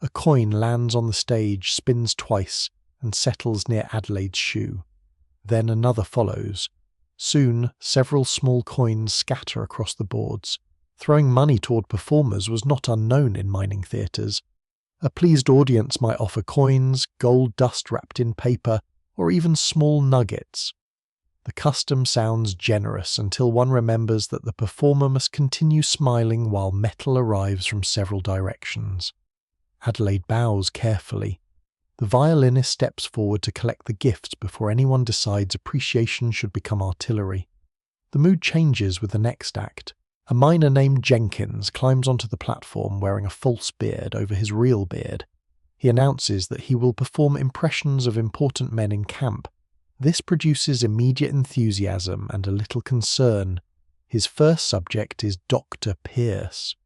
A coin lands on the stage, spins twice, and settles near Adelaide's shoe. Then another follows. Soon, several small coins scatter across the boards. Throwing money toward performers was not unknown in mining theatres. A pleased audience might offer coins, gold dust wrapped in paper, or even small nuggets. The custom sounds generous until one remembers that the performer must continue smiling while metal arrives from several directions. Adelaide bows carefully. The violinist steps forward to collect the gifts before anyone decides appreciation should become artillery. The mood changes with the next act. A miner named Jenkins climbs onto the platform wearing a false beard over his real beard. He announces that he will perform impressions of important men in camp. This produces immediate enthusiasm and a little concern. His first subject is Dr. Pierce.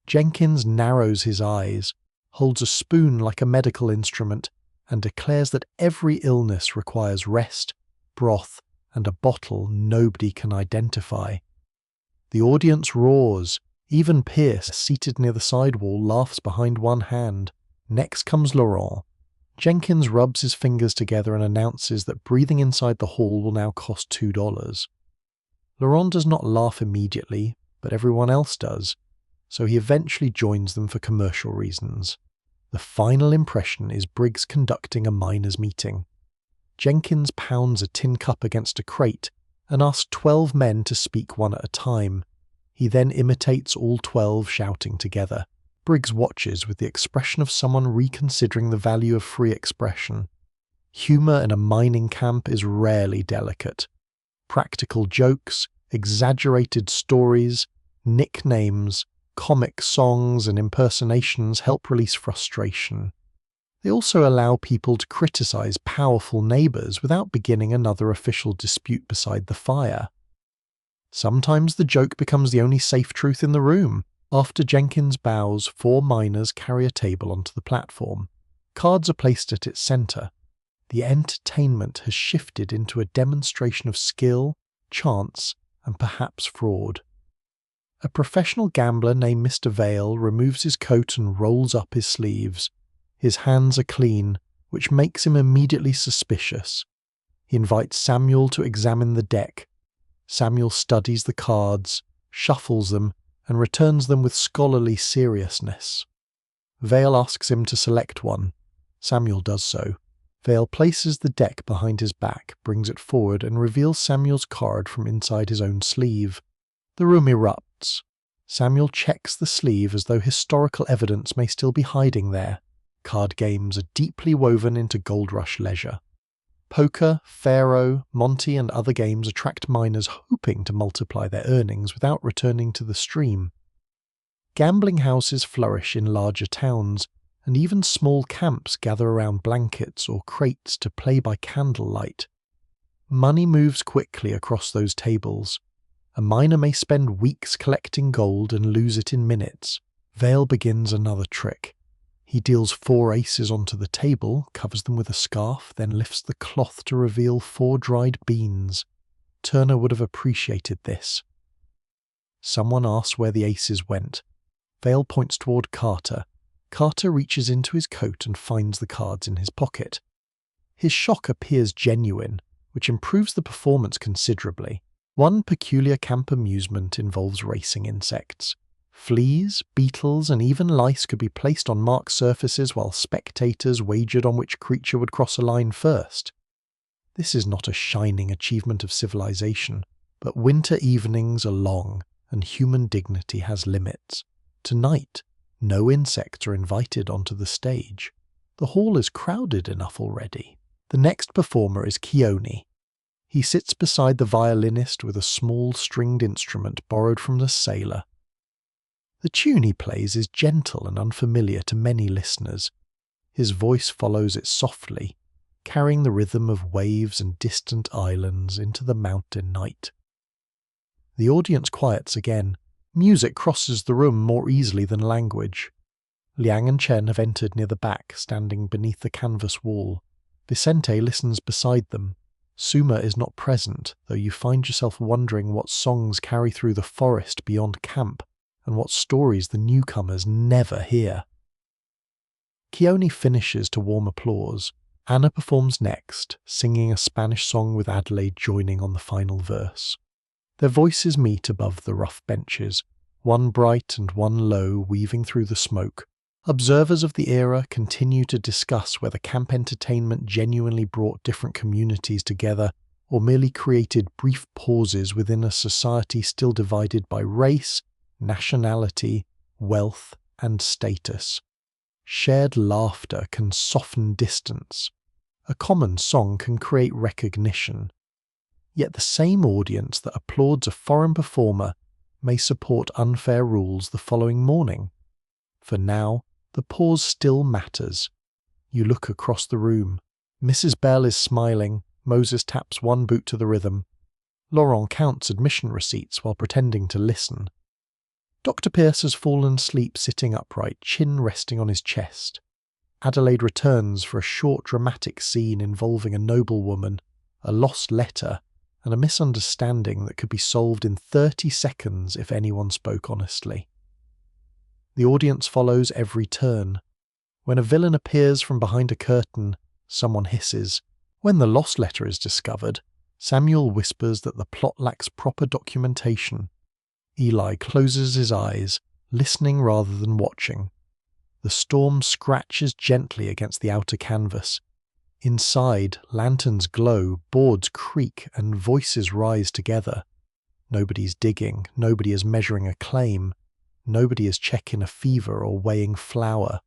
Jenkins narrows his eyes, holds a spoon like a medical instrument, and declares that every illness requires rest, broth, and a bottle nobody can identify. The audience roars. Even Pierce, seated near the sidewall, laughs behind one hand. Next comes Laurent. Jenkins rubs his fingers together and announces that breathing inside the hall will now cost $2. Laurent does not laugh immediately, but everyone else does, so he eventually joins them for commercial reasons. The final impression is Briggs conducting a miners' meeting. Jenkins pounds a tin cup against a crate and asks 12 men to speak one at a time. He then imitates all 12 shouting together. Briggs watches with the expression of someone reconsidering the value of free expression. Humour in a mining camp is rarely delicate. Practical jokes, exaggerated stories, nicknames, comic songs and impersonations help release frustration. They also allow people to criticise powerful neighbours without beginning another official dispute beside the fire. Sometimes the joke becomes the only safe truth in the room. After Jenkins bows, 4 miners carry a table onto the platform. Cards are placed at its centre. The entertainment has shifted into a demonstration of skill, chance, and perhaps fraud. A professional gambler named Mr. Vale removes his coat and rolls up his sleeves. His hands are clean, which makes him immediately suspicious. He invites Samuel to examine the deck. Samuel studies the cards, shuffles them, and returns them with scholarly seriousness. Vale asks him to select one. Samuel does so. Vale places the deck behind his back, brings it forward, and reveals Samuel's card from inside his own sleeve. The room erupts. Samuel checks the sleeve as though historical evidence may still be hiding there. Card games are deeply woven into Gold Rush leisure. Poker, Faro, Monty and other games attract miners hoping to multiply their earnings without returning to the stream. Gambling houses flourish in larger towns, and even small camps gather around blankets or crates to play by candlelight. Money moves quickly across those tables. A miner may spend weeks collecting gold and lose it in minutes. Vale begins another trick. He deals 4 aces onto the table, covers them with a scarf, then lifts the cloth to reveal 4 dried beans. Turner would have appreciated this. Someone asks where the aces went. Vale points toward Carter. Carter reaches into his coat and finds the cards in his pocket. His shock appears genuine, which improves the performance considerably. One peculiar camp amusement involves racing insects. Fleas, beetles, and even lice could be placed on marked surfaces while spectators wagered on which creature would cross a line first. This is not a shining achievement of civilization, but winter evenings are long, and human dignity has limits. Tonight, no insects are invited onto the stage. The hall is crowded enough already. The next performer is Keone. He sits beside the violinist with a small stringed instrument borrowed from the sailor. The tune he plays is gentle and unfamiliar to many listeners. His voice follows it softly, carrying the rhythm of waves and distant islands into the mountain night. The audience quiets again. Music crosses the room more easily than language. Liang and Chen have entered near the back, standing beneath the canvas wall. Vicente listens beside them. Suma is not present, though you find yourself wondering what songs carry through the forest beyond camp, and what stories the newcomers never hear. Keone finishes to warm applause. Anna performs next, singing a Spanish song with Adelaide joining on the final verse. Their voices meet above the rough benches, one bright and one low weaving through the smoke. Observers of the era continue to discuss whether camp entertainment genuinely brought different communities together or merely created brief pauses within a society still divided by race, nationality, wealth, and status. Shared laughter can soften distance. A common song can create recognition. Yet the same audience that applauds a foreign performer may support unfair rules the following morning. For now, the pause still matters. You look across the room. Mrs. Bell is smiling. Moses taps one boot to the rhythm. Laurent counts admission receipts while pretending to listen. Dr. Pierce has fallen asleep sitting upright, chin resting on his chest. Adelaide returns for a short dramatic scene involving a noblewoman, a lost letter, and a misunderstanding that could be solved in 30 seconds if anyone spoke honestly. The audience follows every turn. When a villain appears from behind a curtain, someone hisses. When the lost letter is discovered, Samuel whispers that the plot lacks proper documentation. Eli closes his eyes, listening rather than watching. The storm scratches gently against the outer canvas. Inside, lanterns glow, boards creak, and voices rise together. Nobody's digging, nobody is measuring a claim, nobody is checking a fever or weighing flour.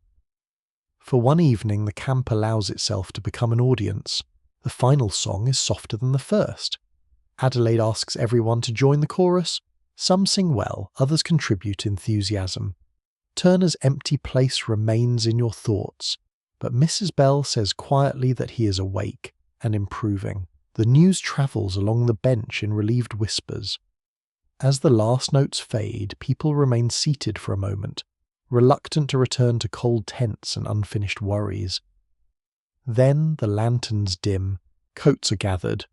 For one evening, the camp allows itself to become an audience. The final song is softer than the first. Adelaide asks everyone to join the chorus. Some sing well, others contribute enthusiasm. Turner's empty place remains in your thoughts, but Mrs. Bell says quietly that he is awake and improving. The news travels along the bench in relieved whispers. As the last notes fade, people remain seated for a moment, reluctant to return to cold tents and unfinished worries. Then the lanterns dim, coats are gathered,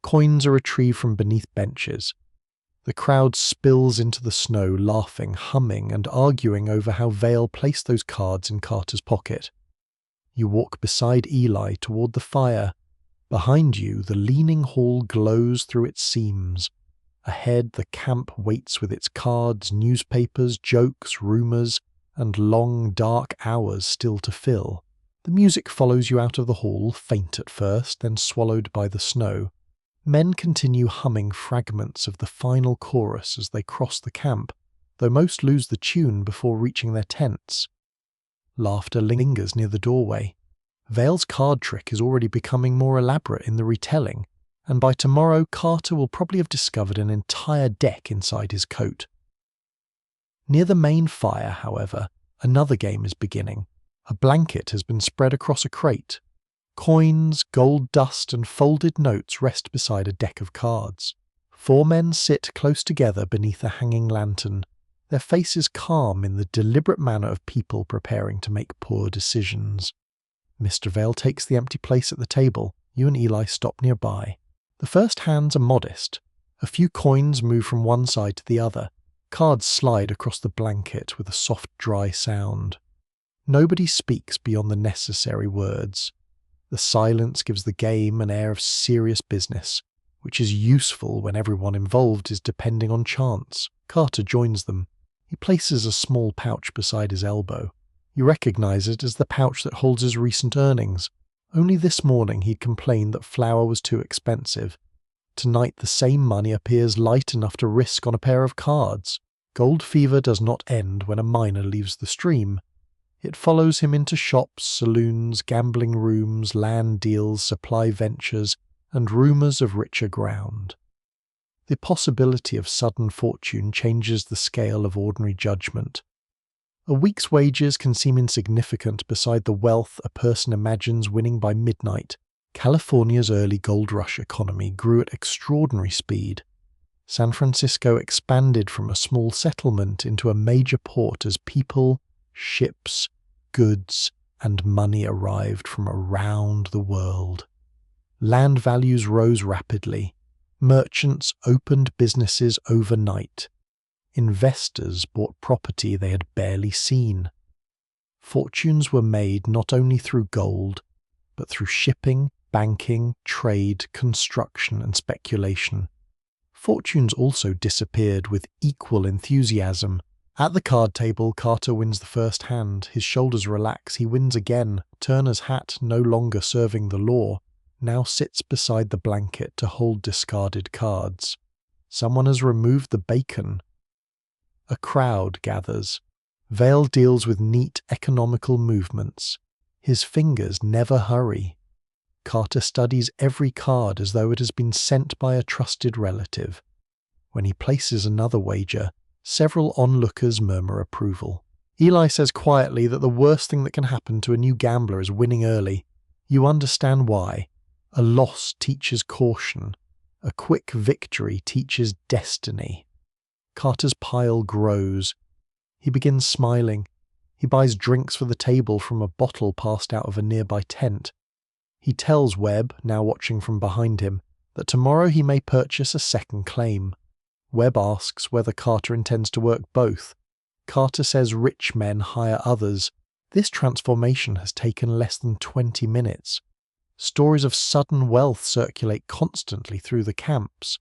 coins are retrieved from beneath benches. The crowd spills into the snow, laughing, humming, and arguing over how Vale placed those cards in Carter's pocket. You walk beside Eli toward the fire. Behind you, the leaning hall glows through its seams. Ahead, the camp waits with its cards, newspapers, jokes, rumours, and long, dark hours still to fill. The music follows you out of the hall, faint at first, then swallowed by the snow. Men continue humming fragments of the final chorus as they cross the camp, though most lose the tune before reaching their tents. Laughter lingers near the doorway. Vale's card trick is already becoming more elaborate in the retelling, and by tomorrow Carter will probably have discovered an entire deck inside his coat. Near the main fire, however, another game is beginning. A blanket has been spread across a crate. Coins, gold dust, and folded notes rest beside a deck of cards. 4 men sit close together beneath a hanging lantern, their faces calm in the deliberate manner of people preparing to make poor decisions. Mr. Vale takes the empty place at the table. You and Eli stop nearby. The first hands are modest. A few coins move from one side to the other. Cards slide across the blanket with a soft, dry sound. Nobody speaks beyond the necessary words. The silence gives the game an air of serious business, which is useful when everyone involved is depending on chance. Carter joins them. He places a small pouch beside his elbow. You recognize it as the pouch that holds his recent earnings. Only this morning he'd complained that flour was too expensive. Tonight the same money appears light enough to risk on a pair of cards. Gold fever does not end when a miner leaves the stream. It follows him into shops, saloons, gambling rooms, land deals, supply ventures, and rumours of richer ground. The possibility of sudden fortune changes the scale of ordinary judgment. A week's wages can seem insignificant beside the wealth a person imagines winning by midnight. California's early gold rush economy grew at extraordinary speed. San Francisco expanded from a small settlement into a major port as people, ships, goods, and money arrived from around the world. Land values rose rapidly. Merchants opened businesses overnight. Investors bought property they had barely seen. Fortunes were made not only through gold, but through shipping, banking, trade, construction, and speculation. Fortunes also disappeared with equal enthusiasm. At the card table, Carter wins the first hand. His shoulders relax. He wins again. Turner's hat, no longer serving the law, now sits beside the blanket to hold discarded cards. Someone has removed the bacon. A crowd gathers. Vale deals with neat, economical movements. His fingers never hurry. Carter studies every card as though it has been sent by a trusted relative. When he places another wager, several onlookers murmur approval. Eli says quietly that the worst thing that can happen to a new gambler is winning early. You understand why. A loss teaches caution. A quick victory teaches destiny. Carter's pile grows. He begins smiling. He buys drinks for the table from a bottle passed out of a nearby tent. He tells Webb, now watching from behind him, that tomorrow he may purchase a second claim. Webb asks whether Carter intends to work both. Carter says rich men hire others. This transformation has taken less than 20 minutes. Stories of sudden wealth circulate constantly through the camps.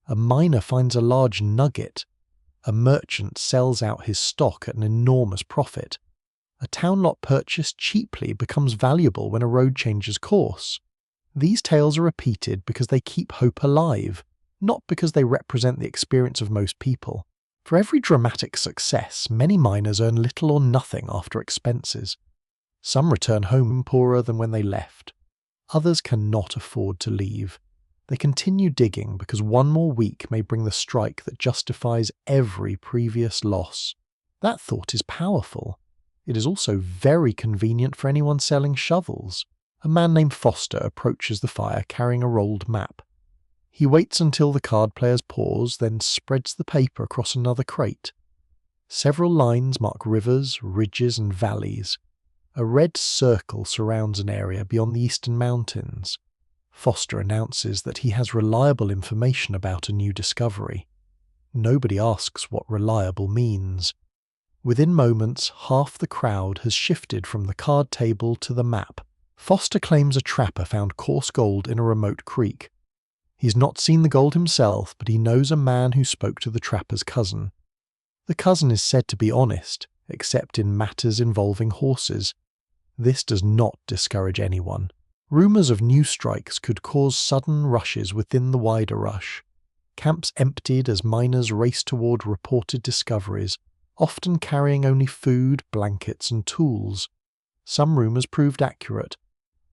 A miner finds a large nugget. A merchant sells out his stock at an enormous profit. A town lot purchased cheaply becomes valuable when a road changes course. These tales are repeated because they keep hope alive, not because they represent the experience of most people. For every dramatic success, many miners earn little or nothing after expenses. Some return home poorer than when they left. Others cannot afford to leave. They continue digging because one more week may bring the strike that justifies every previous loss. That thought is powerful. It is also very convenient for anyone selling shovels. A man named Foster approaches the fire carrying a rolled map. He waits until the card players pause, then spreads the paper across another crate. Several lines mark rivers, ridges, and valleys. A red circle surrounds an area beyond the eastern mountains. Foster announces that he has reliable information about a new discovery. Nobody asks what reliable means. Within moments, half the crowd has shifted from the card table to the map. Foster claims a trapper found coarse gold in a remote creek. He's not seen the gold himself, but he knows a man who spoke to the trapper's cousin. The cousin is said to be honest, except in matters involving horses. This does not discourage anyone. Rumours of new strikes could cause sudden rushes within the wider rush. Camps emptied as miners race toward reported discoveries, often carrying only food, blankets, and tools. Some rumours proved accurate.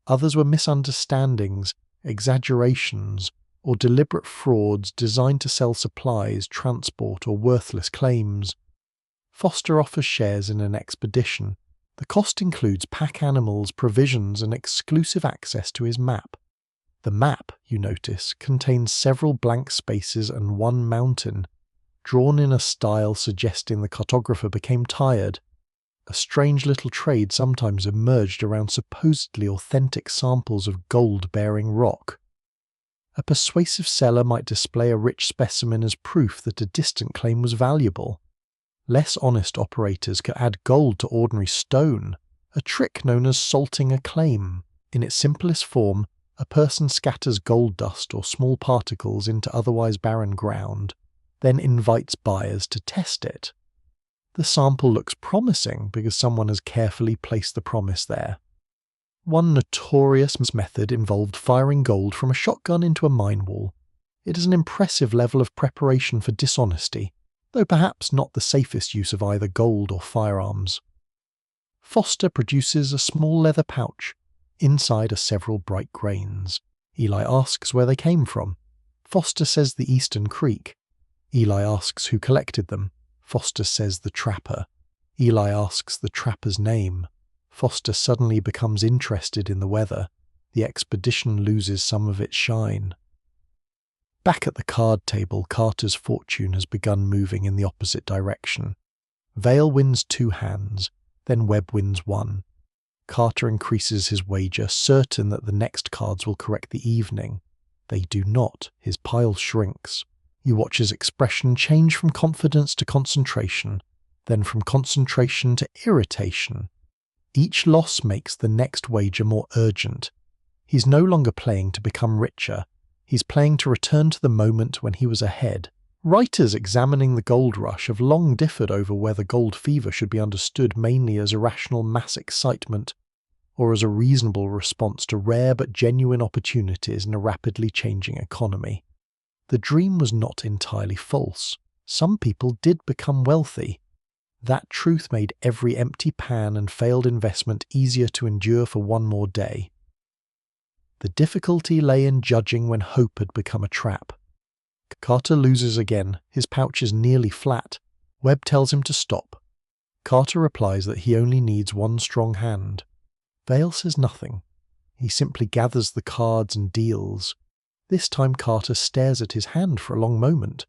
Others were misunderstandings, exaggerations, or deliberate frauds designed to sell supplies, transport, or worthless claims. Foster offers shares in an expedition. The cost includes pack animals, provisions, and exclusive access to his map. The map, you notice, contains several blank spaces and one mountain, drawn in a style suggesting the cartographer became tired. A strange little trade sometimes emerged around supposedly authentic samples of gold-bearing rock. A persuasive seller might display a rich specimen as proof that a distant claim was valuable. Less honest operators could add gold to ordinary stone, a trick known as salting a claim. In its simplest form, a person scatters gold dust or small particles into otherwise barren ground, then invites buyers to test it. The sample looks promising because someone has carefully placed the promise there. One notorious method involved firing gold from a shotgun into a mine wall. It is an impressive level of preparation for dishonesty, though perhaps not the safest use of either gold or firearms. Foster produces a small leather pouch. Inside are several bright grains. Eli asks where they came from. Foster says the Eastern Creek. Eli asks who collected them. Foster says the trapper. Eli asks the trapper's name. Foster suddenly becomes interested in the weather. The expedition loses some of its shine. Back at the card table, Carter's fortune has begun moving in the opposite direction. Vale wins 2 hands, then Webb wins 1. Carter increases his wager, certain that the next cards will correct the evening. They do not. His pile shrinks. You watch his expression change from confidence to concentration, then from concentration to irritation. Each loss makes the next wager more urgent. He's no longer playing to become richer. He's playing to return to the moment when he was ahead. Writers examining the gold rush have long differed over whether gold fever should be understood mainly as irrational mass excitement or as a reasonable response to rare but genuine opportunities in a rapidly changing economy. The dream was not entirely false. Some people did become wealthy. That truth made every empty pan and failed investment easier to endure for one more day. The difficulty lay in judging when hope had become a trap. Carter loses again, his pouch is nearly flat. Webb tells him to stop. Carter replies that he only needs one strong hand. Vale says nothing. He simply gathers the cards and deals. This time Carter stares at his hand for a long moment.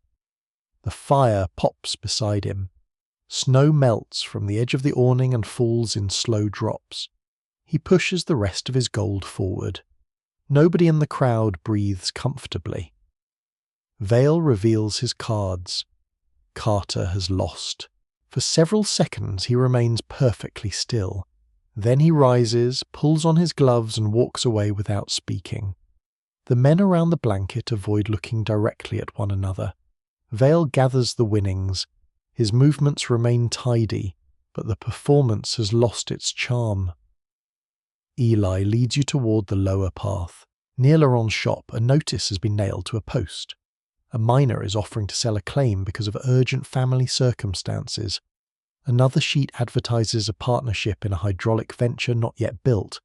The fire pops beside him. Snow melts from the edge of the awning and falls in slow drops. He pushes the rest of his gold forward. Nobody in the crowd breathes comfortably. Vale reveals his cards. Carter has lost. For several seconds he remains perfectly still. Then he rises, pulls on his gloves and walks away without speaking. The men around the blanket avoid looking directly at one another. Vale gathers the winnings. His movements remain tidy, but the performance has lost its charm. Eli leads you toward the lower path. Near Laurent's shop, a notice has been nailed to a post. A miner is offering to sell a claim because of urgent family circumstances. Another sheet advertises a partnership in a hydraulic venture not yet built.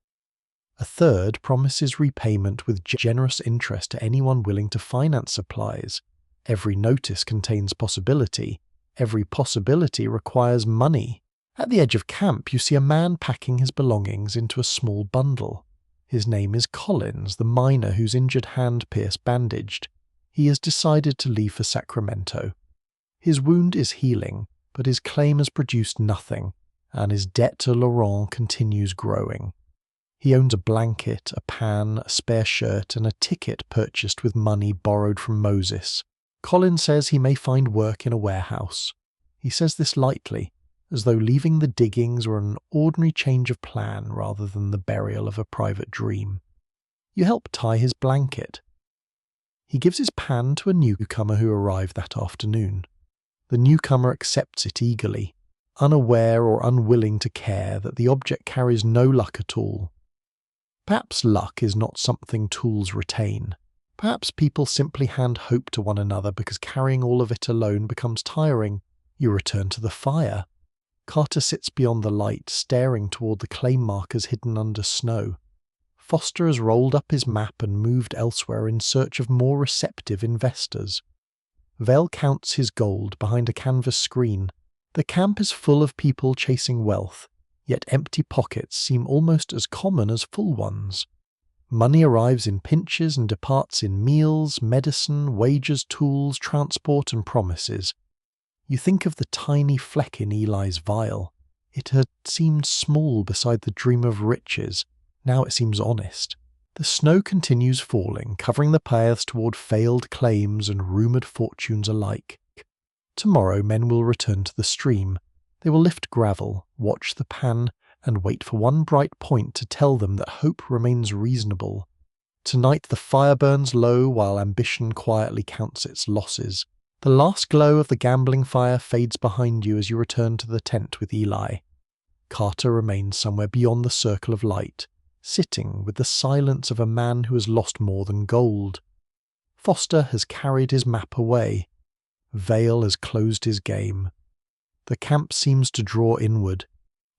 A third promises repayment with generous interest to anyone willing to finance supplies. Every notice contains possibility. Every possibility requires money. At the edge of camp, you see a man packing his belongings into a small bundle. His name is Collins, the miner whose injured hand Pierce bandaged. He has decided to leave for Sacramento. His wound is healing, but his claim has produced nothing, and his debt to Laurent continues growing. He owns a blanket, a pan, a spare shirt, and a ticket purchased with money borrowed from Moses. Collins says he may find work in a warehouse. He says this lightly, as though leaving the diggings were an ordinary change of plan rather than the burial of a private dream. You help tie his blanket. He gives his pan to a newcomer who arrived that afternoon. The newcomer accepts it eagerly, unaware or unwilling to care that the object carries no luck at all. Perhaps luck is not something tools retain. Perhaps people simply hand hope to one another because carrying all of it alone becomes tiring. You return to the fire. Carter sits beyond the light, staring toward the claim markers hidden under snow. Foster has rolled up his map and moved elsewhere in search of more receptive investors. Vale counts his gold behind a canvas screen. The camp is full of people chasing wealth, yet empty pockets seem almost as common as full ones. Money arrives in pinches and departs in meals, medicine, wages, tools, transport, and promises. You think of the tiny fleck in Eli's vial. It had seemed small beside the dream of riches. Now it seems honest. The snow continues falling, covering the paths toward failed claims and rumoured fortunes alike. Tomorrow men will return to the stream. They will lift gravel, watch the pan, and wait for one bright point to tell them that hope remains reasonable. Tonight the fire burns low while ambition quietly counts its losses. The last glow of the gambling fire fades behind you as you return to the tent with Eli. Carter remains somewhere beyond the circle of light, sitting with the silence of a man who has lost more than gold. Foster has carried his map away. Vale has closed his game. The camp seems to draw inward,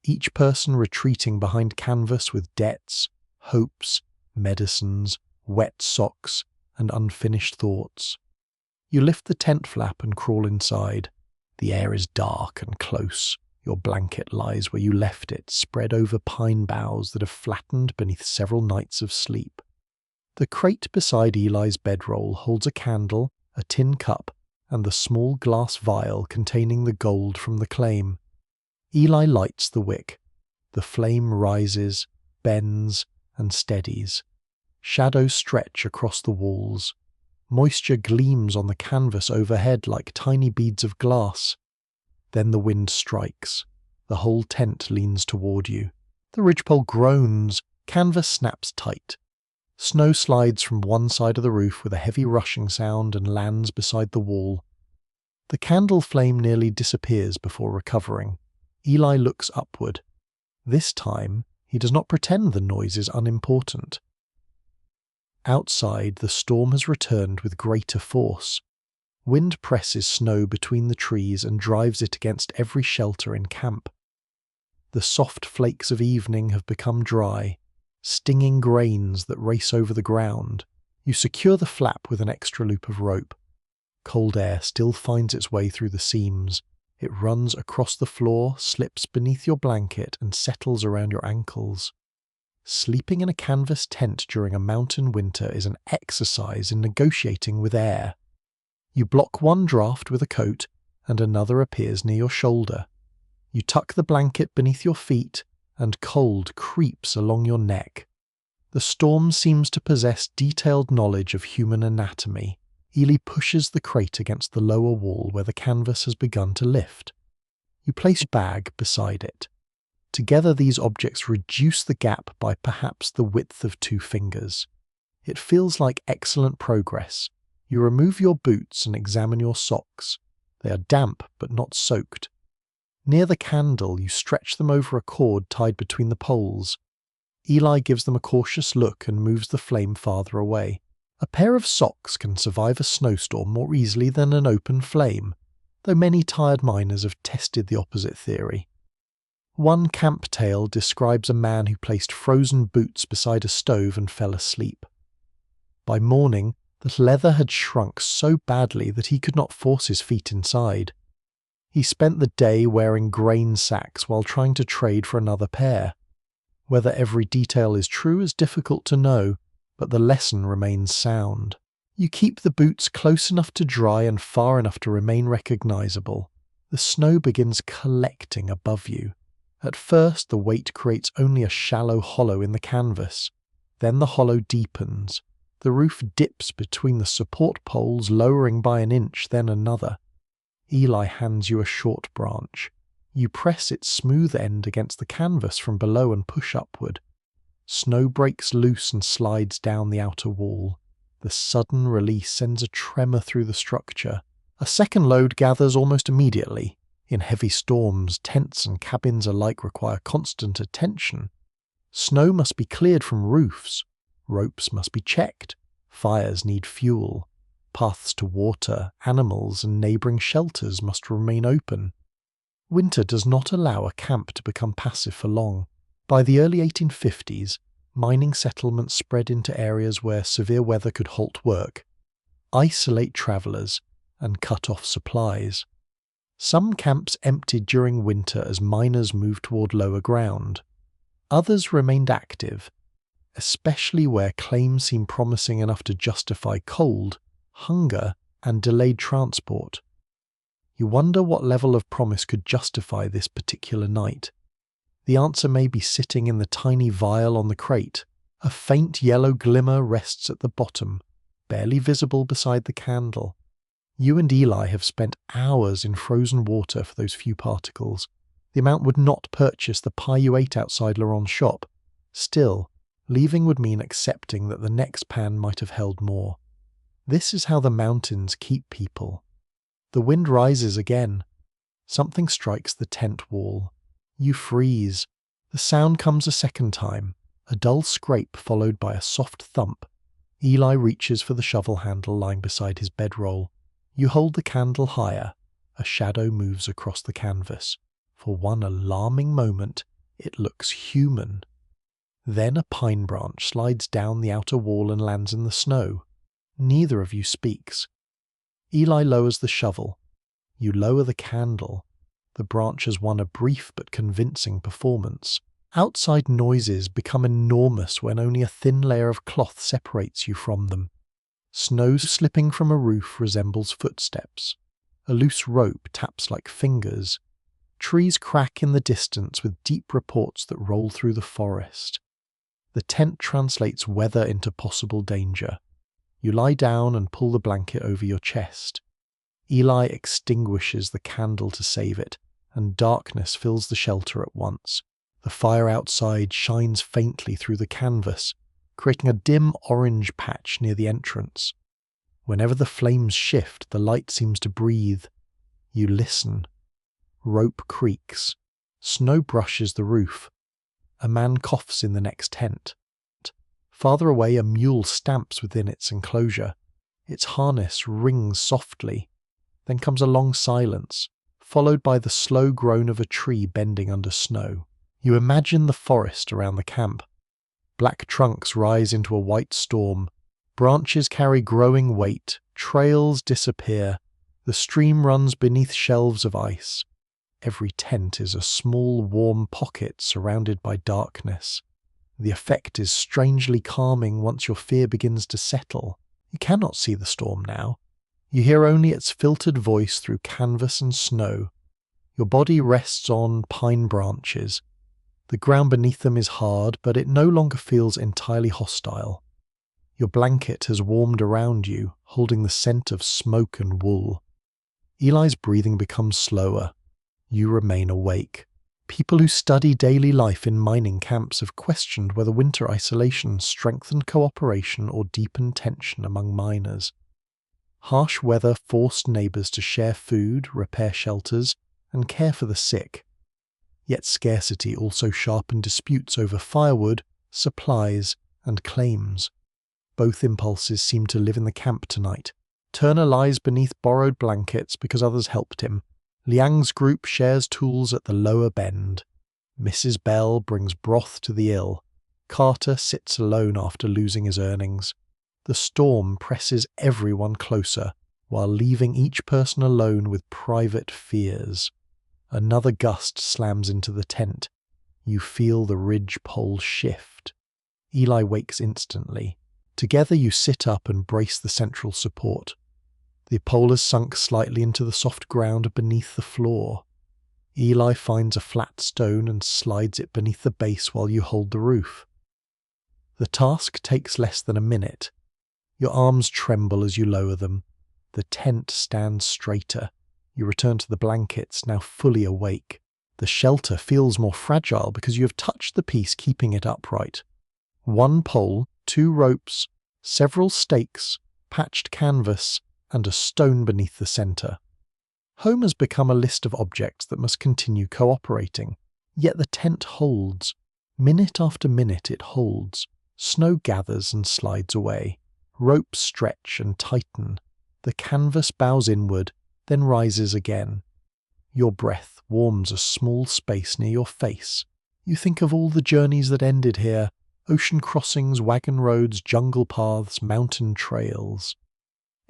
each person retreating behind canvas with debts, hopes, medicines, wet socks, and unfinished thoughts. You lift the tent flap and crawl inside. The air is dark and close. Your blanket lies where you left it, spread over pine boughs that have flattened beneath several nights of sleep. The crate beside Eli's bedroll holds a candle, a tin cup, and the small glass vial containing the gold from the claim. Eli lights the wick. The flame rises, bends, and steadies. Shadows stretch across the walls. Moisture gleams on the canvas overhead like tiny beads of glass. Then the wind strikes. The whole tent leans toward you. The ridgepole groans. Canvas snaps tight. Snow slides from one side of the roof with a heavy rushing sound and lands beside the wall. The candle flame nearly disappears before recovering. Eli looks upward. This time, he does not pretend the noise is unimportant. Outside, the storm has returned with greater force. Wind presses snow between the trees and drives it against every shelter in camp. The soft flakes of evening have become dry. stinging grains that race over the ground. You secure the flap with an extra loop of rope. Cold air still finds its way through the seams. It runs across the floor, slips beneath your blanket, and settles around your ankles. Sleeping in a canvas tent during a mountain winter is an exercise in negotiating with air. You block one draft with a coat, and another appears near your shoulder. You tuck the blanket beneath your feet, and cold creeps along your neck. The storm seems to possess detailed knowledge of human anatomy. Ely pushes the crate against the lower wall where the canvas has begun to lift. You place your bag beside it. Together these objects reduce the gap by perhaps the width of 2 fingers. It feels like excellent progress. You remove your boots and examine your socks. They are damp but not soaked. Near the candle, you stretch them over a cord tied between the poles. Ely gives them a cautious look and moves the flame farther away. A pair of socks can survive a snowstorm more easily than an open flame, though many tired miners have tested the opposite theory. One camp tale describes a man who placed frozen boots beside a stove and fell asleep. By morning, the leather had shrunk so badly that he could not force his feet inside. He spent the day wearing grain sacks while trying to trade for another pair. Whether every detail is true is difficult to know, but the lesson remains sound. You keep the boots close enough to dry and far enough to remain recognizable. The snow begins collecting above you. At first, the weight creates only a shallow hollow in the canvas. Then the hollow deepens. The roof dips between the support poles, lowering by an inch, then another. Ely hands you a short branch. You press its smooth end against the canvas from below and push upward. Snow breaks loose and slides down the outer wall. The sudden release sends a tremor through the structure. A second load gathers almost immediately. In heavy storms, tents and cabins alike require constant attention. Snow must be cleared from roofs. Ropes must be checked. Fires need fuel. Paths to water, animals, and neighbouring shelters must remain open. Winter does not allow a camp to become passive for long. By the early 1850s, mining settlements spread into areas where severe weather could halt work, isolate travellers, and cut off supplies. Some camps emptied during winter as miners moved toward lower ground. Others remained active, especially where claims seemed promising enough to justify cold, hunger, and delayed transport. You wonder what level of promise could justify this particular night. The answer may be sitting in the tiny vial on the crate. A faint yellow glimmer rests at the bottom, barely visible beside the candle. You and Ely have spent hours in frozen water for those few particles. The amount would not purchase the pie you ate outside Laurent's shop. Still, leaving would mean accepting that the next pan might have held more. This is how the mountains keep people. The wind rises again. Something strikes the tent wall. You freeze. The sound comes a second time, a dull scrape followed by a soft thump. Ely reaches for the shovel handle lying beside his bedroll. You hold the candle higher. A shadow moves across the canvas. For one alarming moment, it looks human. Then a pine branch slides down the outer wall and lands in the snow. Neither of you speaks. Ely lowers the shovel. You lower the candle. The branch has won a brief but convincing performance. Outside noises become enormous when only a thin layer of cloth separates you from them. Snow slipping from a roof resembles footsteps. A loose rope taps like fingers. Trees crack in the distance with deep reports that roll through the forest. The tent translates weather into possible danger. You lie down and pull the blanket over your chest. Ely extinguishes the candle to save it, and darkness fills the shelter at once. The fire outside shines faintly through the canvas, creating a dim orange patch near the entrance. Whenever the flames shift, the light seems to breathe. You listen. Rope creaks. Snow brushes the roof. A man coughs in the next tent. Farther away, a mule stamps within its enclosure. Its harness rings softly. Then comes a long silence, followed by the slow groan of a tree bending under snow. You imagine the forest around the camp. Black trunks rise into a white storm. Branches carry growing weight. Trails disappear. The stream runs beneath shelves of ice. Every tent is a small, warm pocket surrounded by darkness. The effect is strangely calming once your fear begins to settle. You cannot see the storm now. You hear only its filtered voice through canvas and snow. Your body rests on pine branches. The ground beneath them is hard, but it no longer feels entirely hostile. Your blanket has warmed around you, holding the scent of smoke and wool. Eli's breathing becomes slower. You remain awake. People who study daily life in mining camps have questioned whether winter isolation strengthened cooperation or deepened tension among miners. Harsh weather forced neighbours to share food, repair shelters, and care for the sick. Yet scarcity also sharpened disputes over firewood, supplies, and claims. Both impulses seem to live in the camp tonight. Turner lies beneath borrowed blankets because others helped him. Liang's group shares tools at the lower bend. Mrs. Bell brings broth to the ill. Carter sits alone after losing his earnings. The storm presses everyone closer, while leaving each person alone with private fears. Another gust slams into the tent. You feel the ridge pole shift. Eli wakes instantly. Together you sit up and brace the central support. The pole has sunk slightly into the soft ground beneath the floor. Eli finds a flat stone and slides it beneath the base while you hold the roof. The task takes less than a minute. Your arms tremble as you lower them. The tent stands straighter. You return to the blankets, now fully awake. The shelter feels more fragile because you have touched the piece keeping it upright. One pole, 2 ropes, several stakes, patched canvas, and a stone beneath the centre. Home has become a list of objects that must continue cooperating, yet the tent holds. Minute after minute it holds. Snow gathers and slides away. Ropes stretch and tighten. The canvas bows inward, then rises again. Your breath warms a small space near your face. You think of all the journeys that ended here, ocean crossings, wagon roads, jungle paths, mountain trails.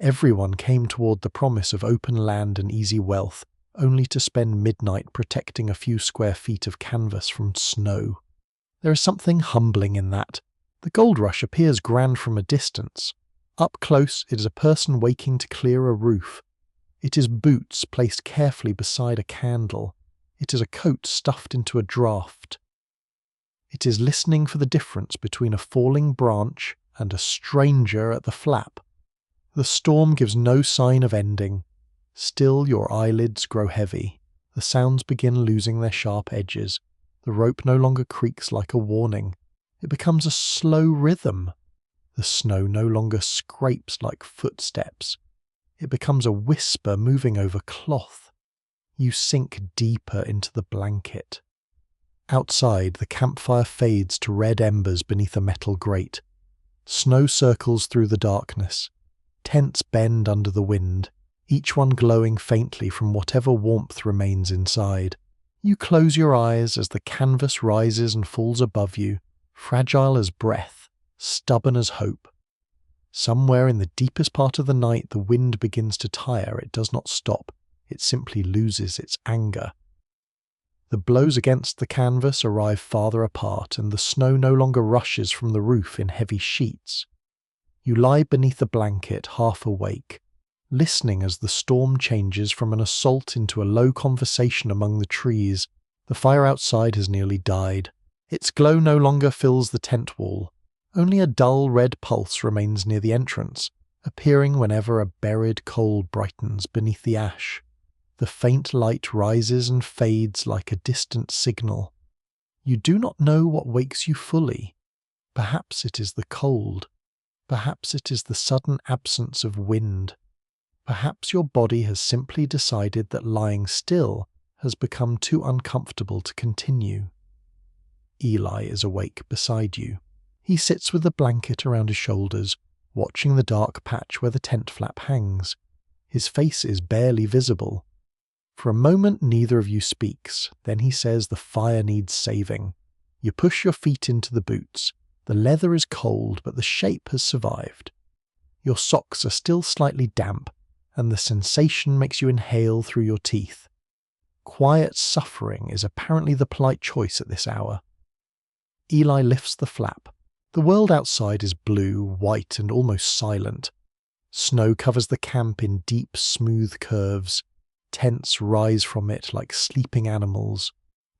Everyone came toward the promise of open land and easy wealth, only to spend midnight protecting a few square feet of canvas from snow. There is something humbling in that. The gold rush appears grand from a distance. Up close, it is a person waking to clear a roof. It is boots placed carefully beside a candle. It is a coat stuffed into a draft. It is listening for the difference between a falling branch and a stranger at the flap. The storm gives no sign of ending. Still your eyelids grow heavy. The sounds begin losing their sharp edges. The rope no longer creaks like a warning. It becomes a slow rhythm. The snow no longer scrapes like footsteps. It becomes a whisper moving over cloth. You sink deeper into the blanket. Outside, the campfire fades to red embers beneath a metal grate. Snow circles through the darkness. Tents bend under the wind, each one glowing faintly from whatever warmth remains inside. You close your eyes as the canvas rises and falls above you, fragile as breath, stubborn as hope. Somewhere in the deepest part of the night the wind begins to tire. It does not stop. It simply loses its anger. The blows against the canvas arrive farther apart, and the snow no longer rushes from the roof in heavy sheets. You lie beneath the blanket, half awake, listening as the storm changes from an assault into a low conversation among the trees. The fire outside has nearly died. Its glow no longer fills the tent wall. Only a dull red pulse remains near the entrance, appearing whenever a buried coal brightens beneath the ash. The faint light rises and fades like a distant signal. You do not know what wakes you fully. Perhaps it is the cold. Perhaps it is the sudden absence of wind. Perhaps your body has simply decided that lying still has become too uncomfortable to continue. Eli is awake beside you. He sits with the blanket around his shoulders, watching the dark patch where the tent flap hangs. His face is barely visible. For a moment neither of you speaks, then he says the fire needs saving. You push your feet into the boots. The leather is cold, but the shape has survived. Your socks are still slightly damp, and the sensation makes you inhale through your teeth. Quiet suffering is apparently the polite choice at this hour. Eli lifts the flap. The world outside is blue, white, and almost silent. Snow covers the camp in deep, smooth curves. Tents rise from it like sleeping animals.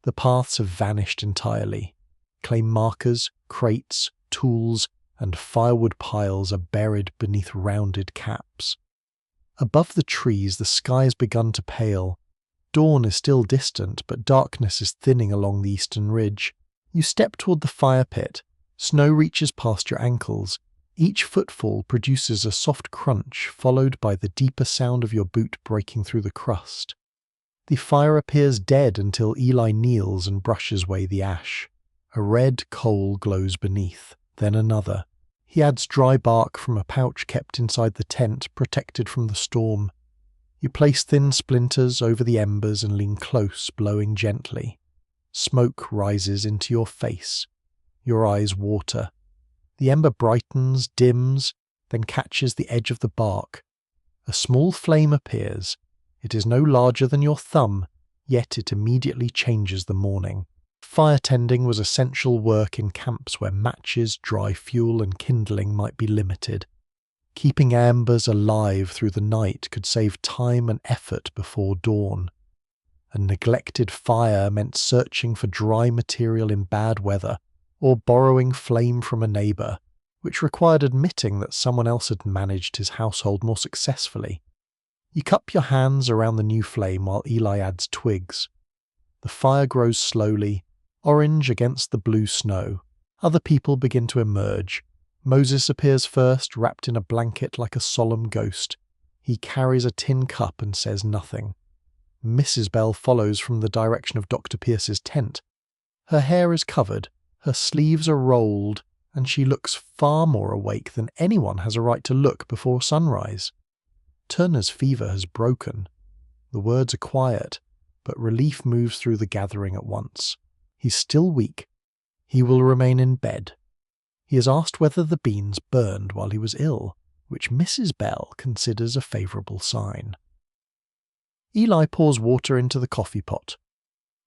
The paths have vanished entirely. Clay markers, crates, tools, and firewood piles are buried beneath rounded caps. Above the trees, the sky has begun to pale. Dawn is still distant, but darkness is thinning along the eastern ridge. You step toward the fire pit. Snow reaches past your ankles. Each footfall produces a soft crunch, followed by the deeper sound of your boot breaking through the crust. The fire appears dead until Eli kneels and brushes away the ash. A red coal glows beneath, then another. He adds dry bark from a pouch kept inside the tent, protected from the storm. You place thin splinters over the embers and lean close, blowing gently. Smoke rises into your face. Your eyes water. The ember brightens, dims, then catches the edge of the bark. A small flame appears. It is no larger than your thumb, yet it immediately changes the morning. Fire tending was essential work in camps where matches, dry fuel, and kindling might be limited. Keeping embers alive through the night could save time and effort before dawn. A neglected fire meant searching for dry material in bad weather, or borrowing flame from a neighbour, which required admitting that someone else had managed his household more successfully. You cup your hands around the new flame while Eli adds twigs. The fire grows slowly, orange against the blue snow. Other people begin to emerge. Moses appears first, wrapped in a blanket like a solemn ghost. He carries a tin cup and says nothing. Mrs. Bell follows from the direction of Dr. Pierce's tent. Her hair is covered, her sleeves are rolled, and she looks far more awake than anyone has a right to look before sunrise. Turner's fever has broken. The words are quiet, but relief moves through the gathering at once. He's still weak. He will remain in bed. He has asked whether the beans burned while he was ill, which Mrs. Bell considers a favourable sign. Eli pours water into the coffee pot.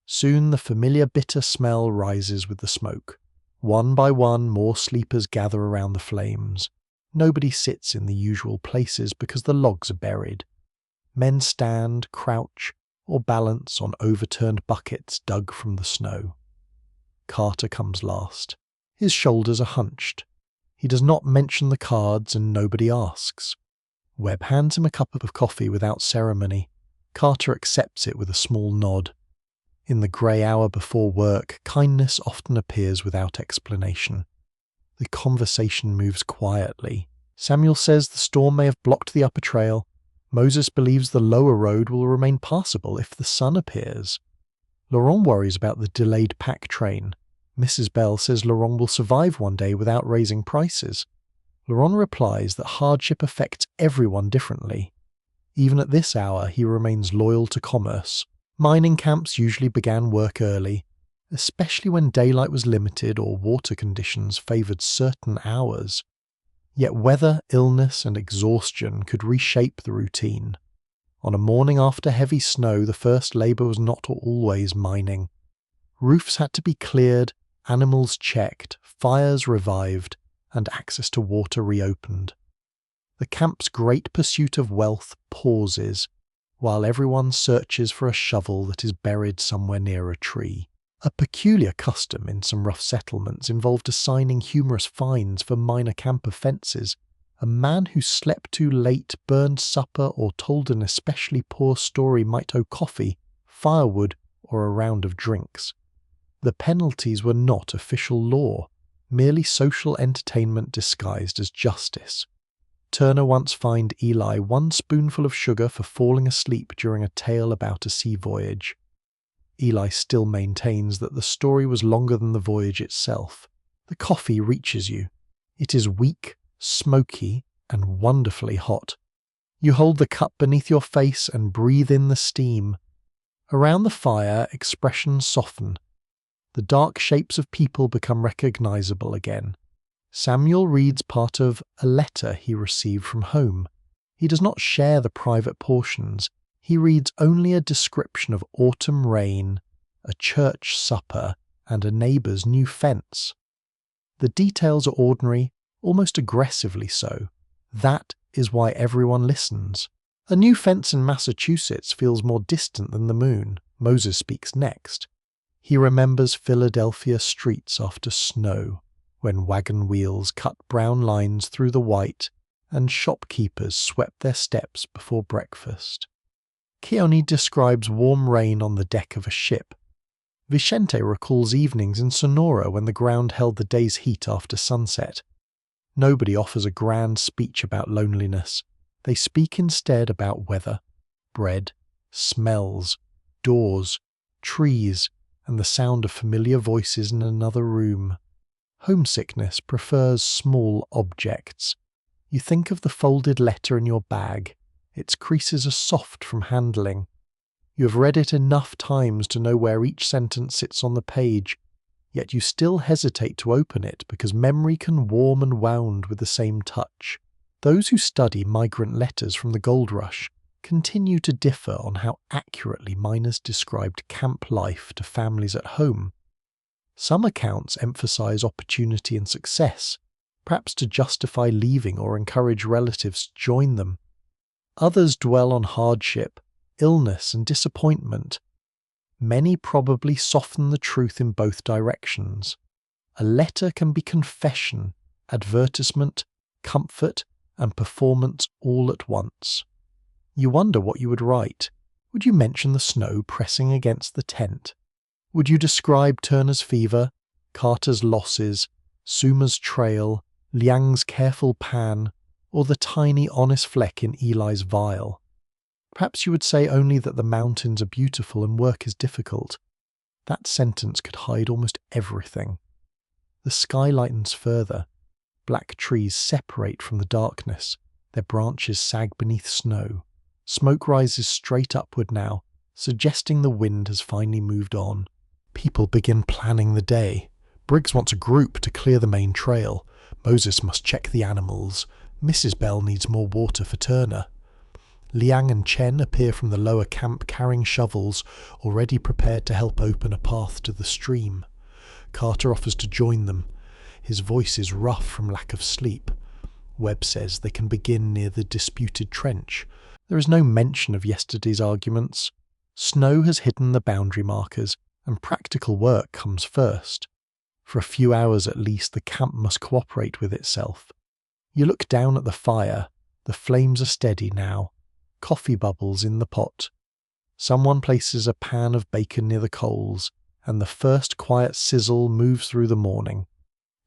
Soon the familiar bitter smell rises with the smoke. One by one, more sleepers gather around the flames. Nobody sits in the usual places because the logs are buried. Men stand, crouch, or balance on overturned buckets dug from the snow. Carter comes last. His shoulders are hunched. He does not mention the cards and nobody asks. Webb hands him a cup of coffee without ceremony. Carter accepts it with a small nod. In the grey hour before work, kindness often appears without explanation. The conversation moves quietly. Samuel says the storm may have blocked the upper trail. Moses believes the lower road will remain passable if the sun appears. Laurent worries about the delayed pack train. Mrs. Bell says Laurent will survive one day without raising prices. Laurent replies that hardship affects everyone differently. Even at this hour, he remains loyal to commerce. Mining camps usually began work early, especially when daylight was limited or water conditions favoured certain hours. Yet weather, illness, and exhaustion could reshape the routine. On a morning after heavy snow, the first labour was not always mining. Roofs had to be cleared, animals checked, fires revived, and access to water reopened. The camp's great pursuit of wealth pauses, while everyone searches for a shovel that is buried somewhere near a tree. A peculiar custom in some rough settlements involved assigning humorous fines for minor camp offences. A man who slept too late, burned supper, or told an especially poor story might owe coffee, firewood, or a round of drinks. The penalties were not official law, merely social entertainment disguised as justice. Turner once fined Eli 1 spoonful of sugar for falling asleep during a tale about a sea voyage. Eli still maintains that the story was longer than the voyage itself. The coffee reaches you. It is weak, smoky, and wonderfully hot. You hold the cup beneath your face and breathe in the steam. Around the fire, expressions soften. The dark shapes of people become recognizable again. Samuel reads part of a letter he received from home. He does not share the private portions. He reads only a description of autumn rain, a church supper, and a neighbour's new fence. The details are ordinary, almost aggressively so. That is why everyone listens. A new fence in Massachusetts feels more distant than the moon. Moses speaks next. He remembers Philadelphia streets after snow, when wagon wheels cut brown lines through the white and shopkeepers swept their steps before breakfast. Keone describes warm rain on the deck of a ship. Vicente recalls evenings in Sonora when the ground held the day's heat after sunset. Nobody offers a grand speech about loneliness. They speak instead about weather, bread, smells, doors, trees, and the sound of familiar voices in another room. Homesickness prefers small objects. You think of the folded letter in your bag. Its creases are soft from handling. You have read it enough times to know where each sentence sits on the page, yet you still hesitate to open it because memory can warm and wound with the same touch. Those who study migrant letters from the gold rush continue to differ on how accurately miners described camp life to families at home. Some accounts emphasize opportunity and success, perhaps to justify leaving or encourage relatives to join them. Others dwell on hardship, illness, and disappointment. Many probably soften the truth in both directions. A letter can be confession, advertisement, comfort, and performance all at once. You wonder what you would write. Would you mention the snow pressing against the tent? Would you describe Turner's fever, Carter's losses, Suma's trail, Liang's careful pan, or the tiny honest fleck in Eli's vial? Perhaps you would say only that the mountains are beautiful and work is difficult. That sentence could hide almost everything. The sky lightens further. Black trees separate from the darkness. Their branches sag beneath snow. Smoke rises straight upward now, suggesting the wind has finally moved on. People begin planning the day. Briggs wants a group to clear the main trail. Moses must check the animals. Mrs. Bell needs more water for Turner. Liang and Chen appear from the lower camp carrying shovels, already prepared to help open a path to the stream. Carter offers to join them. His voice is rough from lack of sleep. Webb says they can begin near the disputed trench. There is no mention of yesterday's arguments. Snow has hidden the boundary markers, and practical work comes first. For a few hours at least, the camp must cooperate with itself. You look down at the fire. The flames are steady now. Coffee bubbles in the pot. Someone places a pan of bacon near the coals, and the first quiet sizzle moves through the morning.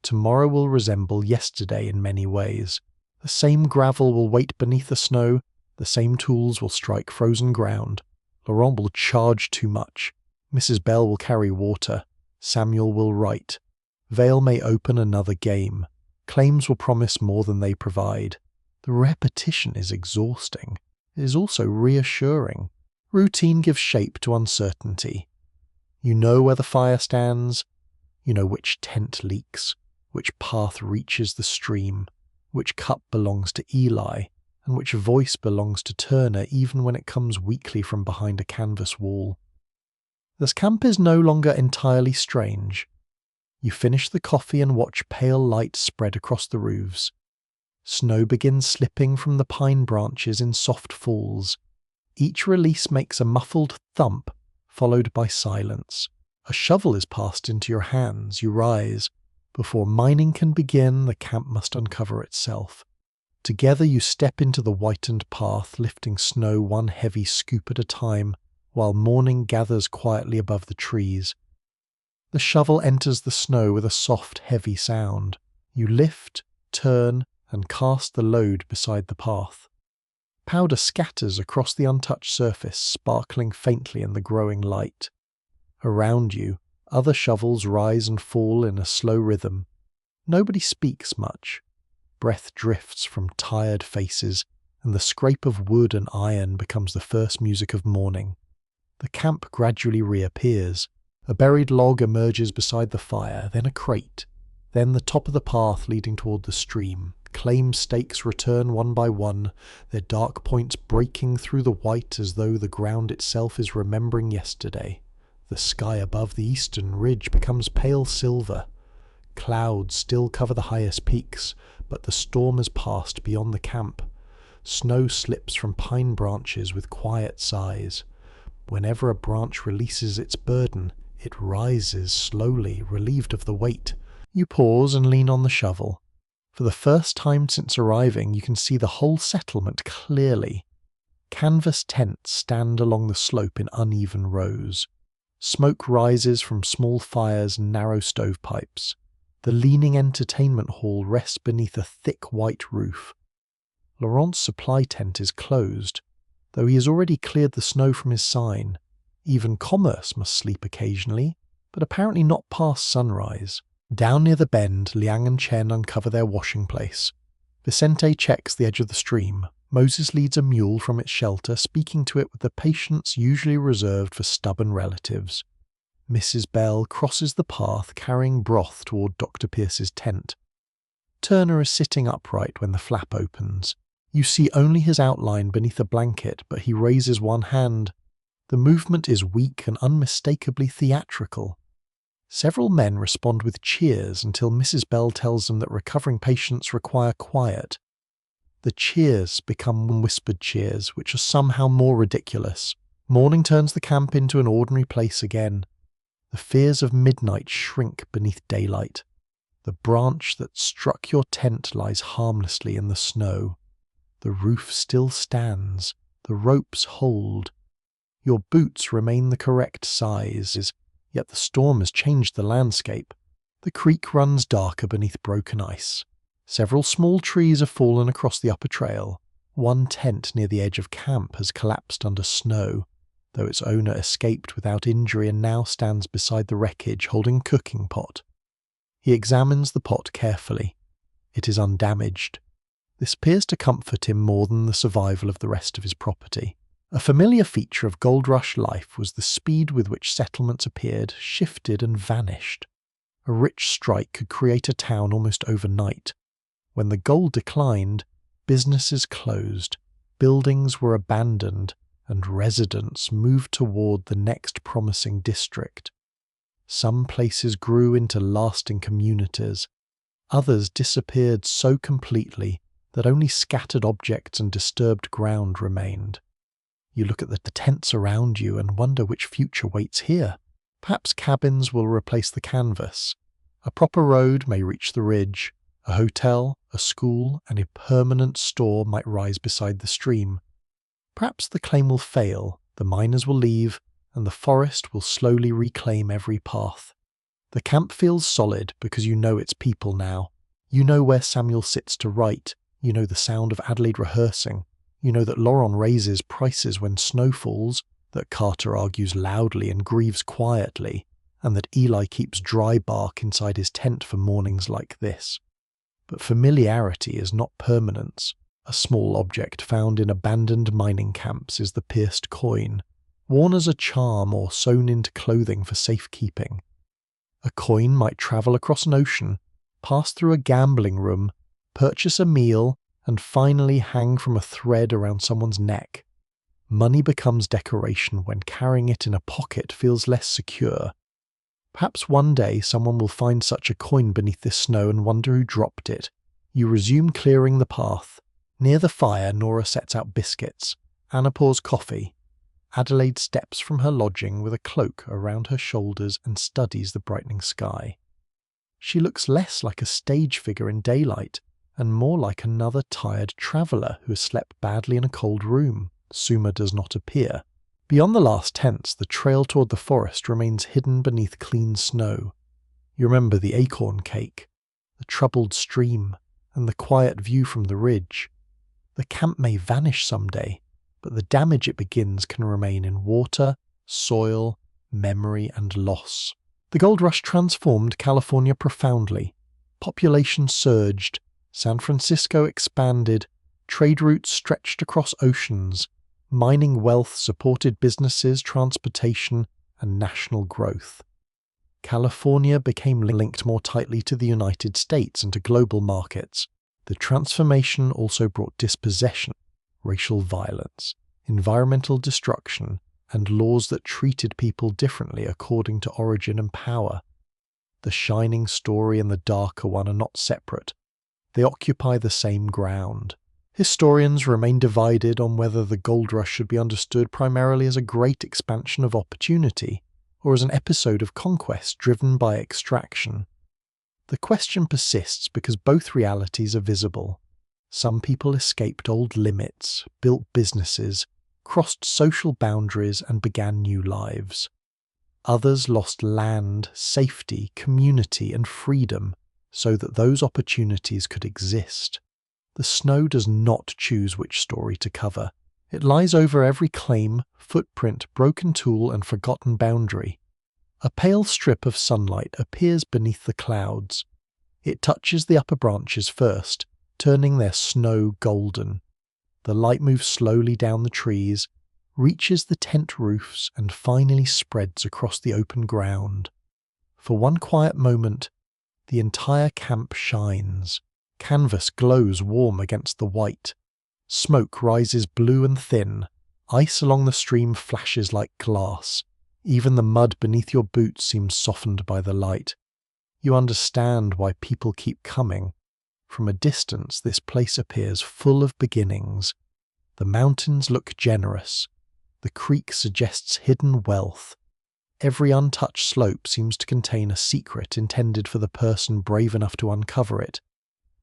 Tomorrow will resemble yesterday in many ways. The same gravel will wait beneath the snow, the same tools will strike frozen ground. Laurent will charge too much. Mrs. Bell will carry water. Samuel will write. Vale may open another game. Claims will promise more than they provide. The repetition is exhausting. It is also reassuring. Routine gives shape to uncertainty. You know where the fire stands. You know which tent leaks, which path reaches the stream, which cup belongs to Eli, and which voice belongs to Turner even when it comes weakly from behind a canvas wall. This camp is no longer entirely strange. You finish the coffee and watch pale light spread across the roofs. Snow begins slipping from the pine branches in soft falls. Each release makes a muffled thump, followed by silence. A shovel is passed into your hands. You rise. Before mining can begin, the camp must uncover itself. Together you step into the whitened path, lifting snow one heavy scoop at a time, while morning gathers quietly above the trees. The shovel enters the snow with a soft, heavy sound. You lift, turn, and cast the load beside the path. Powder scatters across the untouched surface, sparkling faintly in the growing light. Around you, other shovels rise and fall in a slow rhythm. Nobody speaks much. Breath drifts from tired faces, and the scrape of wood and iron becomes the first music of morning. The camp gradually reappears. A buried log emerges beside the fire, then a crate, Then the top of the path leading toward the stream. Claim stakes return one by one, their dark points breaking through the white as though the ground itself is remembering yesterday. The sky above the eastern ridge becomes pale silver. Clouds still cover the highest peaks, but the storm has passed beyond the camp. Snow slips from pine branches with quiet sighs. Whenever a branch releases its burden, it rises slowly, relieved of the weight. You pause and lean on the shovel. For the first time since arriving, you can see the whole settlement clearly. Canvas tents stand along the slope in uneven rows. Smoke rises from small fires and narrow stovepipes. The leaning entertainment hall rests beneath a thick white roof. Laurent's supply tent is closed, though he has already cleared the snow from his sign. Even commerce must sleep occasionally, but apparently not past sunrise. Down near the bend, Liang and Chen uncover their washing place. Vicente checks the edge of the stream. Moses leads a mule from its shelter, speaking to it with the patience usually reserved for stubborn relatives. Mrs. Bell crosses the path carrying broth toward Dr. Pierce's tent. Turner is sitting upright when the flap opens. You see only his outline beneath a blanket, but he raises one hand. The movement is weak and unmistakably theatrical. Several men respond with cheers until Mrs. Bell tells them that recovering patients require quiet. The cheers become whispered cheers, which are somehow more ridiculous. Morning turns the camp into an ordinary place again. The fears of midnight shrink beneath daylight. The branch that struck your tent lies harmlessly in the snow. The roof still stands. The ropes hold. Your boots remain the correct size, yet the storm has changed the landscape. The creek runs darker beneath broken ice. Several small trees have fallen across the upper trail. One tent near the edge of camp has collapsed under snow, though its owner escaped without injury and now stands beside the wreckage holding a cooking pot. He examines the pot carefully. It is undamaged. This appears to comfort him more than the survival of the rest of his property. A familiar feature of Gold Rush life was the speed with which settlements appeared, shifted and vanished. A rich strike could create a town almost overnight. When the gold declined, businesses closed, buildings were abandoned, and residents moved toward the next promising district. Some places grew into lasting communities. Others disappeared so completely that only scattered objects and disturbed ground remained. You look at the tents around you and wonder which future waits here. Perhaps cabins will replace the canvas. A proper road may reach the ridge. A hotel, a school, and a permanent store might rise beside the stream. Perhaps the claim will fail, the miners will leave, and the forest will slowly reclaim every path. The camp feels solid because you know its people now. You know where Samuel sits to write. You know the sound of Adelaide rehearsing. You know that Laurent raises prices when snow falls, that Carter argues loudly and grieves quietly, and that Eli keeps dry bark inside his tent for mornings like this. But familiarity is not permanence. A small object found in abandoned mining camps is the pierced coin, worn as a charm or sewn into clothing for safekeeping. A coin might travel across an ocean, pass through a gambling room, purchase a meal, and finally hang from a thread around someone's neck. Money becomes decoration when carrying it in a pocket feels less secure. Perhaps one day someone will find such a coin beneath this snow and wonder who dropped it. You resume clearing the path. Near the fire, Nora sets out biscuits. Anna pours coffee. Adelaide steps from her lodging with a cloak around her shoulders and studies the brightening sky. She looks less like a stage figure in daylight and more like another tired traveller who has slept badly in a cold room. Suma does not appear. Beyond the last tents, the trail toward the forest remains hidden beneath clean snow. You remember the acorn cake, the troubled stream, and the quiet view from the ridge. The camp may vanish someday, but the damage it begins can remain in water, soil, memory, and loss. The gold rush transformed California profoundly. Population surged, San Francisco expanded, trade routes stretched across oceans, mining wealth supported businesses, transportation, and national growth. California became linked more tightly to the United States and to global markets. The transformation also brought dispossession, racial violence, environmental destruction, and laws that treated people differently according to origin and power. The shining story and the darker one are not separate. They occupy the same ground. Historians remain divided on whether the gold rush should be understood primarily as a great expansion of opportunity, or as an episode of conquest driven by extraction. The question persists because both realities are visible. Some people escaped old limits, built businesses, crossed social boundaries, and began new lives. Others lost land, safety, community, and freedom so that those opportunities could exist. The snow does not choose which story to cover. It lies over every claim, footprint, broken tool, and forgotten boundary. A pale strip of sunlight appears beneath the clouds. It touches the upper branches first, turning their snow golden. The light moves slowly down the trees, reaches the tent roofs, and finally spreads across the open ground. For one quiet moment, the entire camp shines. Canvas glows warm against the white. Smoke rises blue and thin. Ice along the stream flashes like glass. Even the mud beneath your boots seems softened by the light. You understand why people keep coming. From a distance, this place appears full of beginnings. The mountains look generous. The creek suggests hidden wealth. Every untouched slope seems to contain a secret intended for the person brave enough to uncover it.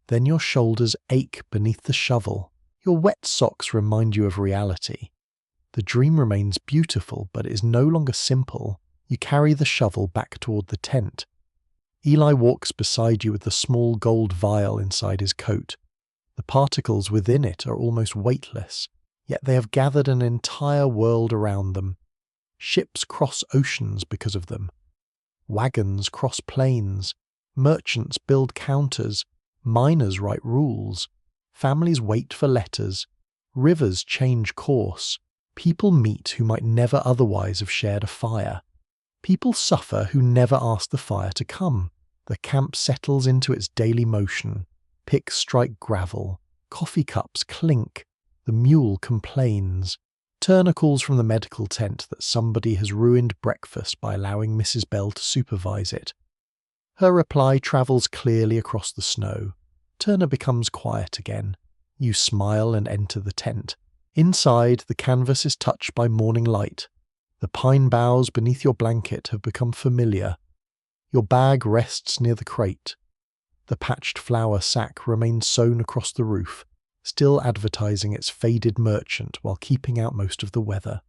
Then your shoulders ache beneath the shovel. Your wet socks remind you of reality. The dream remains beautiful, but it is no longer simple. You carry the shovel back toward the tent. Eli walks beside you with the small gold vial inside his coat. The particles within it are almost weightless, yet they have gathered an entire world around them. Ships cross oceans because of them. Wagons cross plains. Merchants build counters. Miners write rules. Families wait for letters. Rivers change course. People meet who might never otherwise have shared a fire. People suffer who never asked the fire to come. The camp settles into its daily motion. Picks strike gravel. Coffee cups clink. The mule complains. Turner calls from the medical tent that somebody has ruined breakfast by allowing Mrs. Bell to supervise it. Her reply travels clearly across the snow. Turner becomes quiet again. You smile and enter the tent. Inside, the canvas is touched by morning light. The pine boughs beneath your blanket have become familiar. Your bag rests near the crate. The patched flour sack remains sewn across the roof, still advertising its faded merchant while keeping out most of the weather.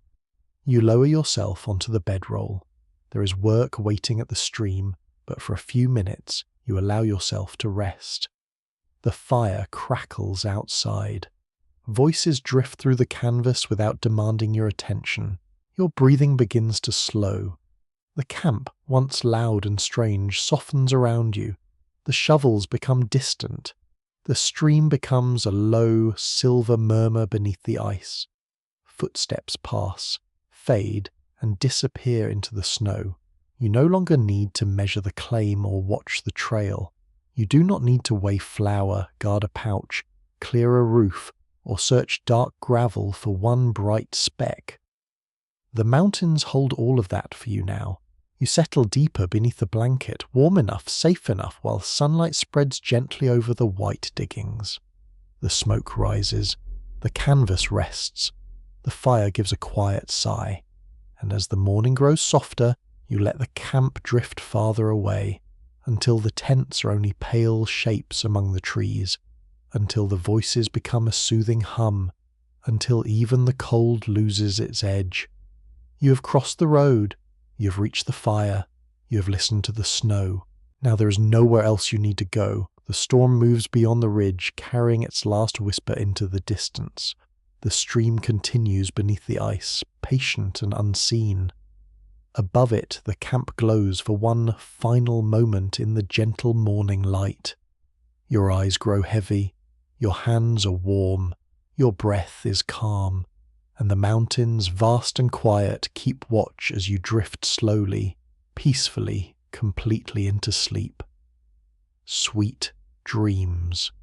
You lower yourself onto the bedroll. There is work waiting at the stream, but for a few minutes you allow yourself to rest. The fire crackles outside. Voices drift through the canvas without demanding your attention. Your breathing begins to slow. The camp, once loud and strange, softens around you. The shovels become distant. The stream becomes a low, silver murmur beneath the ice. Footsteps pass, fade, and disappear into the snow. You no longer need to measure the claim or watch the trail. You do not need to weigh flour, guard a pouch, clear a roof, or search dark gravel for one bright speck. The mountains hold all of that for you now. You settle deeper beneath the blanket, warm enough, safe enough, while sunlight spreads gently over the white diggings. The smoke rises. The canvas rests. The fire gives a quiet sigh. And as the morning grows softer, you let the camp drift farther away, until the tents are only pale shapes among the trees, until the voices become a soothing hum, until even the cold loses its edge. You have crossed the road. You have reached the fire. You have listened to the snow. Now there is nowhere else you need to go. The storm moves beyond the ridge, carrying its last whisper into the distance. The stream continues beneath the ice, patient and unseen. Above it, the camp glows for one final moment in the gentle morning light. Your eyes grow heavy. Your hands are warm. Your breath is calm. And the mountains, vast and quiet, keep watch as you drift slowly, peacefully, completely into sleep. Sweet dreams.